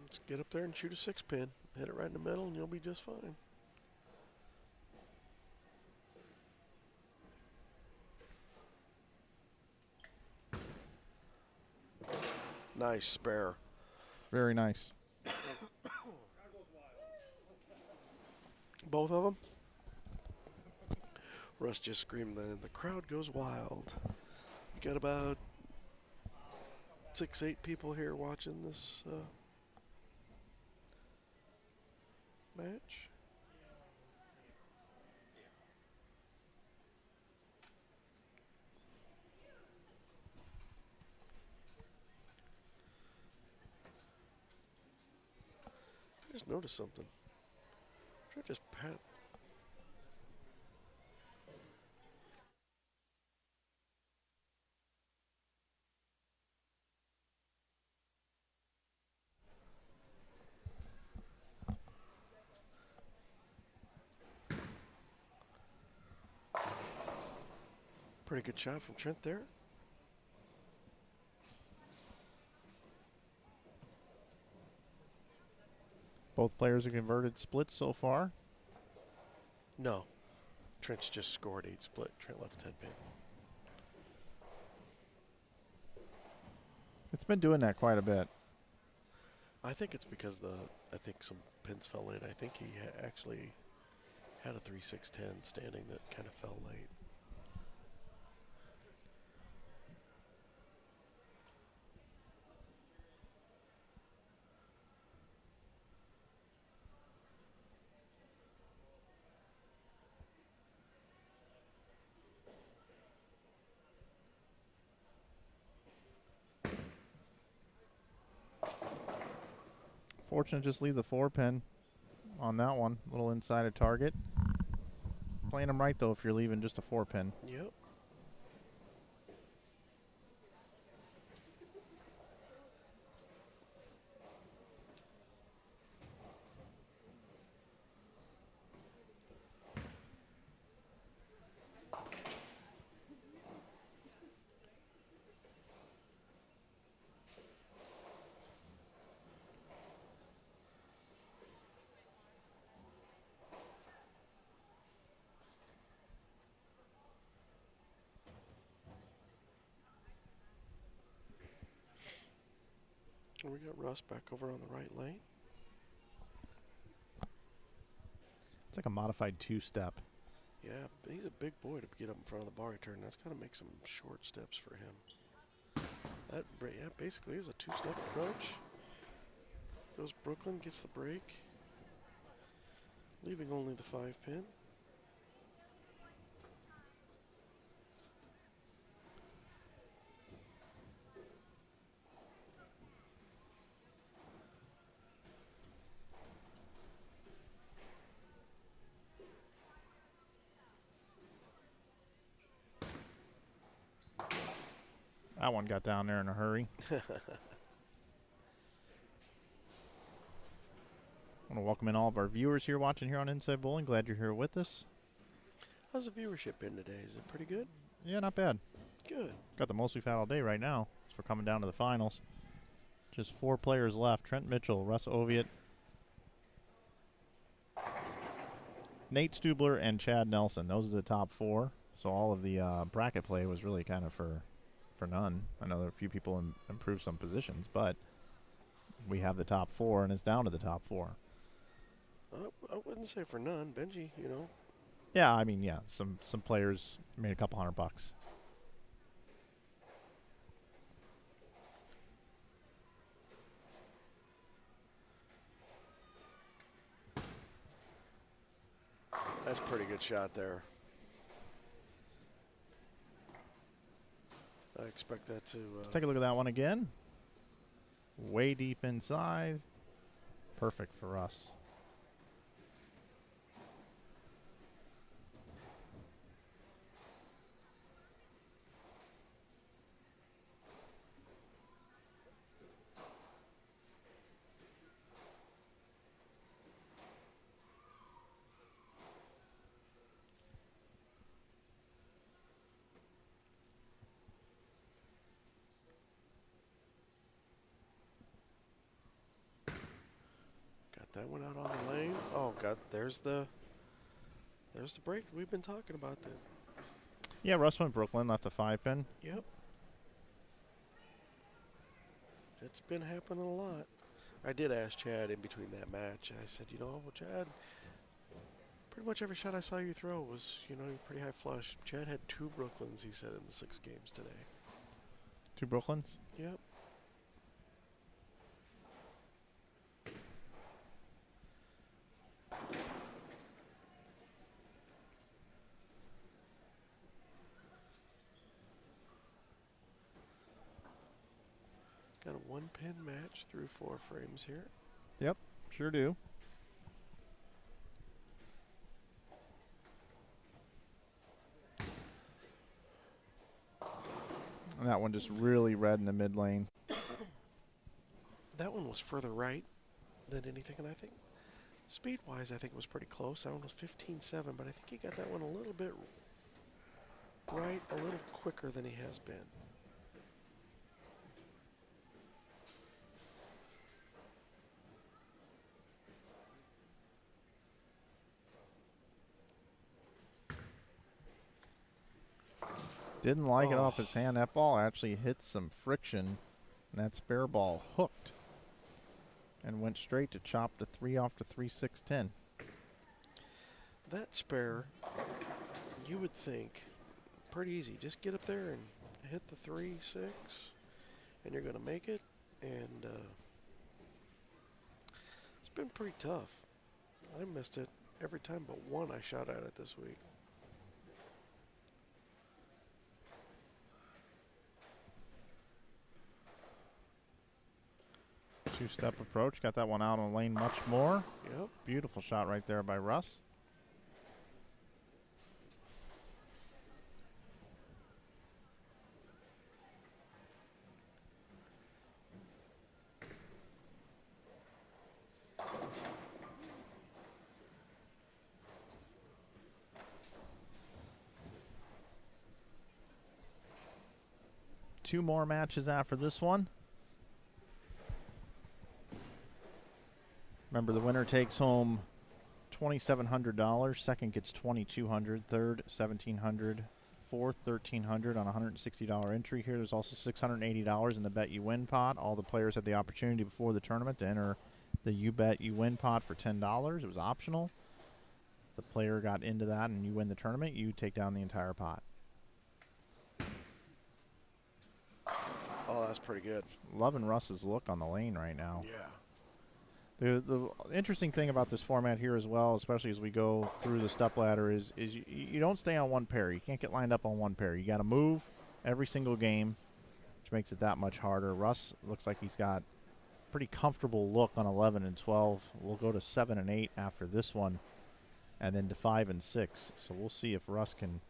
Let's get up there and shoot a 6-pin. Hit it right in the middle and you'll be just fine. Nice spare. Very nice. Both of them? Russ just screamed then. The crowd goes wild. We got about 6-8 people here watching this match. I just noticed something. Should I just pat? Pretty good shot from Trent there. Both players are converted splits so far. No. Trent's just scored 8 split. Trent left 10 pin. It's been doing that quite a bit. I think it's because I think some pins fell in. I think he actually had a 3-6-10 standing that kind of fell late. Fortunate, just leave the 4-pin on that one. Little inside of target. Playing them right, though, if you're leaving just a 4-pin. Yep. And we got Russ back over on the right lane. It's like a modified 2-step. Yeah, he's a big boy to get up in front of the bar return. That's got to make some short steps for him. That basically is a 2-step approach. Goes Brooklyn, gets the break, leaving only the 5-pin. That one got down there in a hurry. I want to welcome in all of our viewers here watching here on Inside Bowling. Glad you're here with us. How's the viewership been today? Is it pretty good? Yeah, not bad. Good. Got the most we've had all day right now. So we're coming down to the finals. Just 4 players left. Trent Mitchell, Russ Oviatt, Nate Stubler, and Chad Nelson. Those are the top 4. So all of the bracket play was really kind of for none. I know there are a few people improved some positions, but we have the top 4, and it's down to the top 4. I wouldn't say for none. Benji, you know. Yeah, I mean, yeah, some players made a couple $100. That's a pretty good shot there. I expect that to... Let's take a look at that one again. Way deep inside. Perfect for us. That one out on the lane. Oh God, there's the break we've been talking about. That. Yeah, Russ went Brooklyn, left a 5-pin. Yep. It's been happening a lot. I did ask Chad in between that match. I said, well, Chad, pretty much every shot I saw you throw was, pretty high flush. Chad had 2 Brooklyns, he said, in the 6 games today. 2 Brooklyns? Yep. Got a 1-pin match through 4 frames here. Yep, sure do. And that one just really red in the mid lane. That one was further right than anything, and I think speed-wise, I think it was pretty close. That one was 15.7, but I think he got that one a little bit right, a little quicker than he has been. Didn't like it off his hand. That ball actually hit some friction, and that spare ball hooked and went straight to chop to 3 off to 3-6-10. That spare, you would think, pretty easy. Just get up there and hit the 3-6, and you're going to make it. And it's been pretty tough. I missed it every time but one I shot at it this week. Two-step approach. Got that one out on lane much more. Yep. Beautiful shot right there by Russ. Two more matches after this one. Remember, the winner takes home $2,700. Second gets $2,200. Third, $1,700. Fourth, $1,300 on a $160 entry here. There's also $680 in the Bet You Win pot. All the players had the opportunity before the tournament to enter the You Bet You Win pot for $10. It was optional. The player got into that and you win the tournament, you take down the entire pot. Oh, that's pretty good. Loving Russ's look on the lane right now. Yeah. The interesting thing about this format here as well, especially as we go through the stepladder, is you don't stay on one pair. You can't get lined up on one pair. You got to move every single game, which makes it that much harder. Russ looks like he's got a pretty comfortable look on 11 and 12. We'll go to 7 and 8 after this one, and then to 5 and 6. So we'll see if Russ can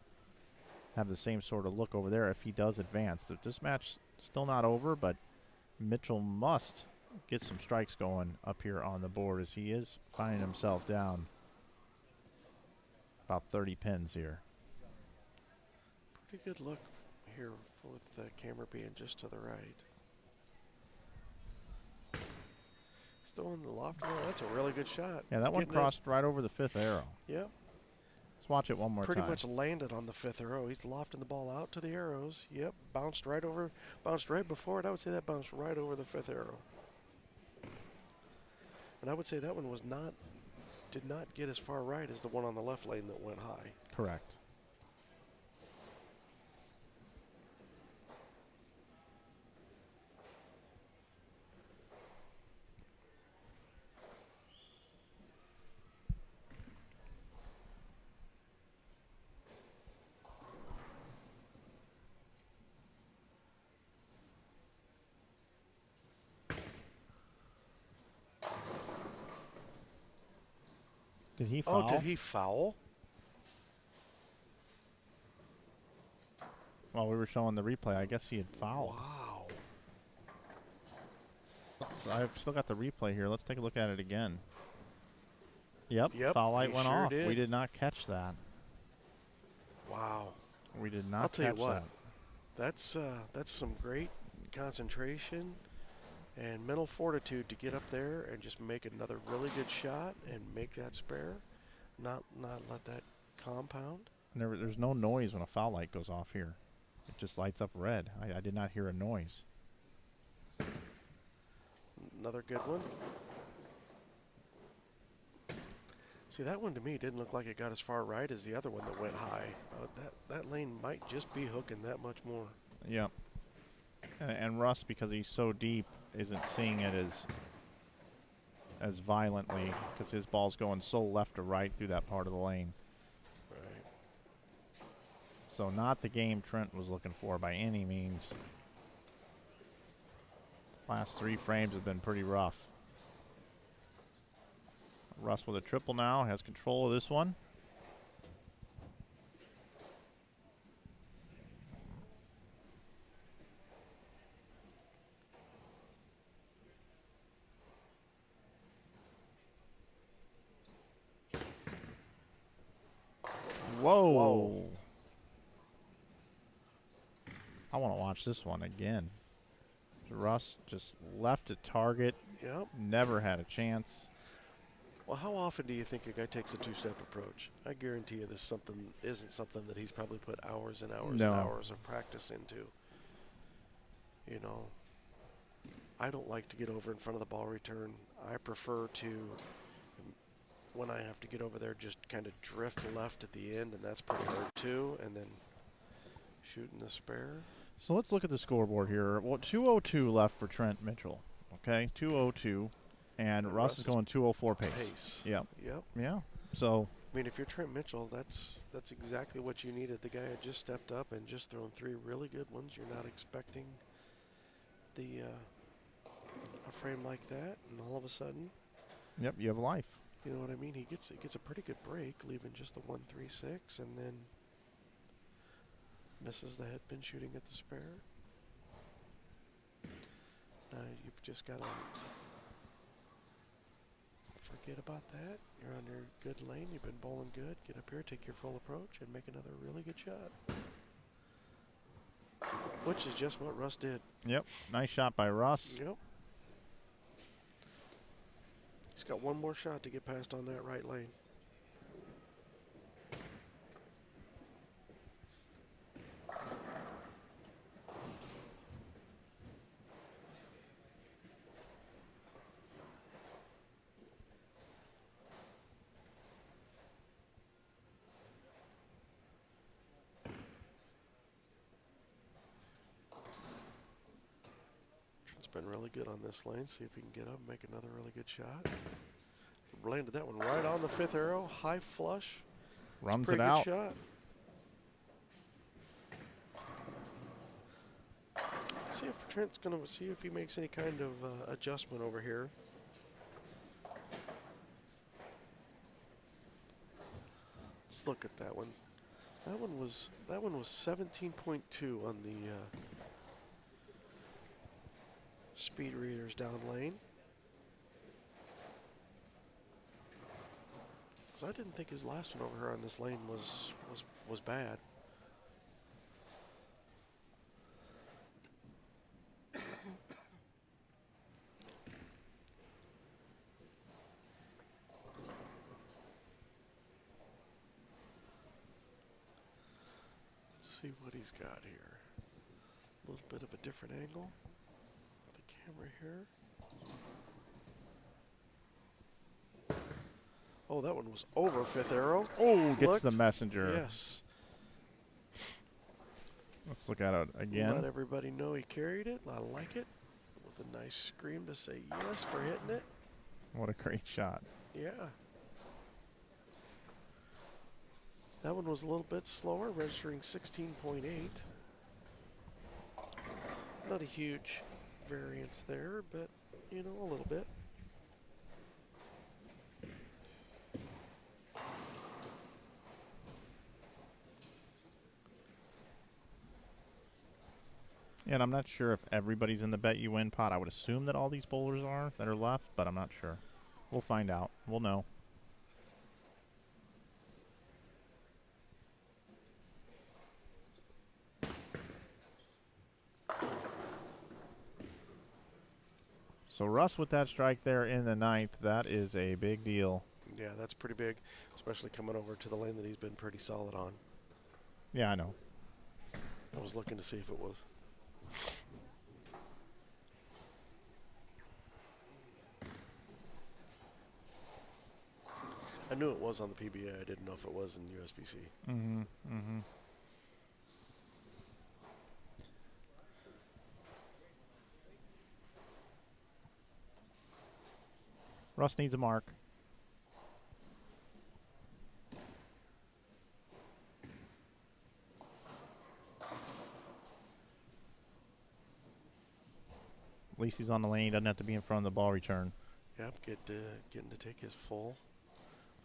have the same sort of look over there if he does advance. This match still not over, but Mitchell must get some strikes going up here on the board as he is finding himself down about 30 pins here. Pretty good look here with the camera being just to the right. Still in the loft. That's a really good shot. Yeah, that one crossed right over the fifth arrow. Yep. Let's watch it one more Pretty time. much landed on the fifth arrow. He's lofting the ball out to the arrows. Yep. Bounced right before it. I would say that bounced right over the fifth arrow. And I would say that one did not get as far right as the one on the left lane that went high. Correct. Did he foul? Oh, did he foul? While we were showing the replay, I guess he had fouled. Wow. I've still got the replay here. Let's take a look at it again. Yep, Yep, foul light he went sure off. did. We did not catch that. Wow. We did not I'll tell catch you what. that. That's some great concentration and mental fortitude to get up there and just make another really good shot and make that spare. Not let that compound. There's no noise when a foul light goes off here. It just lights up red. I did not hear a noise. Another good one. See, that one to me didn't look like it got as far right as the other one that went high. That lane might just be hooking that much more. Yep. And Russ, because he's so deep, isn't seeing it as violently because his ball's going so left to right through that part of the lane. Right. So not the game Trent was looking for by any means. Last 3 frames have been pretty rough. Russ with a triple now, has control of this one. Whoa. I want to watch this one again. Russ just left a target. Yep. Never had a chance. Well, how often do you think a guy takes a two-step approach? I guarantee you this isn't something that he's probably put hours and hours and hours of practice into. You know, I don't like to get over in front of the ball return. I prefer to, when I have to get over there, just kind of drift left at the end, and that's pretty hard too, and then shooting the spare. So let's look at the scoreboard here. Well, 2:02 left for Trent Mitchell. Okay, 2:02. And Russ is going 2:04 pace. Yep. Yep. Yeah. So, I mean, if you're Trent Mitchell, that's exactly what you needed. The guy had just stepped up and just thrown 3 really good ones. You're not expecting a frame like that, and all of a sudden, Yep, you have life. you know what I mean? He gets a pretty good break, leaving just the 1-3-6, and then misses the head pin shooting at the spare. Now you've just got to forget about that. You're on your good lane. You've been bowling good. Get up here, take your full approach, and make another really good shot. Which is just what Russ did. Yep, nice shot by Russ. Yep. He's got one more shot to get past on that right lane. Been really good on this lane. See if he can get up and make another really good shot. Landed that one right on the 5th arrow. High flush. Runs Pretty it good out. shot. See if Trent's going to see if he makes any kind of adjustment over here. Let's look at that one. That one was 17.2 on the speed readers down lane. So I didn't think his last one over here on this lane was bad. See what he's got here. A little bit of a different angle. The camera here. Oh, that one was over 5th arrow. Oh, gets Looked. the messenger. Yes. Let's look at it Let again. everybody know he carried it. I like it. With a nice scream to say yes for hitting it. What a great shot. Yeah. That one was a little bit slower, registering 16.8. Not a huge variance there, but, you know, a little bit. Yeah, and I'm not sure if everybody's in the bet you win pot. I would assume that all these bowlers are that are left, but I'm not sure. We'll find out. We'll know. So Russ with that strike there in the 9th, that is a big deal. Yeah, that's pretty big, especially coming over to the lane that he's been pretty solid on. Yeah, I know. I was looking to see if it was. I knew it was on the PBA. I didn't know if it was in USBC. Mm-hmm. Mm-hmm. Russ needs a mark. At least he's on the lane. He doesn't have to be in front of the ball return. Yep, getting to take his full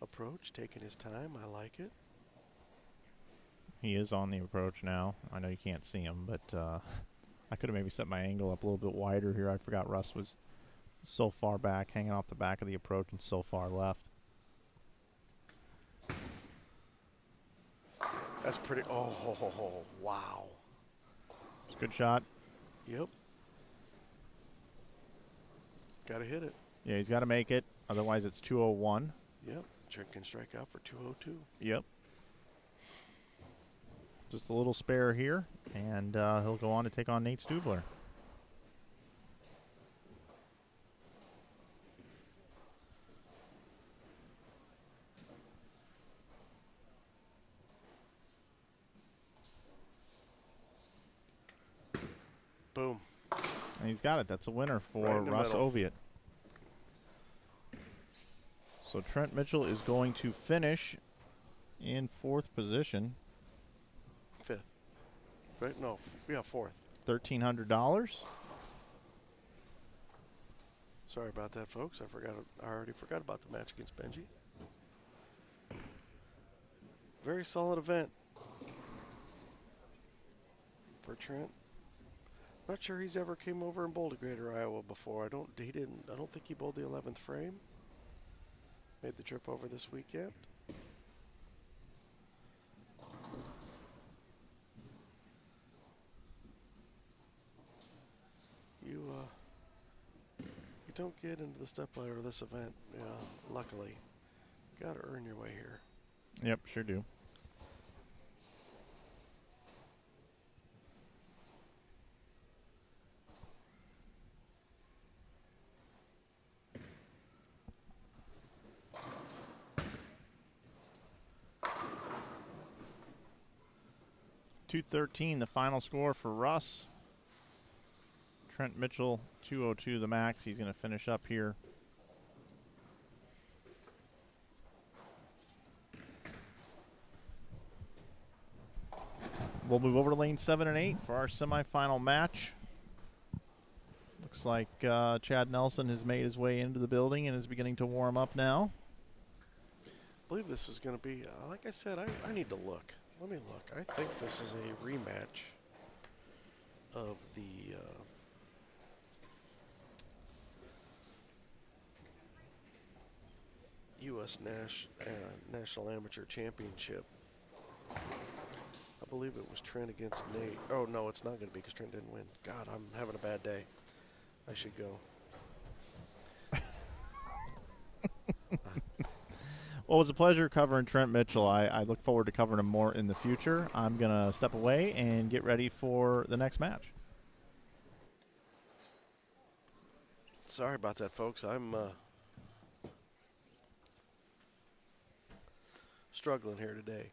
approach, taking his time. I like it. He is on the approach now. I know you can't see him, but I could have maybe set my angle up a little bit wider here. I forgot Russ was so far back, hanging off the back of the approach and so far left. That's pretty. Oh, wow. It's a good shot. Yep. Got to hit it. Yeah, he's got to make it. Otherwise, it's 201. Yep. Trent can strike out for 202. Yep. Just a little spare here, and he'll go on to take on Nate Stubler. Boom. And he's got it. That's a winner for Right in the Russ middle. Oviatt. So Trent Mitchell is going to finish in 4th position. 5th. Right? No, yeah, 4th. $1,300. Sorry about that, folks. I already forgot about the match against Benji. Very solid event for Trent. Not sure he's ever came over and bowled a Greater Iowa before. I don't think he bowled the 11th frame. Made the trip over this weekend. You don't get into the stepladder of this event, luckily. Got to earn your way here. Yep, sure do. .213, the final score for Russ. Trent Mitchell, 202 the max. He's going to finish up here. We'll move over to lane 7 and 8 for our semifinal match. Looks like Chad Nelson has made his way into the building and is beginning to warm up now. I believe this is going to be, like I said, I need to look. Let me look. I think this is a rematch of the U.S. National Amateur Championship. I believe it was Trent against Nate. Oh, no, it's not going to be because Trent didn't win. God, I'm having a bad day. I should go. Well, it was a pleasure covering Trent Mitchell. I look forward to covering him more in the future. I'm going to step away and get ready for the next match. Sorry about that, folks. I'm struggling here today.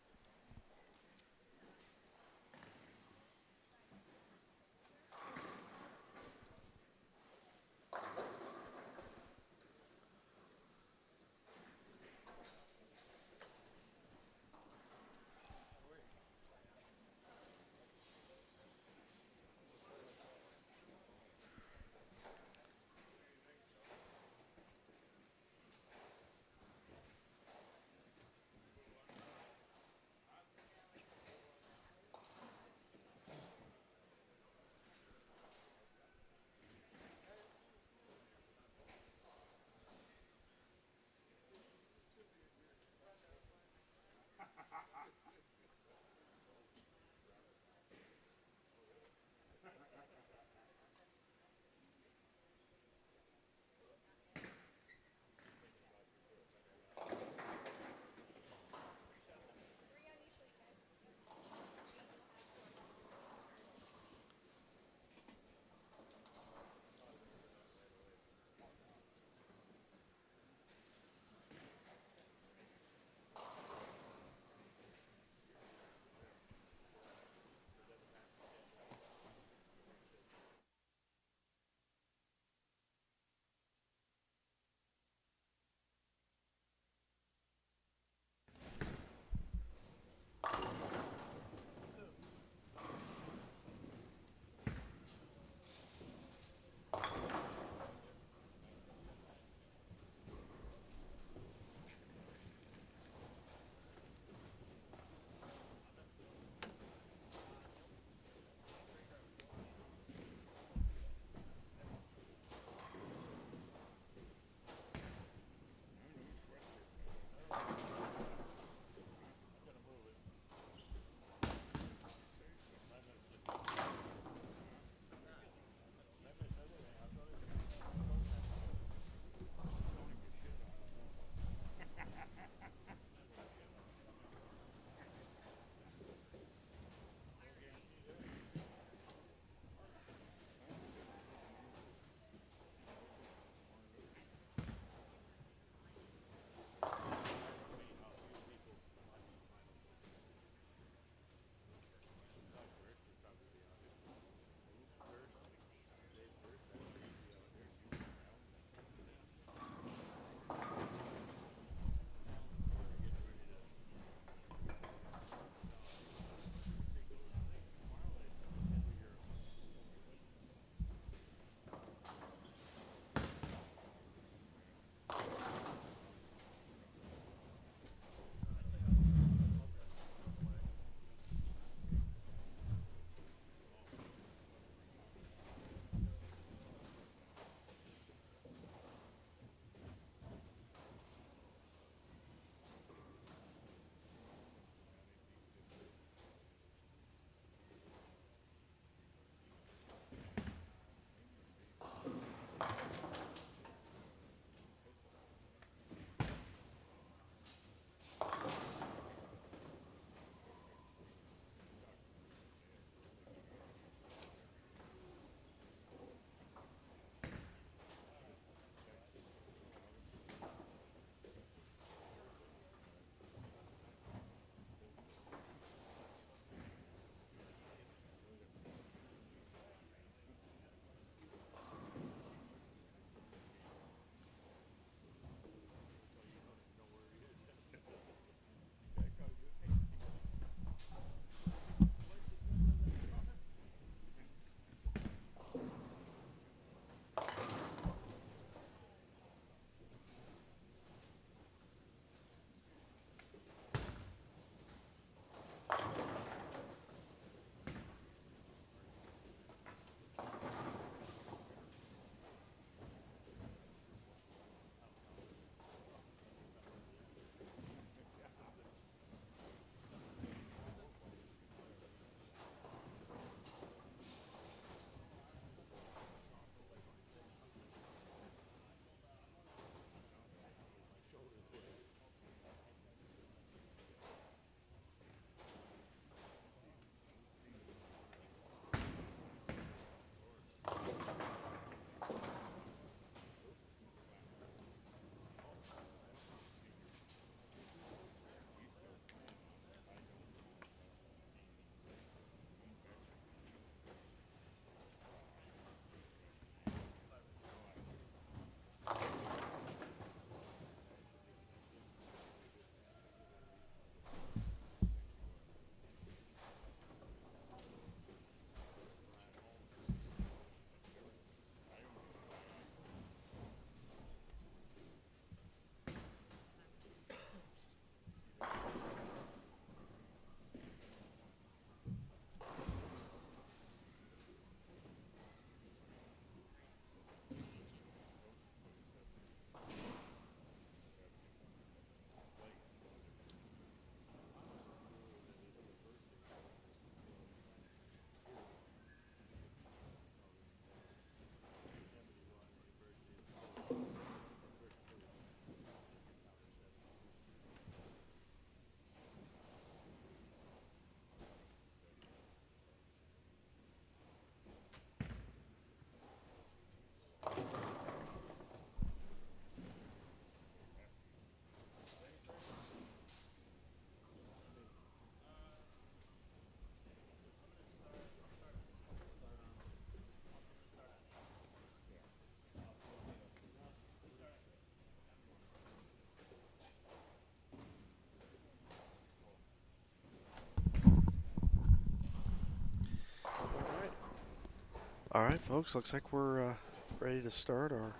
All right, folks. Looks like we're ready to start our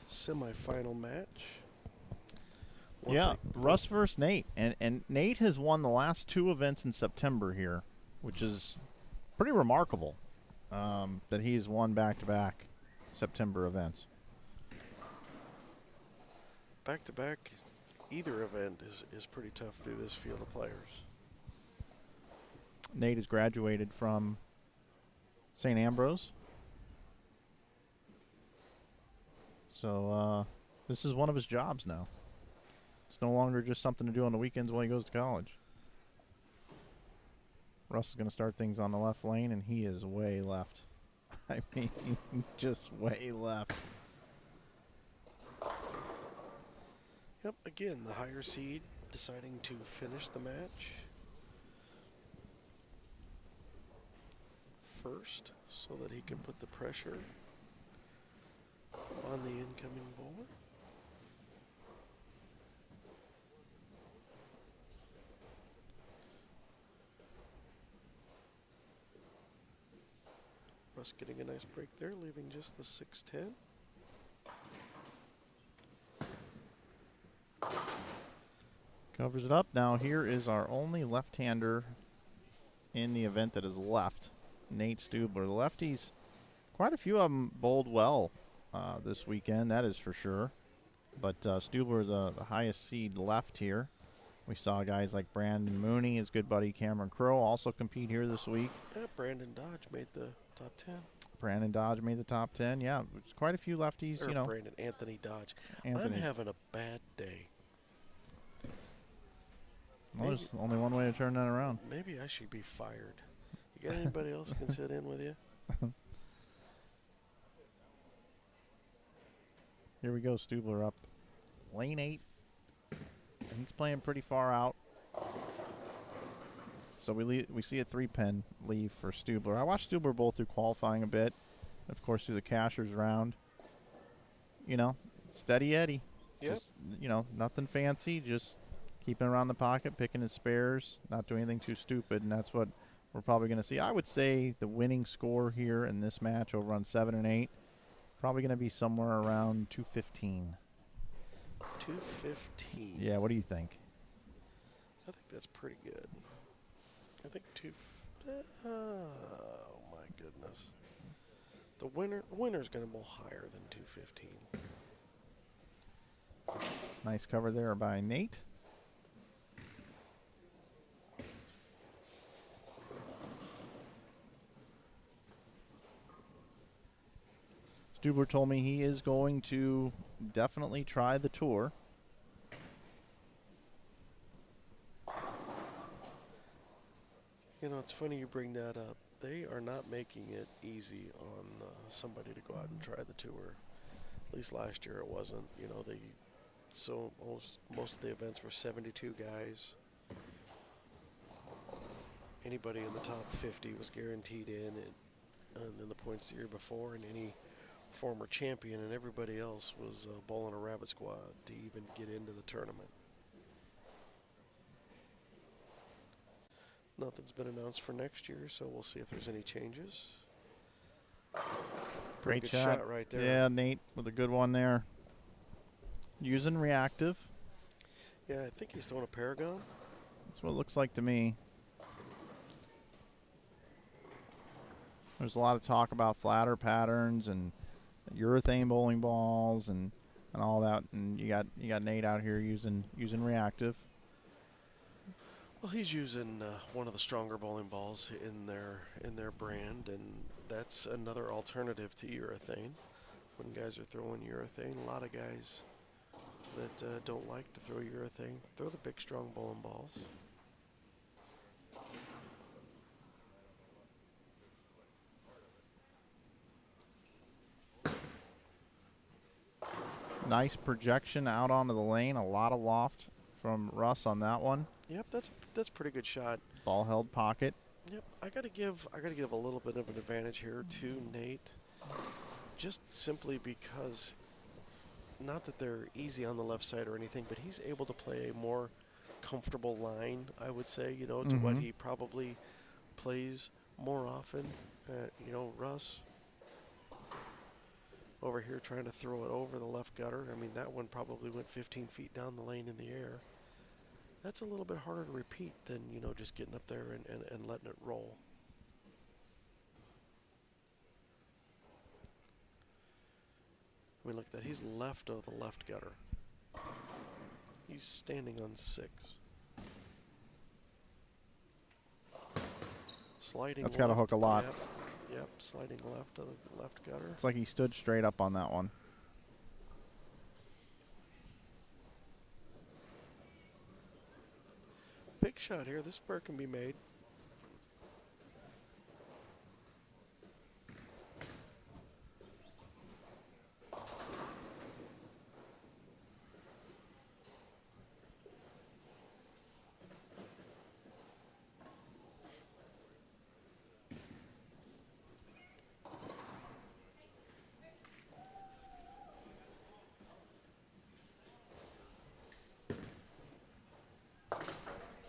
semifinal match. Russ versus Nate. And Nate has won the last 2 events in September here, which is pretty remarkable that he's won back-to-back September events. Back-to-back, either event is pretty tough through this field of players. Nate has graduated from St. Ambrose. So this is one of his jobs now. It's no longer just something to do on the weekends while he goes to college. Russ is going to start things on the left lane, and he is way left. I mean, just way left. Yep, again, the higher seed deciding to finish the match first so that he can put the pressure on the incoming bowler. Russ getting a nice break there, leaving just the 6-10. Covers it up. Now here is our only left-hander in the event that is left, Nate Stubler. The lefties, quite a few of them bowled well this weekend, that is for sure. But Stubler, the highest seed left here. We saw guys like Brandon Mooney, his good buddy Cameron Crowe also compete here this week. Yeah, Brandon Dodge made the top 10. Brandon Dodge made the top 10. Yeah, it's quite a few lefties, Or you know. Anthony Dodge. Anthony. I'm having a bad day. Well, there's only one way to turn that around. Maybe I should be fired. You got anybody else who can sit in with you? Here we go, Stubler up. Lane 8. And he's playing pretty far out. So we see a 3-pin leave for Stubler. I watched Stubler bowl through qualifying a bit. Of course, through the Cashers round. You know, steady Eddie. Yep. Just, you know, nothing fancy. Just keeping around the pocket, picking his spares, not doing anything too stupid, and that's what we're probably going to see. I would say the winning score here in this match over on 7 and 8, probably going to be somewhere around 215. 215. Yeah, what do you think? I think that's pretty good. I think oh my goodness. The winner's going to bowl higher than 215. Nice cover there by Nate. Stubler told me he is going to definitely try the tour. You know, it's funny you bring that up. They are not making it easy on somebody to go out and try the tour. At least last year it wasn't. You know, most of the events were 72 guys. Anybody in the top 50 was guaranteed in, and then the points the year before, and any former champion, and everybody else was bowling a rabbit squad to even get into the tournament. Nothing's been announced for next year, so we'll see if there's any changes. Pretty Great good shot right there. Yeah, Nate with a good one there. Using reactive. Yeah, I think he's throwing a Paragon. That's what it looks like to me. There's a lot of talk about flatter patterns and urethane bowling balls and all that, and you got Nate out here using reactive. Well, he's using one of the stronger bowling balls in their brand, and that's another alternative to urethane. When guys are throwing urethane, a lot of guys that don't like to throw urethane throw the big, strong bowling balls. Nice projection out onto the lane. A lot of loft from Russ on that one. Yep, that's a pretty good shot. Ball held pocket. Yep, I gotta give a little bit of an advantage here to Nate, just simply because, not that they're easy on the left side or anything, but he's able to play a more comfortable line, I would say, you know, to what he probably plays more often. You know, Russ over here trying to throw it over the left gutter. I mean, that one probably went 15 feet down the lane in the air. That's a little bit harder to repeat than, you know, just getting up there and letting it roll. I mean, look at that. He's left of the left gutter. He's standing on 6. Sliding That's left. got to hook a lot. Yep, sliding left of the left gutter. It's like he stood straight up on that one. Big shot here. This bird can be made.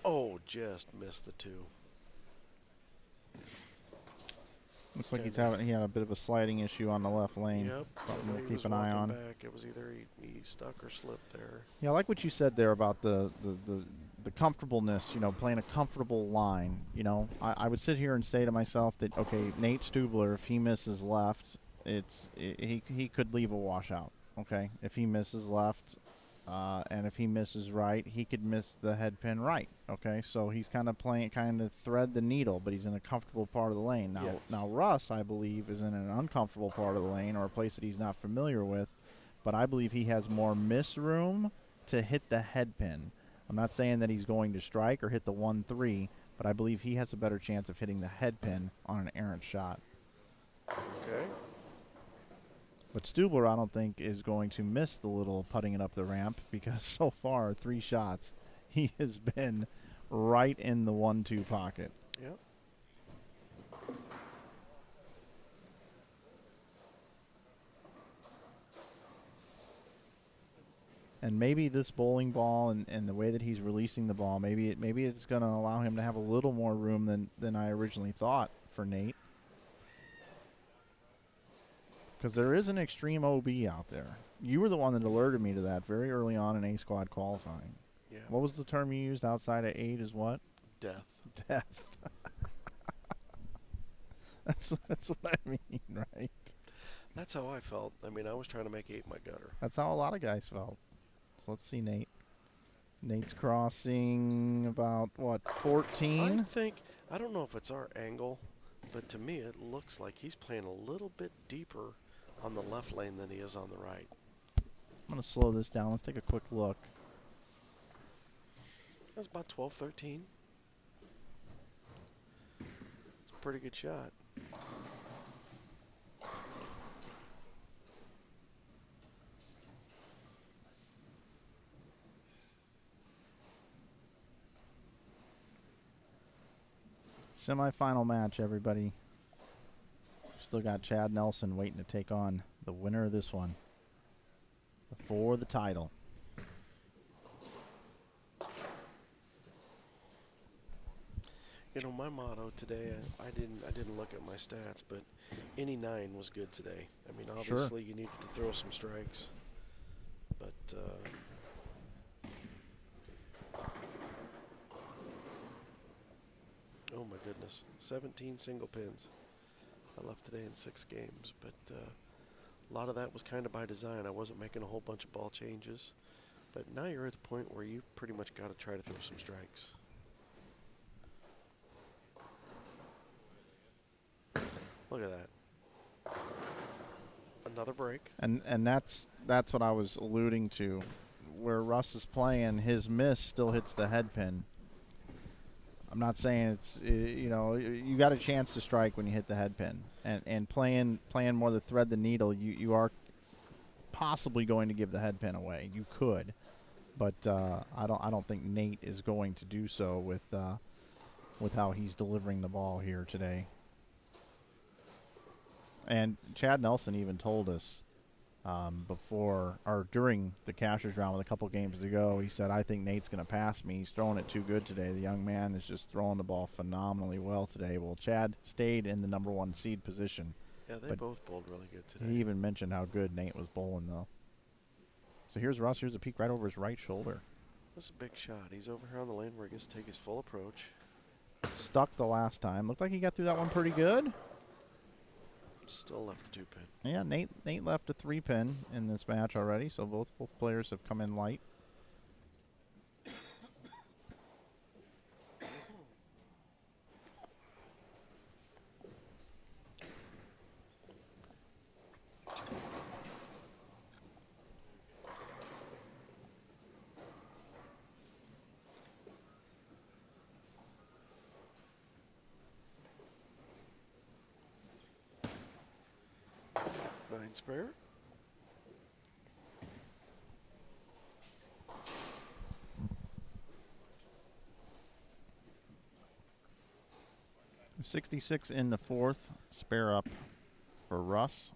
Oh, just missed the 2. Looks like he had a bit of a sliding issue on the left lane. Yep. Something He to keep was an eye walking on. back. It was either he stuck or slipped there. Yeah, I like what you said there about the comfortableness, you know, playing a comfortable line. You know, I would sit here and say to myself that, okay, Nate Stubler, if he misses left, he could leave a washout. Okay, if he misses left, and if he misses right, he could miss the head pin right. Okay, so he's kind of thread the needle, but he's in a comfortable part of the lane. Now, Yes. now Russ, I believe, is in an uncomfortable part of the lane or a place that he's not familiar with, but I believe he has more miss room to hit the head pin. I'm not saying that he's going to strike or hit the 1-3, but I believe he has a better chance of hitting the head pin on an errant shot. Okay. But Stubler, I don't think, is going to miss the little putting it up the ramp because so far, 3 shots, he has been right in the 1-2 pocket. Yep. And maybe this bowling ball and the way that he's releasing the ball, maybe it's going to allow him to have a little more room than I originally thought for Nate. Because there is an extreme OB out there. You were the one that alerted me to that very early on in A-Squad qualifying. Yeah. What was the term you used outside of 8 is what? Death. Death. That's what I mean, right? That's how I felt. I mean, I was trying to make 8 my gutter. That's how a lot of guys felt. So let's see Nate. Nate's crossing about, what, 14? I don't know if it's our angle, but to me it looks like he's playing a little bit deeper on the left lane than he is on the right. I'm going to slow this down. Let's take a quick look. That's about 12, 13. It's a pretty good shot. Semi-final match, everybody. Still got Chad Nelson waiting to take on the winner of this one for the title. You know, my motto today, I didn't look at my stats, but any 9 was good today. I mean, obviously you needed to throw some strikes, but oh my goodness, 17 single pins I left today in 6 games, but a lot of that was kind of by design. I wasn't making a whole bunch of ball changes, but now you're at the point where you've pretty much got to try to throw some strikes. Look at that. Another break. And that's what I was alluding to. Where Russ is playing, his miss still hits the head pin. I'm not saying it's, you know, you got a chance to strike when you hit the head pin. And playing more the thread the needle, you are possibly going to give the head pin away. You could. But I don't think Nate is going to do so with how he's delivering the ball here today. And Chad Nelson even told us before or during the Cashers round with a couple games to go. He said, I think Nate's going to pass me. He's throwing it too good today. The young man is just throwing the ball phenomenally well today. Well, Chad stayed in the number 1 seed position. Yeah, they both bowled really good today. He even mentioned how good Nate was bowling, though. So here's Russ. Here's a peek right over his right shoulder. That's a big shot. He's over here on the lane where he gets to take his full approach. Stuck the last time. Looked like he got through that one pretty good. Still left the 2-pin. Yeah, Nate left a 3-pin in this match already, so both players have come in light. Spare. $66 in the 4th. Spare up for Russ.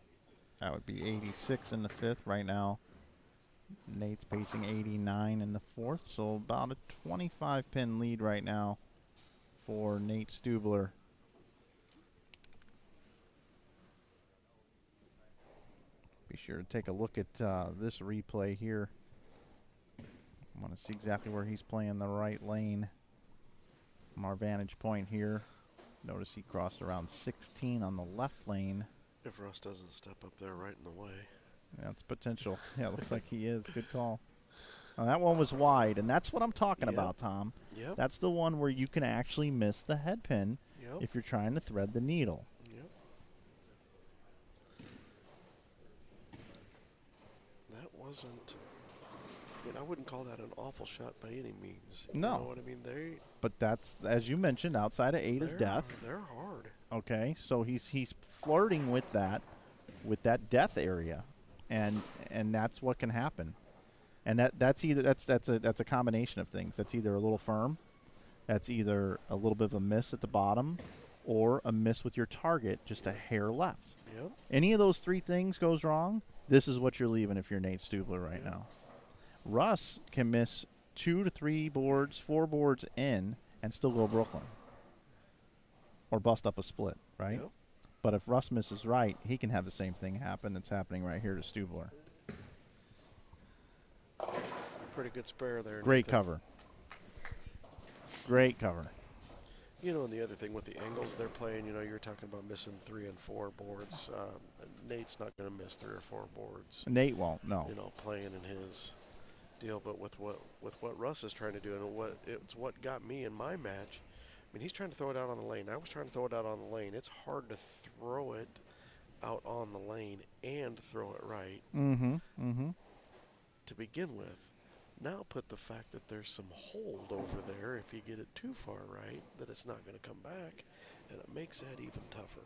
That would be 86 in the 5th right now. Nate's pacing 89 in the 4th, so about a 25-pin lead right now for Nate Stubler. Be sure to take a look at this replay here. I want to see exactly where he's playing the right lane from our vantage point here. Notice he crossed around 16 on the left lane. If Russ doesn't step up there right in the way. Yeah, it's potential. Yeah, it looks like he is. Good call. Now, that one was wide, and that's what I'm talking about, Tom. Yep. That's the one where you can actually miss the head pin if you're trying to thread the needle. Yep. That wasn't... I mean, I wouldn't call that an awful shot by any means. No. You know what I mean? But that's, as you mentioned, outside of 8 is death. They're hard. Okay, so he's flirting with that death area, and that's what can happen. And that's a combination of things. That's either a little firm, that's either a little bit of a miss at the bottom, or a miss with your target just a hair left. Yep. Any of those 3 things goes wrong, this is what you're leaving if you're Nate Stubler right now. Russ can miss 2 to 3 boards, 4 boards in, and still go Brooklyn. Or bust up a split, right? Yep. But if Russ misses right, he can have the same thing happen that's happening right here to Stubler. Pretty good spare there. Great cover. Great cover. You know, and the other thing with the angles they're playing, you know, you're talking about missing 3 and 4 boards. Nate's not going to miss 3 or 4 boards. Nate won't, no. You know, playing in his deal, but with what Russ is trying to do, and it's what got me in my match. I mean, he's trying to throw it out on the lane. I was trying to throw it out on the lane. It's hard to throw it out on the lane and throw it right. To begin with. Now put the fact that there's some hold over there if you get it too far right, that it's not going to come back, and it makes that even tougher.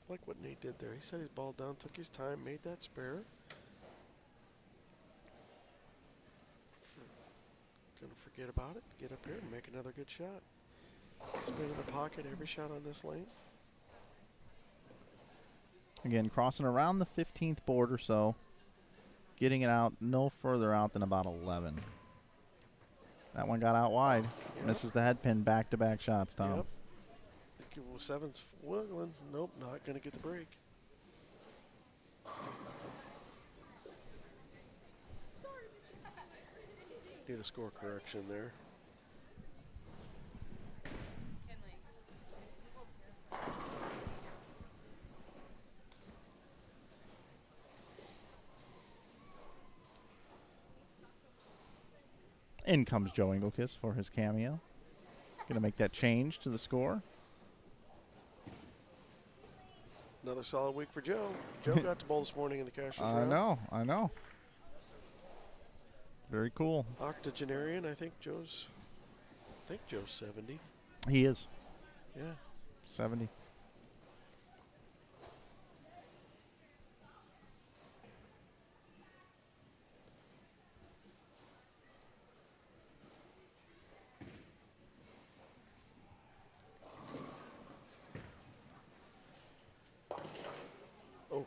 Like what Nate did there. He set his ball down, took his time, made that spare. Going to forget about it, get up here and make another good shot. He's been in the pocket every shot on this lane. Again, crossing around the 15th board or so. Getting it out no further out than about 11. That one got out wide. Yep. Misses the head pin, back-to-back shots, Tom. Yep. 7's wiggling. Nope, not going to get the break. Need a score correction there. In comes Joe Engelkiss for his cameo. Going to make that change to the score. Another solid week for Joe. Joe got to bowl this morning in the Cashers round. I know. Very cool. Octogenarian, I think Joe's 70. He is. Yeah. 70. Oh.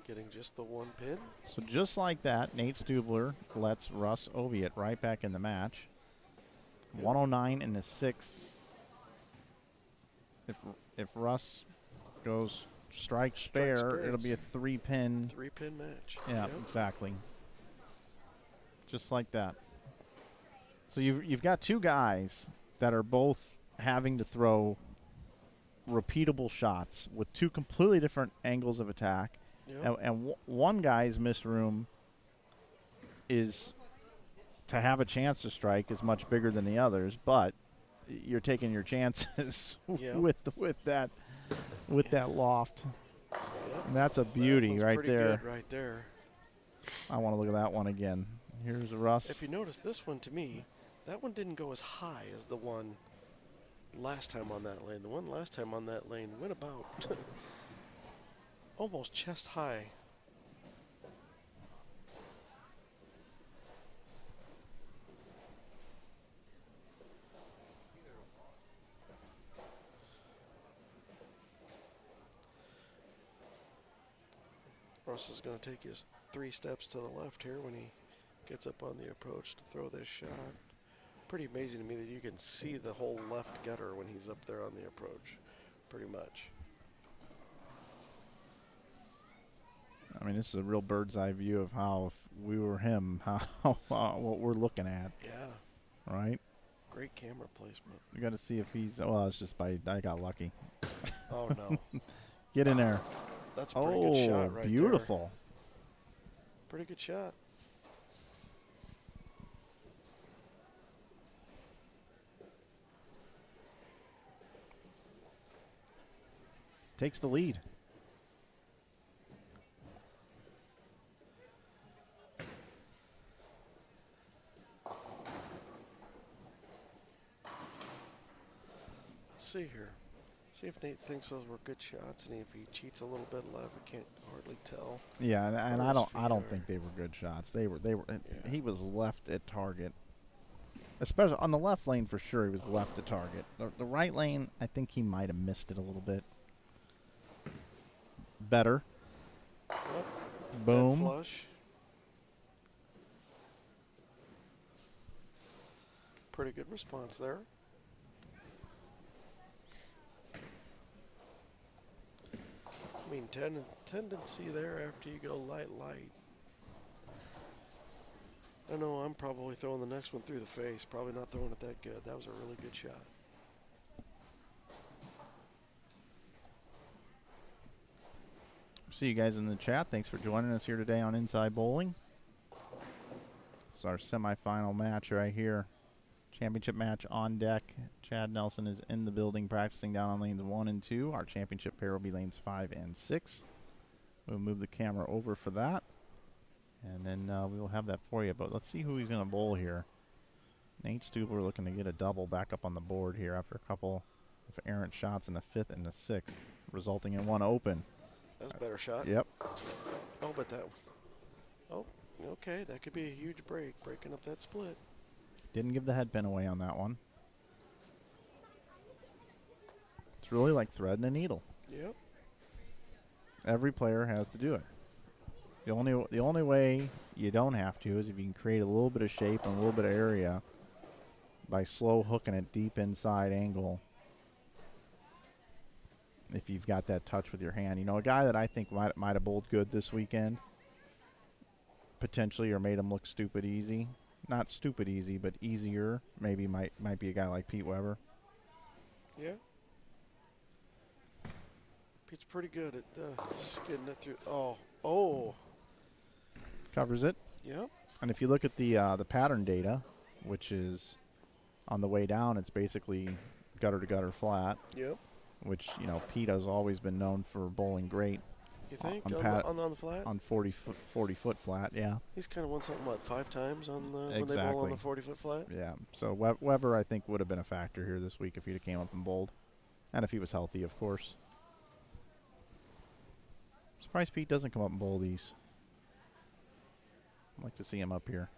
Getting just the one pin. So just like that, Nate Stubler lets Russ Oviatt right back in the match. Yep. 109 in the sixth. If Russ goes strike spare, it'll be a 3-pin. 3-pin match. Yeah, Yep. exactly. Just like that. So you've got two guys that are both having to throw repeatable shots with two completely different angles of attack. Yep. And one guy's miss room is to have a chance to strike is much bigger than the others, but you're taking your chances Yep. with that loft. Yep. And that's a beauty That one's right pretty there. Good right there. I want to look at that one again. Here's Russ. If you notice this one, to me, that one didn't go as high as the one last time on that lane. The one last time on that lane went about almost chest high. Russ is going to take his 3 steps to the left here when he gets up on the approach to throw this shot. Pretty amazing to me that you can see the whole left gutter when he's up there on the approach, pretty much. I mean, this is a real bird's eye view of how, if we were him, how what we're looking at. Yeah. Right? Great camera placement. We got to see if he's. Well, it's just I got lucky. Oh, no. Get in there. That's a pretty good shot right beautiful. there. Pretty good shot. Takes the lead. Let's see here. See if Nate thinks those were good shots, and if he cheats a little bit left, we can't hardly tell. Yeah, and Where I his don't feet think are. they were good shots. They were. Yeah. He was left at target. Especially on the left lane, for sure, he was left at target. The right lane, I think he might have missed it a little bit. Better. Yep. Boom. Dead flush. Pretty good response there. I mean, tendency there after you go light. I know I'm probably throwing the next one through the face. Probably not throwing it that good. That was a really good shot. See you guys in the chat. Thanks for joining us here today on Inside Bowling. It's our semifinal match right here. Championship match on deck. Chad Nelson is in the building practicing down on lanes 1 and 2. Our championship pair will be lanes 5 and 6. We'll move the camera over for that. And then we will have that for you. But let's see who he's going to bowl here. Nate Stubler looking to get a double back up on the board here after a couple of errant shots in the 5th and the 6th, resulting in one open. That's a better shot. Yep. Oh, but that. Oh, okay. That could be a huge break, breaking up that split. Didn't give the head pin away on that one. It's really like threading a needle. Yep. Every player has to do it. The only way you don't have to is if you can create a little bit of shape and a little bit of area by slow hooking it deep inside angle. If you've got that touch with your hand. You know, a guy that I think might have bowled good this weekend, potentially, or made him look stupid easy. Not stupid easy, but easier. Maybe might be a guy like Pete Weber. Yeah. Pete's pretty good at skidding it through. Oh. Covers it. Yep. And if you look at the pattern data, which is on the way down, it's basically gutter to gutter flat. Yep. Which, you know, Pete has always been known for bowling great You think on on the flat? on 40 foot flat. Yeah. He's kind of won something, what, 5 times on the when they bowl Exactly. on the 40-foot flat? Yeah. So Weber, I think, would have been a factor here this week if he'd have came up and bowled, and if he was healthy, of course. Surprised Pete doesn't come up and bowl these. I'd like to see him up here.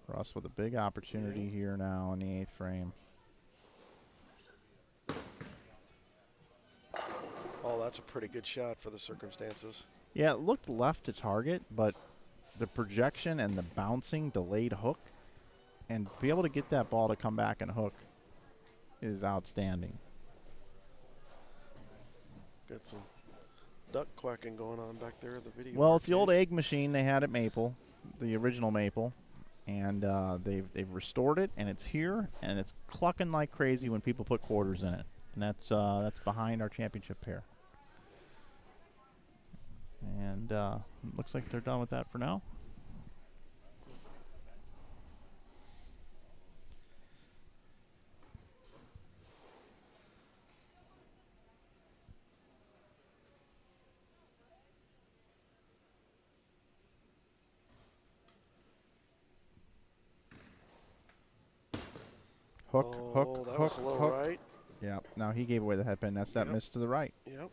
Russ with a big opportunity here now in the 8th frame. Oh, that's a pretty good shot for the circumstances. Yeah, it looked left to target, but the projection and the bouncing delayed hook, and to be able to get that ball to come back and hook is outstanding. Got some duck quacking going on back there in the video. Well, it's the old egg machine they had at Maple, the original Maple, and they've restored it, and it's here, and it's clucking like crazy when people put quarters in it, and that's behind our championship pair. And looks like they're done with that for now. Hook, hook, that hook, was a little hook. right. Yeah, now he gave away the head pin. That's that Yep. miss to the right. Yep.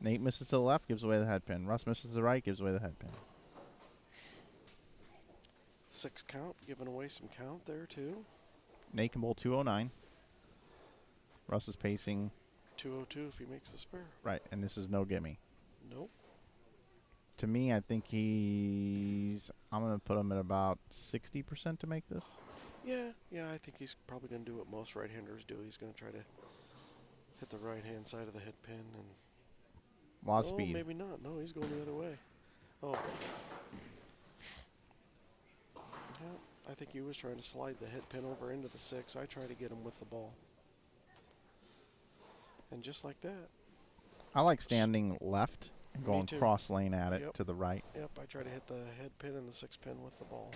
Nate misses to the left, gives away the head pin. Russ misses to the right, gives away the head pin. 6 count, giving away some count there too. Nate can bowl 209. Russ is pacing 202 if he makes the spare. right, and this is no gimme. Nope. To me, I think I'm going to put him at about 60% to make this. Yeah, I think he's probably going to do what most right-handers do. He's going to try to hit the right-hand side of the head pin. And A lot of speed. Maybe not. No, he's going the other way. Oh. Yeah, I think he was trying to slide the head pin over into the 6. I tried to get him with the ball. And just like that. I like standing left and going too. cross lane at it Yep. to the right. Yep, I try to hit the head pin and the 6 pin with the ball.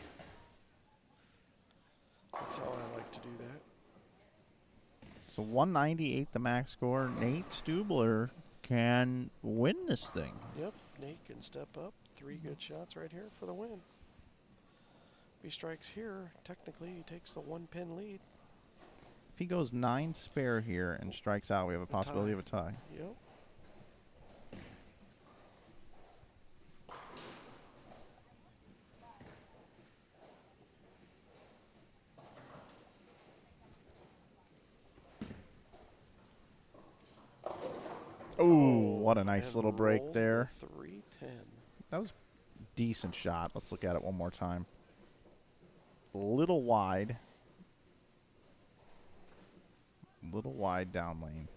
That's how I like to do that. So 198 the max score. Nate Stubler can win this thing. Yep, Nate can step up. 3 good shots right here for the win. If he strikes here, technically he takes the 1-pin lead. If he goes 9 spare here and strikes out, we have a possibility of a tie. Yep. Ooh, what a nice And little break rolls there. the 310. That was a decent shot. Let's look at it one more time. A little wide. Little wide down lane.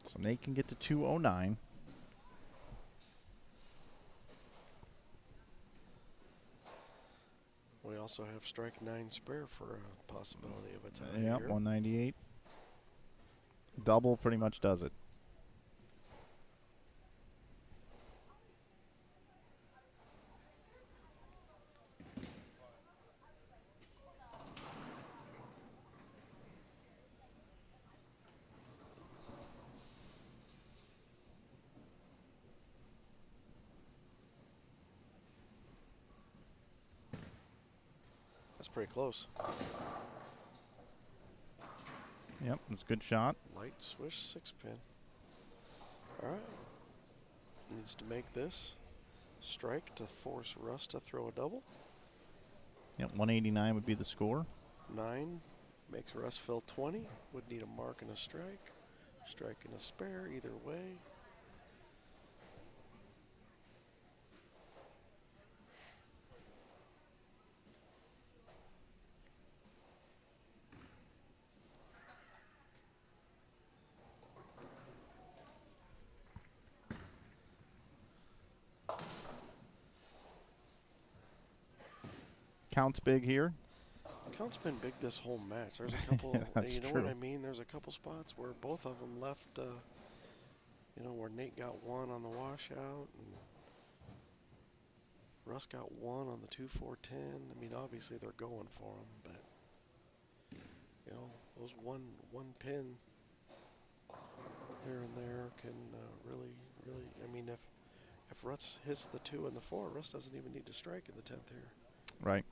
So Nate can get to 209. We also have strike 9 spare for a possibility of a tie Yep, here. 198. Double pretty much does it. That's pretty close. Yep, it's a good shot. Light swish 6 pin. All right. Needs to make this strike to force Russ to throw a double. Yep, 189 would be the score. 9 makes Russ fill 20. Would need a mark and a strike. Strike and a spare either way. Counts big here. Count's been big this whole match. There's a couple, that's you know true. what I mean? There's a couple spots where both of them left, you know, where Nate got 1 on the washout and Russ got 1 on the 2-4-10. I mean, obviously they're going for him, but, you know, those one pin here and there can really, I mean, if Russ hits the 2 and the 4, Russ doesn't even need to strike in the 10th here. Right.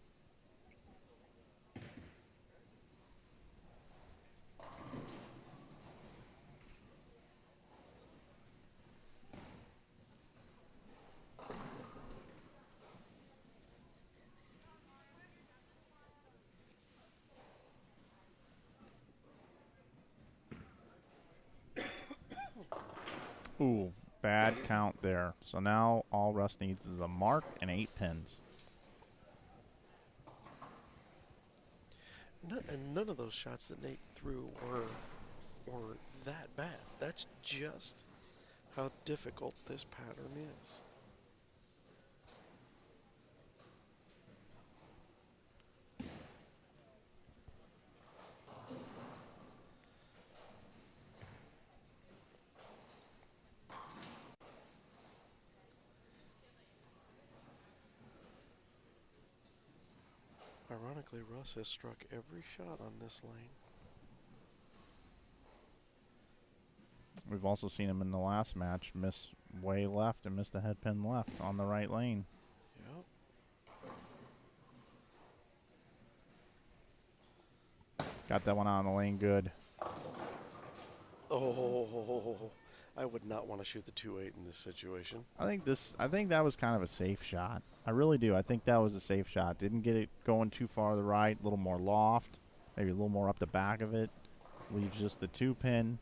Ooh, bad count there. So now all Russ needs is a mark and 8 pins. And none of those shots that Nate threw were that bad. That's just how difficult this pattern is. Ironically, Russ has struck every shot on this lane. We've also seen him in the last match miss way left and miss the head pin left on the right lane. Yep. Got that one out on the lane good. Oh, I would not want to shoot the 2-8 in this situation. I think that was kind of a safe shot. I really do. I think that was a safe shot. Didn't get it going too far to the right, a little more loft, maybe a little more up the back of it. Leaves just the 2 pin.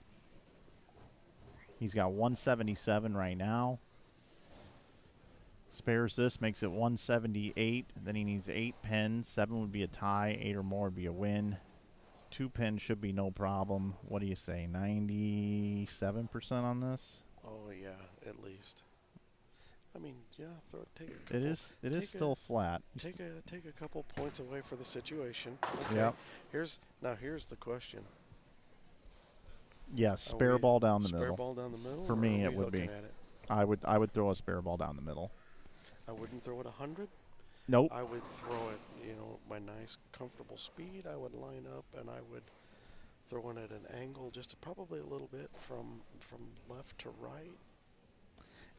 He's got 177 right now. Spares this, makes it 178. Then he needs 8 pins. 7 would be a tie. 8 or more would be a win. 2 pins should be no problem. What do you say, 97% on this? Oh yeah, at least. I mean, yeah, take a couple. It is still flat. Take a couple points away for the situation. Okay. Yep. Here's the question. Yes, spare ball down the middle. Spare ball down the middle. For me, it would be. I would throw a spare ball down the middle. I wouldn't throw it 100. Nope. I would throw it, my nice, comfortable speed. I would line up and I would throw it at an angle, just probably a little bit from left to right.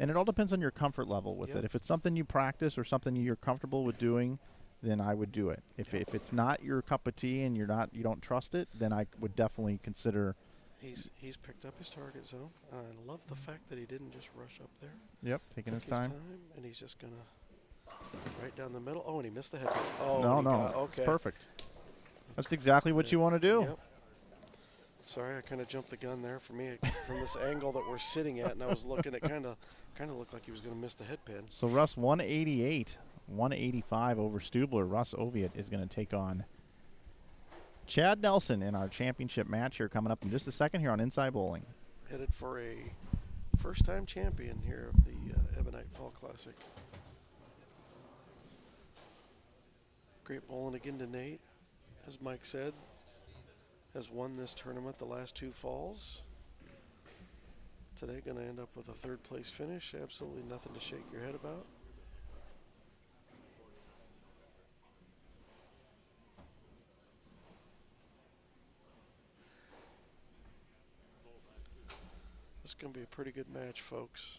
And it all depends on your comfort level with it. If it's something you practice or something you're comfortable with doing, then I would do it. If it's not your cup of tea and you don't trust it, then I would definitely consider. He's picked up his target zone. And I love the fact that he didn't just rush up there. Yep, taking his time. And he's just gonna right down the middle. Oh, and he missed the head. Oh no, okay, perfect. That's exactly what you want to do. Yep. Sorry, I kind of jumped the gun there for me from this angle that we're sitting at, and I was looking at kind of looked like he was going to miss the head pin. So Russ 188, 185 over Stubler. Russ Oviatt is going to take on Chad Nelson in our championship match here coming up in just a second here on Inside Bowling. Headed for a first-time champion here of the Ebonite Fall Classic. Great bowling again to Nate, as Mike said. Has won this tournament the last 2 falls. Today going to end up with a 3rd place finish. Absolutely nothing to shake your head about. This is going to be a pretty good match, folks.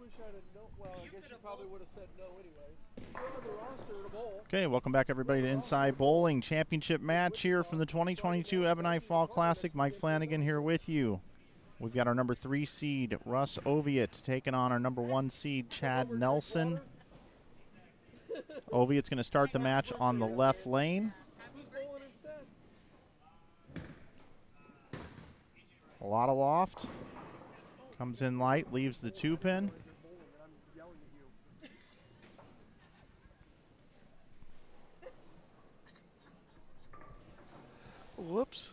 wish I'd have known. Well, I guess you probably would have said no anyway. You're on the roster to bowl. Okay, welcome back, everybody, to Inside Bowling Championship match here from the 2022 Ebonite Fall Classic. Mike Flanagan here with you. We've got our number 3 seed, Russ Oviatt, taking on our number 1 seed, Chad Nelson. Oviatt's going to start the match on the left lane. Who's bowling instead? A lot of loft. Comes in light, leaves the 2-pin. Whoops.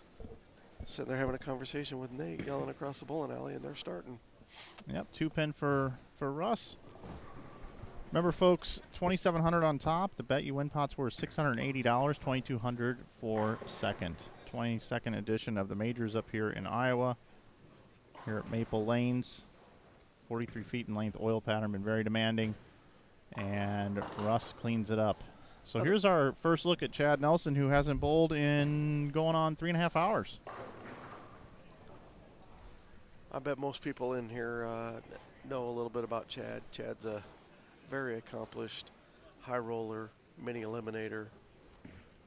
Sitting there having a conversation with Nate, yelling across the bowling alley, and they're starting. Yep, 2-pin for Russ. Remember, folks, $2,700 on top. The bet you win pots were $680, $2,200 for second. 22nd edition of the majors up here in Iowa. Here at Maple Lanes, 43 feet in length oil pattern, been very demanding, and Russ cleans it up. So here's our first look at Chad Nelson, who hasn't bowled in going on 3.5 hours. I bet most people in here know a little bit about Chad. Chad's a very accomplished high roller, mini eliminator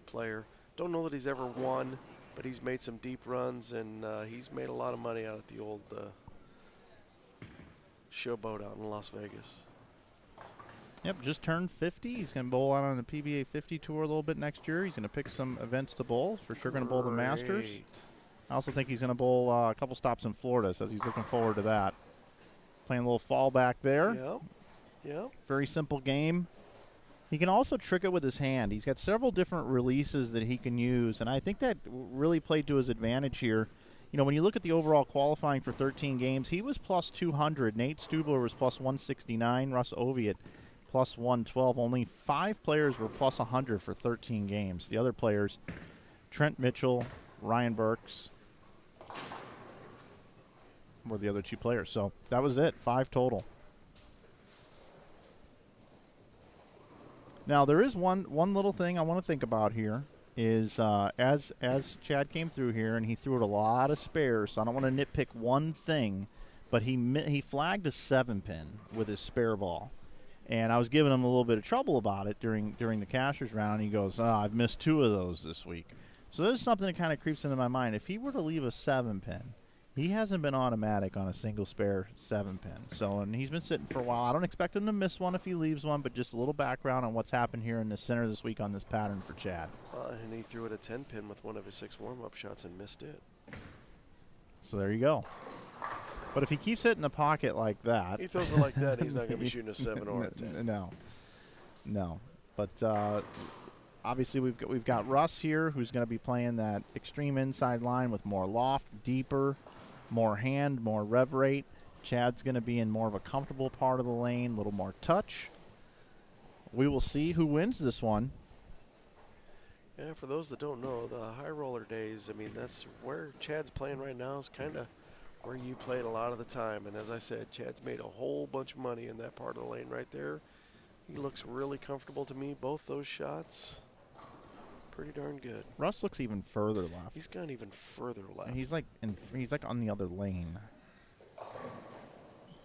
player. Don't know that he's ever won, but he's made some deep runs, and he's made a lot of money out at the old showboat out in Las Vegas. Yep, just turned 50. He's going to bowl out on the PBA 50 tour a little bit next year. He's going to pick some events to bowl. For sure going to bowl the Masters. I also think he's going to bowl a couple stops in Florida, so he's looking forward to that. Playing a little fallback there. Yep. Very simple game. He can also trick it with his hand. He's got several different releases that he can use, and I think that really played to his advantage here. You know, when you look at the overall qualifying for 13 games, he was plus 200. Nate Stubler was plus 169. Russ Oviatt plus 112. Only 5 players were plus 100 for 13 games. The other players, Trent Mitchell, Ryan Burks, were the other 2 players. So that was it, 5 total. Now, there is one little thing I want to think about here is as Chad came through here and he threw it a lot of spares, so I don't want to nitpick one thing, but he flagged a 7-pin with his spare ball. And I was giving him a little bit of trouble about it during the cashers round. He goes, I've missed 2 of those this week. So this is something that kind of creeps into my mind. If he were to leave a 7-pin, he hasn't been automatic on a single spare 7-pin. So, and he's been sitting for a while. I don't expect him to miss one if he leaves one, but just a little background on what's happened here in the center this week on this pattern for Chad. And he threw it a 10-pin with one of his 6 warm-up shots and missed it. So there you go. But if he keeps it in the pocket like that, he throws it like that, he's not going to be shooting a 7 or a 10. No. But obviously we've got Russ here, who's going to be playing that extreme inside line with more loft, deeper, more hand, more rev rate. Chad's going to be in more of a comfortable part of the lane, a little more touch. We will see who wins this one. Yeah, for those that don't know, the high roller days, I mean, that's where Chad's playing right now is kind of where you played a lot of the time. And as I said, Chad's made a whole bunch of money in that part of the lane right there. He looks really comfortable to me. Both those shots, pretty darn good. Russ looks even further left. He's gone even further left. And he's like on the other lane.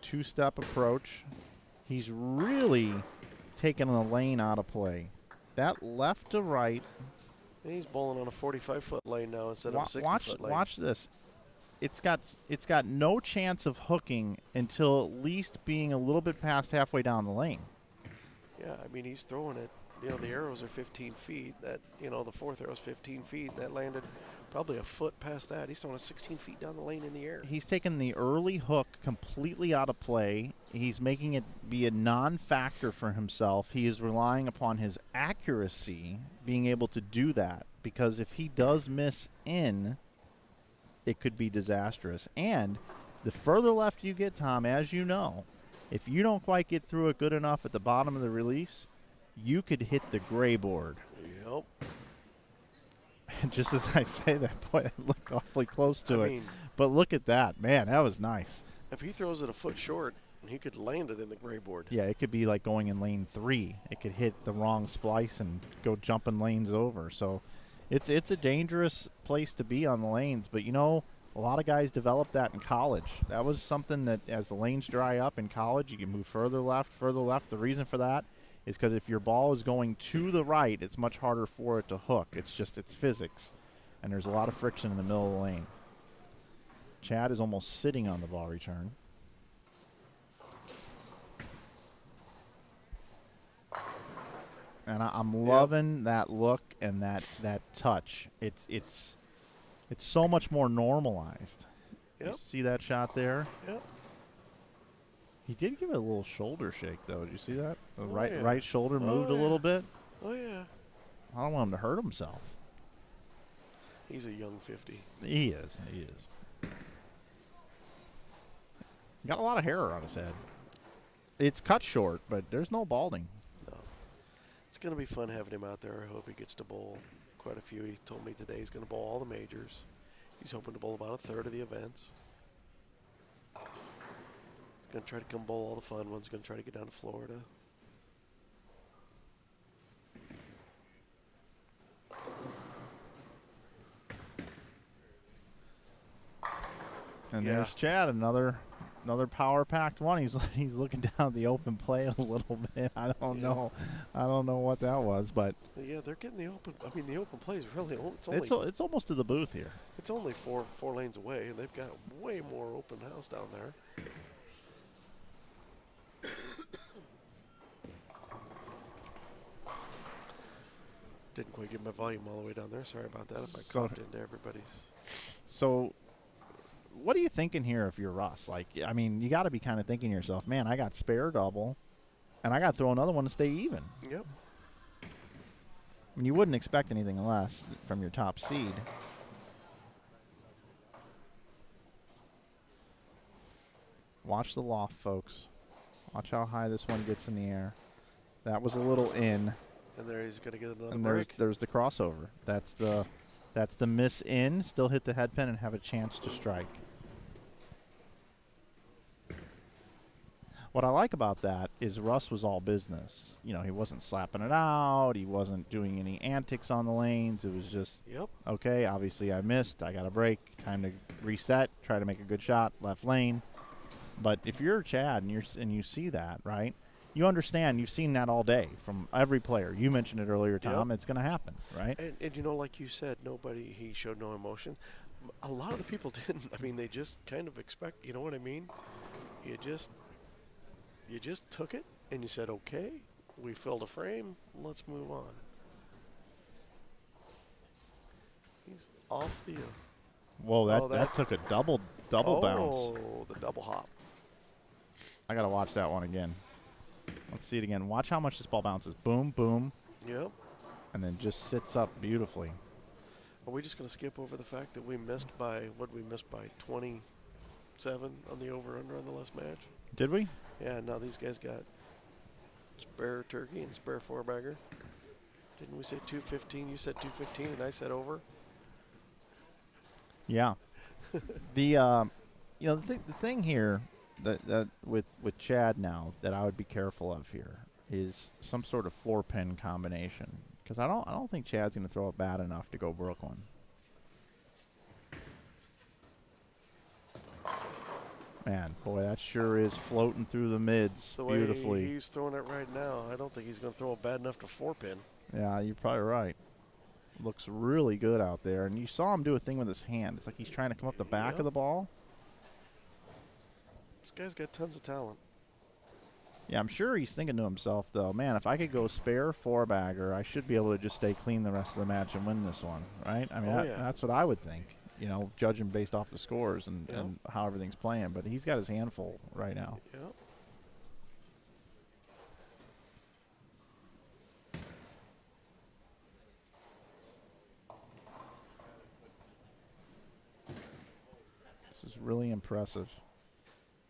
2-step approach. He's really taking the lane out of play. That left to right. And he's bowling on a 45-foot lane now instead of a 60-foot lane. Watch this. It's got no chance of hooking until at least being a little bit past halfway down the lane. Yeah, I mean, he's throwing it. You know, the arrows are 15 feet. That, you know, the 4th arrow's 15 feet. That landed probably a foot past that. He's throwing it 16 feet down the lane in the air. He's taken the early hook completely out of play. He's making it be a non-factor for himself. He is relying upon his accuracy being able to do that, because if he does miss in, it could be disastrous. And the further left you get, Tom, as you know, if you don't quite get through it good enough at the bottom of the release, you could hit the gray board. Yep. Just as I say that, boy, that looked awfully close to it. But look at that. Man, that was nice. If he throws it a foot short, he could land it in the gray board. Yeah, it could be like going in lane 3. It could hit the wrong splice and go jumping lanes over. So it's a dangerous place to be on the lanes. But, you know, A lot of guys develop that in college. That was something that as the lanes dry up in college, you can move further left, further left. The reason for that is because if your ball is going to the right, it's much harder for it to hook. It's physics. And there's a lot of friction in the middle of the lane. Chad is almost sitting on the ball return. And I'm loving that look and that touch. It's so much more normalized. Yep. You see that shot there? Yep. He did give it a little shoulder shake, though. Did you see that? The yeah. right shoulder moved a little bit. Oh, yeah. I don't want him to hurt himself. He's a young 50. He is. Got a lot of hair on his head. It's cut short, but there's no balding. No. It's going to be fun having him out there. I hope he gets to bowl quite a few. He told me today he's going to bowl all the majors. He's hoping to bowl about a third of the events. Going to try to come bowl all the fun ones. Going to try to get down to Florida. And there's Chad, another power-packed one. He's looking down the open play a little bit. I don't know what that was, but yeah, they're getting the open. I mean, the open play is really it's almost to the booth here. It's only four lanes away, and they've got way more open house down there. Didn't quite get my volume all the way down there. Sorry about that. If I coughed into everybody's. So, what are you thinking here if you're Russ? Like, I mean, you got to be kind of thinking to yourself, man, I got spare double, and I got to throw another one to stay even. Yep. I mean, you wouldn't expect anything less from your top seed. Watch the loft, folks. Watch how high this one gets in the air. That was a little in. And there he's going to get another and break. there's the crossover. That's the miss in. Still hit the head pin and have a chance to strike. What I like about that is Russ was all business. You know, he wasn't slapping it out. He wasn't doing any antics on the lanes. It was just, okay, obviously I missed. I got a break. Time to reset. Try to make a good shot. Left lane. But if you're Chad and you see that, right, you understand. You've seen that all day from every player. You mentioned it earlier, Tom. It's going to happen, right? And you know, like you said, he showed no emotion. A lot of the people didn't. I mean, they just kind of expect, you know what I mean? You just took it and you said, okay, we filled a frame. Let's move on. He's off the. Whoa, that took a double bounce. Oh, the double hop. I got to watch that one again. Let's see it again. Watch how much this ball bounces. Boom, boom. Yep. And then just sits up beautifully. Are we just going to skip over the fact that we missed by 27 on the over-under on the last match? Did we? Yeah, now these guys got spare turkey and spare four-bagger. Didn't we say 215? You said 215 and I said over? Yeah. The thing here that with Chad now that I would be careful of here is some sort of floor pin combination, because I don't think Chad's going to throw it bad enough to go Brooklyn. Man, boy, that sure is floating through the mids beautifully. The way he's throwing it right now, I don't think he's going to throw it bad enough to four pin. Yeah, you're probably right. Looks really good out there, and you saw him do a thing with his hand. It's like he's trying to come up the back of the ball. This guy's got tons of talent. Yeah, I'm sure he's thinking to himself, though, man, if I could go spare four-bagger, I should be able to just stay clean the rest of the match and win this one, right? I mean, that's what I would think, you know, judging based off the scores and how everything's playing. But he's got his handful right now. Yep. This is really impressive.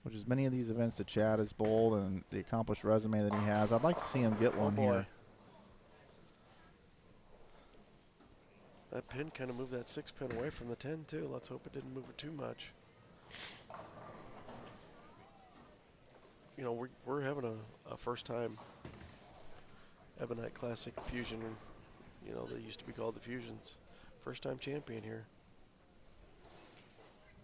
Which is many of these events that Chad has bowled and the accomplished resume that he has. I'd like to see him get one here. That pin kind of moved that 6 pin away from the 10 too. Let's hope it didn't move it too much. You know, we're having a first time Ebonite Classic Fusion. You know, they used to be called the Fusions. First time champion here.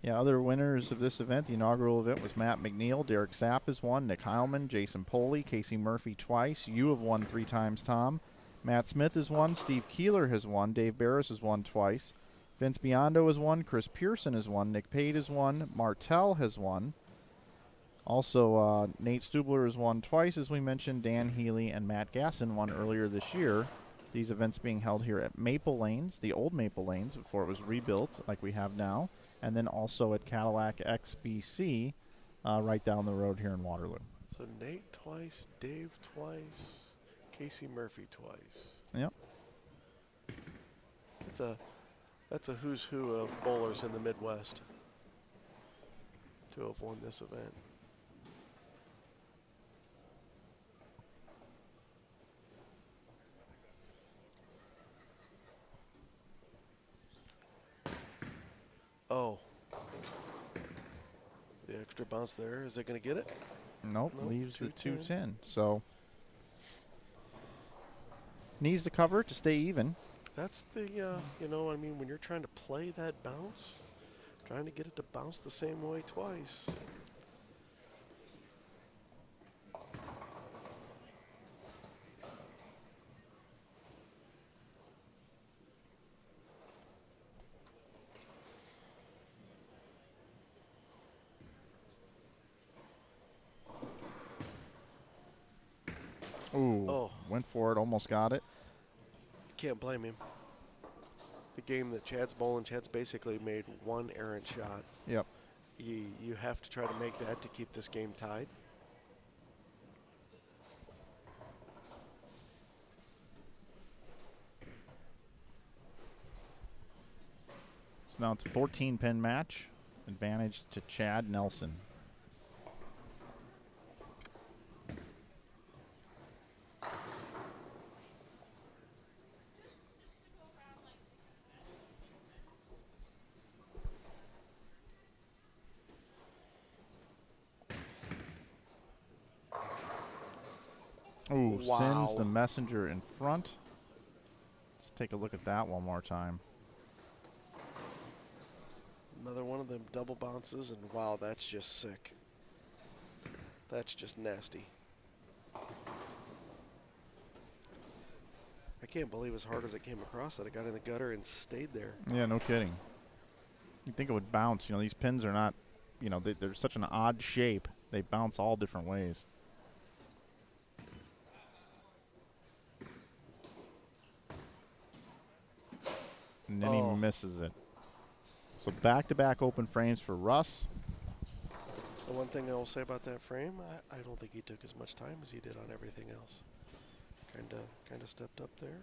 Yeah, other winners of this event, the inaugural event, was Matt McNeil. Derek Sapp has won. Nick Heilman, Jason Poley, Casey Murphy twice. You have won 3 times, Tom. Matt Smith has won. Steve Keeler has won. Dave Barris has won twice. Vince Biondo has won. Chris Pearson has won. Nick Pate has won. Martell has won. Also, Nate Stubler has won twice, as we mentioned. Dan Healy and Matt Gasson won earlier this year. These events being held here at Maple Lanes, the old Maple Lanes, before it was rebuilt like we have now. And then also at Cadillac XBC right down the road here in Waterloo. So Nate twice, Dave twice, Casey Murphy twice. Yep. That's a who's who of bowlers in the Midwest to have won this event. Oh. The extra bounce there. Is it going to get it? Nope, Nope, leaves the 210. 210. So needs to cover to stay even. That's the, you know, I mean, when you're trying to play that bounce, trying to get it to bounce the same way twice. Ooh, Oh. went for it, almost got it. Can't blame him. The game that Chad's bowling, Chad's basically made one errant shot. Yep. You have to try to make that to keep this game tied. So now it's a 14-pin match. Advantage to Chad Nelson. Ooh, Wow. sends the messenger in front. Let's take a look at that one more time. Another one of them double bounces, and wow, that's just sick. That's just nasty. I can't believe as hard as it came across that it got in the gutter and stayed there. Yeah, no kidding. You'd think it would bounce. You know, these pins are not, you know, they're such an odd shape. They bounce all different ways. And then Oh. he misses it. So back-to-back open frames for Russ. The one thing I will say about that frame, I don't think he took as much time as he did on everything else. Kind of stepped up there.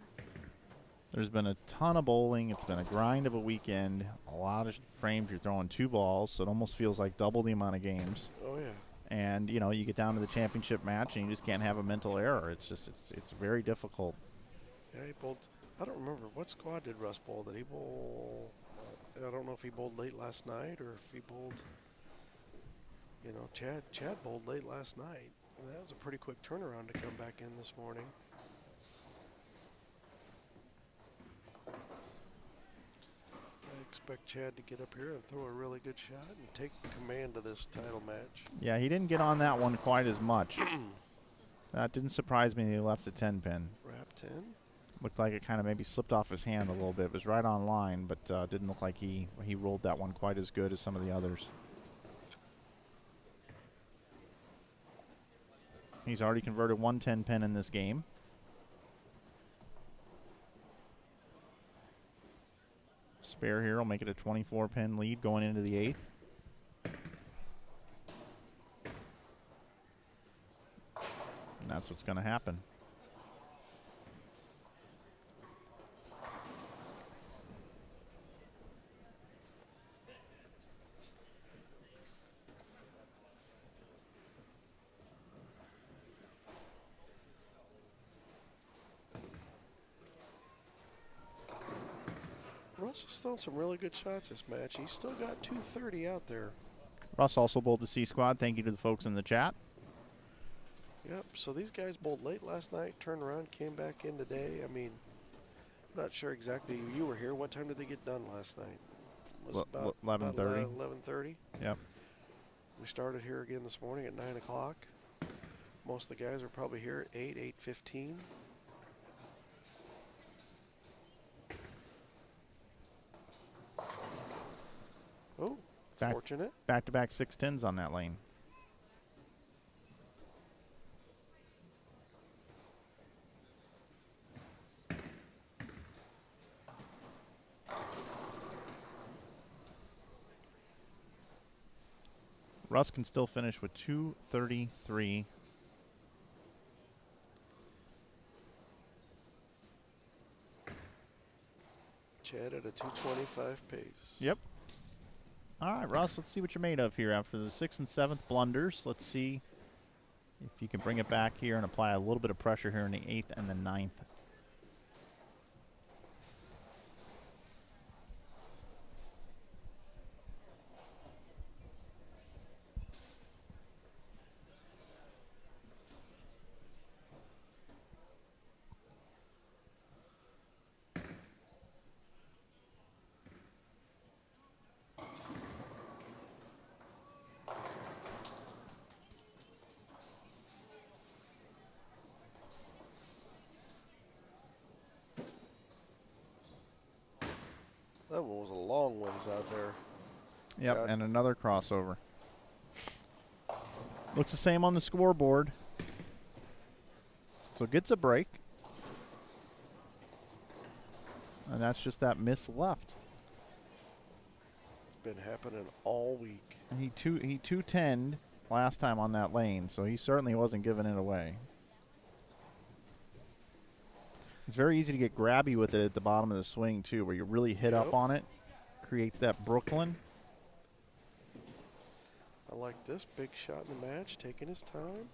There's been a ton of bowling. It's been a grind of a weekend. A lot of frames. You're throwing 2 balls, so it almost feels like double the amount of games. Oh yeah. And, you know, you get down to the championship match and you just can't have a mental error. It's just, it's very difficult. Yeah, he bowled. I don't remember what squad did Russ bowl. Did he bowl? I don't know if he bowled late last night or if he bowled. You know, Chad bowled late last night. That was a pretty quick turnaround to come back in this morning. I expect Chad to get up here and throw a really good shot and take command of this title match. Yeah, he didn't get on that one quite as much. That didn't surprise me. He left a 10-pin. Wrap 10. Looked like it kind of maybe slipped off his hand a little bit. It was right on line, but didn't look like he rolled that one quite as good as some of the others. He's already converted 1 10-pin in this game. Spare here will make it a 24-pin lead going into the 8th. And that's what's going to happen. Russ has thrown some really good shots this match. He's still got 230 out there. Russ also bowled the C squad. Thank you to the folks in the chat. Yep, so these guys bowled late last night, turned around, came back in today. I mean, I'm not sure exactly. You were here. What time did they get done last night? was about 11:30. 11:30. Yep. We started here again this morning at 9 o'clock. Most of the guys are probably here at 8:15. Oh, fortunate. Back-to-back 610s on that lane. Russ can still finish with 2:33. Chad at a 2:25 pace. Yep. All right, Russ, let's see what you're made of here after the 6th and 7th blunders. Let's see if you can bring it back here and apply a little bit of pressure here in the 8th and the 9th. That one was a long ones out there. Yep, Yeah. and another crossover. Looks the same on the scoreboard. So gets a break. And that's just that miss left. It's been happening all week. And he 210'd last time on that lane, so he certainly wasn't giving it away. It's very easy to get grabby with it at the bottom of the swing, too, where you really hit up on it. Creates that Brooklyn. I like this big shot in the match, taking his time.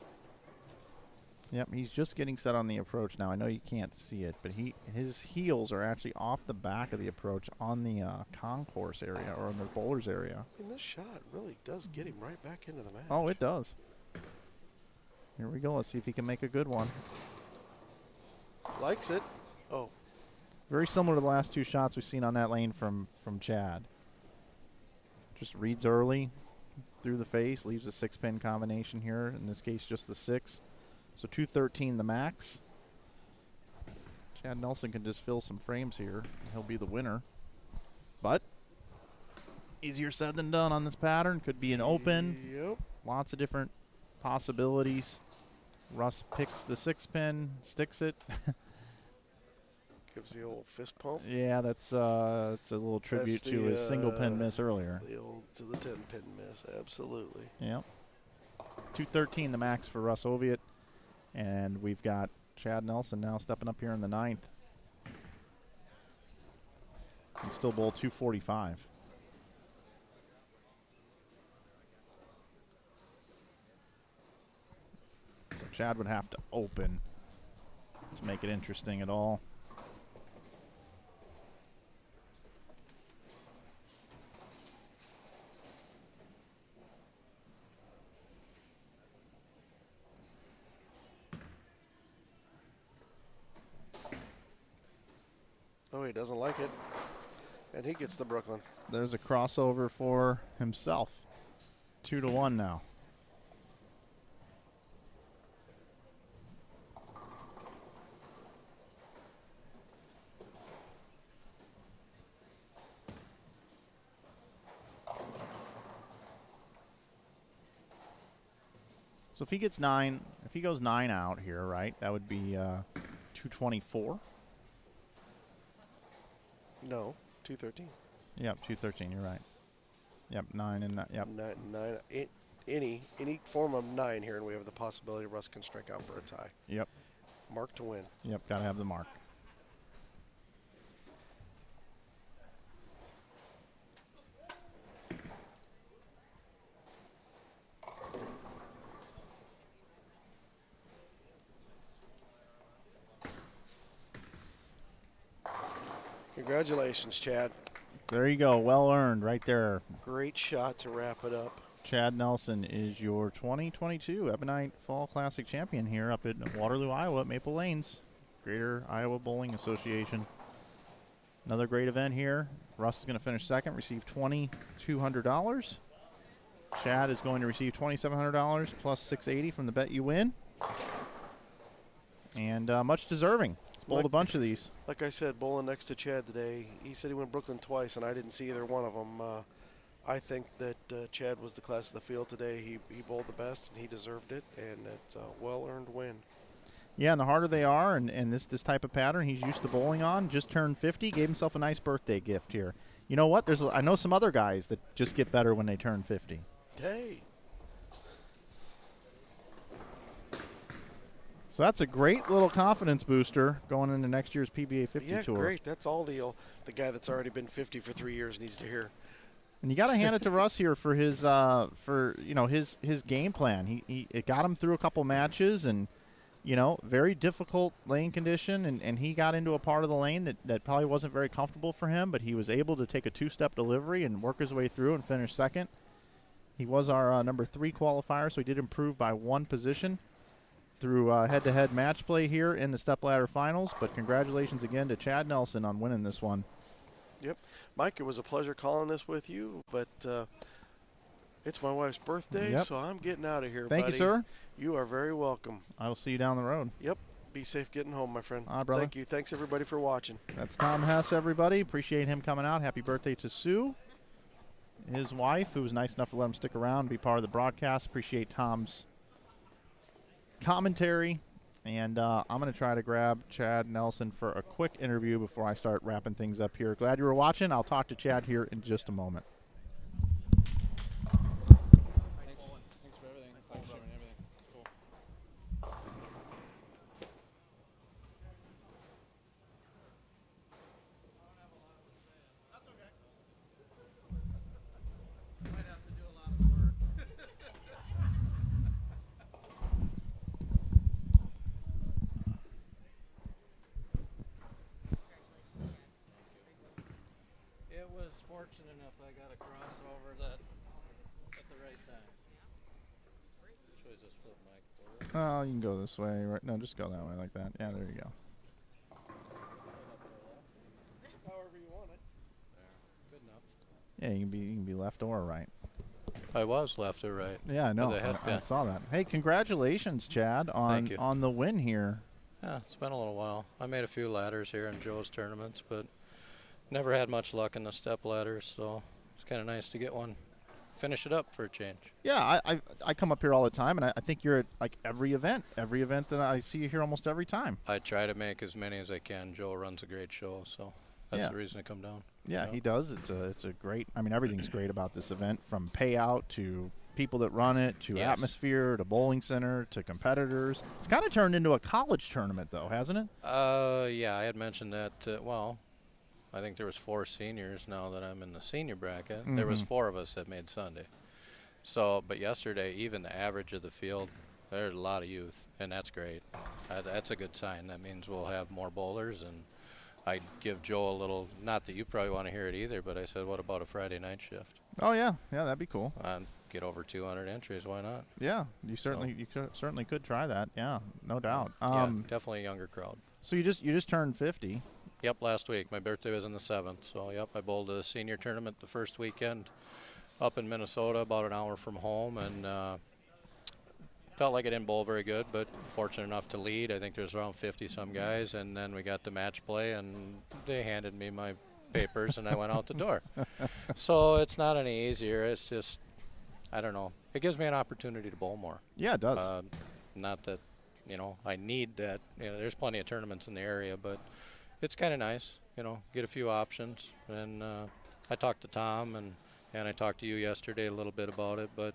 Yep, he's just getting set on the approach now. I know you can't see it, but his heels are actually off the back of the approach on the concourse area or in the bowlers area. And this shot really does get him right back into the match. Oh, it does. Here we go. Let's see if he can make a good one. Likes it. Oh. Very similar to the last two shots we've seen on that lane from Chad. Just reads early through the face, leaves a 6-pin combination here. In this case, just the 6. So 213 the max. Chad Nelson can just fill some frames here. He'll be the winner. But easier said than done on this pattern. Could be an open. Yep. Lots of different possibilities. Russ picks the 6-pin, sticks it. Gives the old fist pump. Yeah, that's a little tribute to his single pin miss earlier. The old to the 10-pin miss, absolutely. Yep. 213 the max for Russ Oviatt. And we've got Chad Nelson now stepping up here in the 9th. Can still bowl 245. So Chad would have to open to make it interesting at all. Oh, he doesn't like it. And he gets the Brooklyn. There's a crossover for himself. 2-1 now. So if he gets 9, if he goes 9 out here, right, that would be 224. No, 213. Yep, 213. You're right. Yep, 9 and that. Yep. Nine. Any form of 9 here, and we have the possibility Russ can strike out for a tie. Yep. Mark to win. Yep. Got to have the mark. Congratulations, Chad. There you go. Well earned right there. Great shot to wrap it up. Chad Nelson is your 2022 Ebonite Fall Classic champion here up in Waterloo, Iowa at Maple Lanes. Greater Iowa Bowling Association. Another great event here. Russ is going to finish second, receive $2,200. Chad is going to receive $2,700 plus $680 from the bet you win. And much deserving. He's bowled a bunch of these. Like I said, bowling next to Chad today, he said he went Brooklyn twice, and I didn't see either one of them. I think that Chad was the class of the field today. He bowled the best, and he deserved it, and it's a well-earned win. Yeah, and the harder they are, and this type of pattern he's used to bowling on, just turned 50, gave himself a nice birthday gift here. You know what? I know some other guys that just get better when they turn 50. Hey. So that's a great little confidence booster going into next year's PBA 50 yeah, tour. Yeah, great. That's all the guy that's already been 50 for 3 years needs to hear. And you got to hand it to Russ here for his his game plan. It got him through a couple matches, and very difficult lane condition, and he got into a part of the lane that probably wasn't very comfortable for him, but he was able to take a two-step delivery and work his way through and finish second. He was our number 3 qualifier, so he did improve by 1 position through head-to-head match play here in the Stepladder Finals. But congratulations again to Chad Nelson on winning this one. Yep. Mike, it was a pleasure calling this with you, but it's my wife's birthday, so I'm getting out of here, Thank buddy. you, sir. You are very welcome. I will see you down the road. Yep. Be safe getting home, my friend. All right, brother. Thank you. Thanks, everybody, for watching. That's Tom Hess, everybody. Appreciate him coming out. Happy birthday to Sue, his wife, who was nice enough to let him stick around and be part of the broadcast. Appreciate Tom's commentary. And I'm going to try to grab Chad Nelson for a quick interview before I start wrapping things up here. Glad you were watching. I'll talk to Chad here in just a moment. Thanks for everything. Thanks for covering everything. It's cool. That's okay. Might have to do a lot of work. It was fortunate enough I got a crossover that at the right time. Should I just flip mic forward? Oh, you can go this way. Right? No, just go that way like that. Yeah, there you go. However you want it. There. Good enough. Yeah, you can be left or right. I was left or right. Yeah, I know. With a head I pin. saw that. Hey, congratulations, Chad, Thank you. on the win here. Yeah, it's been a little while. I made a few ladders here in Joe's tournaments, but never had much luck in the step ladders, so it's kind of nice to get one. Finish it up for a change. Yeah, I come up here all the time, and I think you're at like every event that I see you here almost every time. I try to make as many as I can. Joe runs a great show, so that's the reason to come down. Yeah, you know? he does. It's a great. I mean, everything's great about this event, from payout to people that run it to atmosphere to bowling center to competitors. It's kind of turned into a college tournament, though, hasn't it? Yeah, I had mentioned that. Well, I think there was 4 seniors now that I'm in the senior bracket. Mm-hmm. There was 4 of us that made Sunday. So, but yesterday, even the average of the field, there's a lot of youth, and that's great. That's a good sign. That means we'll have more bowlers, and I give Joe a little, not that you probably want to hear it either, but I said, what about a Friday night shift? Oh yeah, that'd be cool. Get over 200 entries, why not? Yeah, you certainly could try that. Yeah, no doubt. Yeah, definitely a younger crowd. So you just turned 50. Yep, last week. My birthday was on the 7th, so yep, I bowled a senior tournament the first weekend up in Minnesota, about an hour from home, and felt like I didn't bowl very good, but fortunate enough to lead. I think there's around 50-some guys, and then we got the match play, and they handed me my papers, and I went out the door. So it's not any easier. It's just, I don't know. It gives me an opportunity to bowl more. Yeah, it does. Not that, I need that. There's plenty of tournaments in the area, but it's kind of nice, get a few options. And I talked to Tom, and I talked to you yesterday a little bit about it, but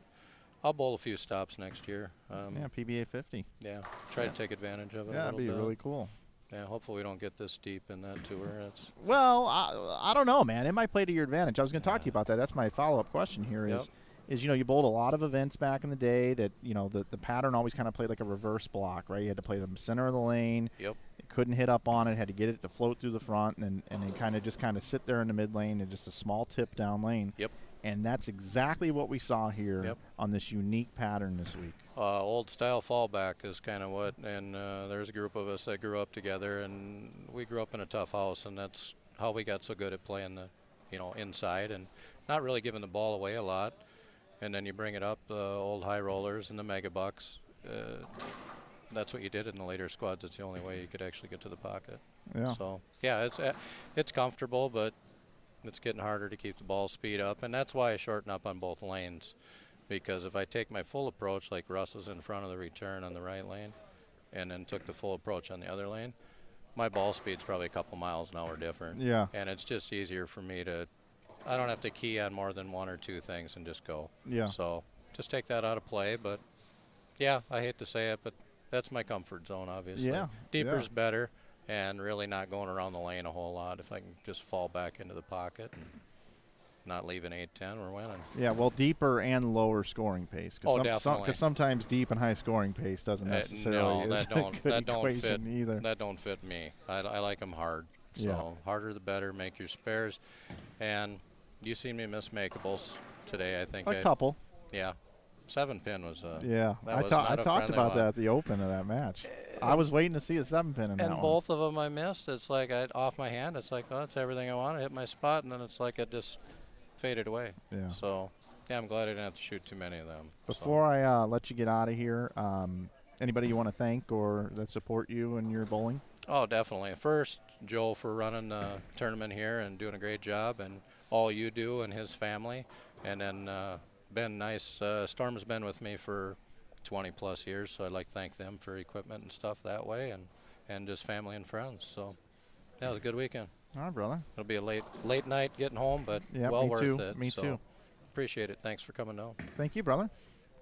I'll bowl a few stops next year. Yeah, PBA 50. Yeah, try to take advantage of it. Yeah, that'd be really cool. Yeah, hopefully we don't get this deep in that tour. Well, I don't know, man. It might play to your advantage. I was going to talk to you about that. That's my follow-up question here. Is you bowled a lot of events back in the day that the pattern always kind of played like a reverse block, right? You had to play the center of the lane. Yep. It couldn't hit up on it. Had to get it to float through the front, and then kind of sit there in the mid lane and just a small tip down lane. Yep. And that's exactly what we saw here on this unique pattern this week. Old style fallback is kind of what, and there's a group of us that grew up together, and we grew up in a tough house, and that's how we got so good at playing the, inside and not really giving the ball away a lot. And then you bring it up, the old high rollers and the mega bucks. That's what you did in the later squads. It's the only way you could actually get to the pocket. Yeah. So, yeah, it's comfortable, but it's getting harder to keep the ball speed up. And that's why I shorten up on both lanes. Because if I take my full approach, like Russ was in front of the return on the right lane, and then took the full approach on the other lane, my ball speed's probably a couple miles an hour different. Yeah. And it's just easier for me to, I don't have to key on more than one or two things and just go. Yeah. So just take that out of play. But, yeah, I hate to say it, but that's my comfort zone, obviously. Yeah. Deeper's better, and really not going around the lane a whole lot. If I can just fall back into the pocket and not leaving 8-10, we're winning. Yeah, well, deeper and lower scoring pace. Definitely. Because sometimes deep and high scoring pace doesn't necessarily no, is that don't a good that don't equation fit either. That don't fit me. I like them hard. So harder the better. Make your spares, and you seen me miss makeables today. I think A couple. Yeah, 7-pin was. Yeah, I talked about that at the open of that match. I was waiting to see a 7-pin in that one. And both of them I missed. It's like off my hand. It's like, oh, that's everything I want. I hit my spot, and then it's like it just faded away. Yeah. So, yeah, I'm glad I didn't have to shoot too many of them. Before I let you get out of here, anybody you want to thank or that support you in your bowling? Oh, definitely. First, Joe for running the tournament here and doing a great job, and all you do and his family. And then Ben Nice, Storm's been with me for 20-plus years, so I'd like to thank them for equipment and stuff that way, and just family and friends. So, yeah, it was a good weekend. All right, brother. It'll be a late night getting home, but well worth it. Me too. Appreciate it. Thanks for coming down. Thank you, brother.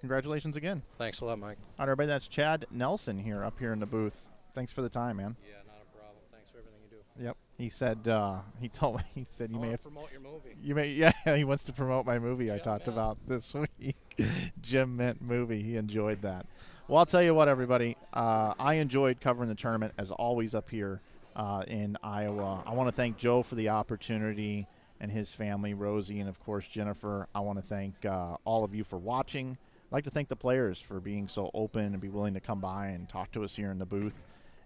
Congratulations again. Thanks a lot, Mike. All right, everybody, that's Chad Nelson here up here in the booth. Thanks for the time, man. Yeah, not a problem. Thanks for everything you do. Yep. He said he said you may have promote your movie. You may, yeah, he wants to promote my movie I talked about this week. Jim Mint movie. He enjoyed that. Well, I'll tell you what, everybody. I enjoyed covering the tournament, as always, up here in Iowa. I want to thank Joe for the opportunity and his family, Rosie, and, of course, Jennifer. I want to thank all of you for watching. I'd like to thank the players for being so open and be willing to come by and talk to us here in the booth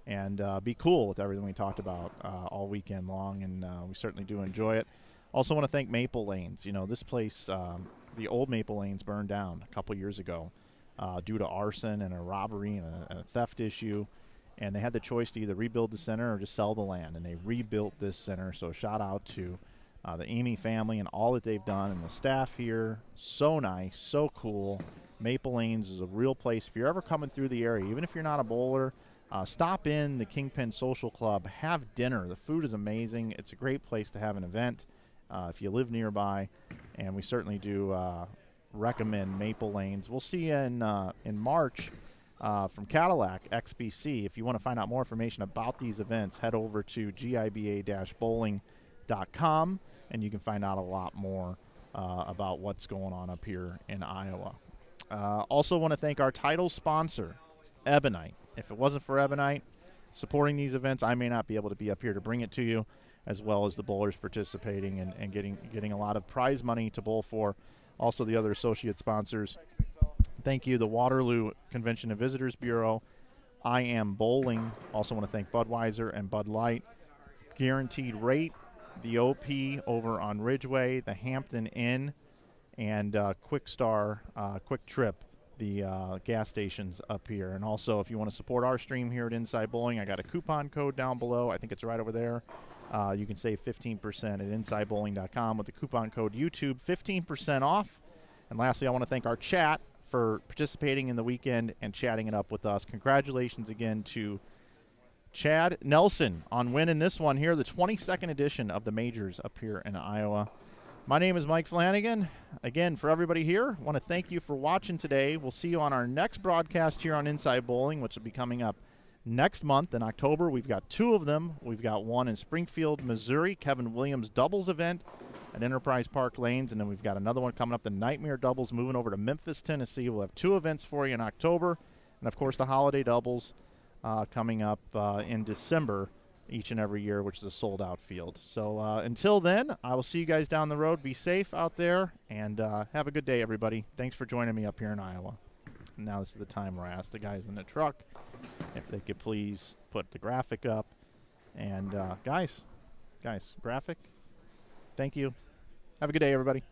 and be cool with everything we talked about all weekend long, and we certainly do enjoy it. Also want to thank Maple Lanes. You know, this place, the old Maple Lanes burned down a couple years ago due to arson and a robbery and a theft issue, and they had the choice to either rebuild the center or just sell the land, and they rebuilt this center. So shout out to the Amy family and all that they've done, and the staff here. So nice, so cool. Maple Lanes is a real place. If you're ever coming through the area, even if you're not a bowler, stop in the Kingpin Social Club, have dinner. The food is amazing. It's a great place to have an event if you live nearby, and we certainly do recommend Maple Lanes. We'll see you in March from Cadillac XBC. If you want to find out more information about these events, head over to giba-bowling.com, and you can find out a lot more about what's going on up here in Iowa. Also want to thank our title sponsor, Ebonite. If it wasn't for Ebonite supporting these events, I may not be able to be up here to bring it to you, as well as the bowlers participating and getting a lot of prize money to bowl for. Also the other associate sponsors. Thank you, the Waterloo Convention and Visitors Bureau, I Am Bowling. Also want to thank Budweiser and Bud Light. Guaranteed Rate, the OP over on Ridgeway, the Hampton Inn, and Kwik Trip, the gas stations up here. And also, if you want to support our stream here at Inside Bowling, I got a coupon code down below. I think it's right over there. You can save 15% at InsideBowling.com with the coupon code YouTube, 15% off. And lastly, I want to thank our chat for participating in the weekend and chatting it up with us. Congratulations again to Chad Nelson on winning this one here, the 22nd edition of the Majors up here in Iowa. My name is Mike Flanagan. Again, for everybody here, I want to thank you for watching today. We'll see you on our next broadcast here on Inside Bowling, which will be coming up next month in October. We've got two of them. We've got one in Springfield, Missouri, Kevin Williams doubles event at Enterprise Park Lanes, and then we've got another one coming up, the Nightmare Doubles, moving over to Memphis, Tennessee. We'll have two events for you in October, and of course the Holiday Doubles coming up in December each and every year, which is a sold-out field. So until then, I will see you guys down the road. Be safe out there, and have a good day, everybody. Thanks for joining me up here in Iowa. And now this is the time where I ask the guys in the truck if they could please put the graphic up. And guys, Guys, graphic. Thank you. Have a good day, everybody.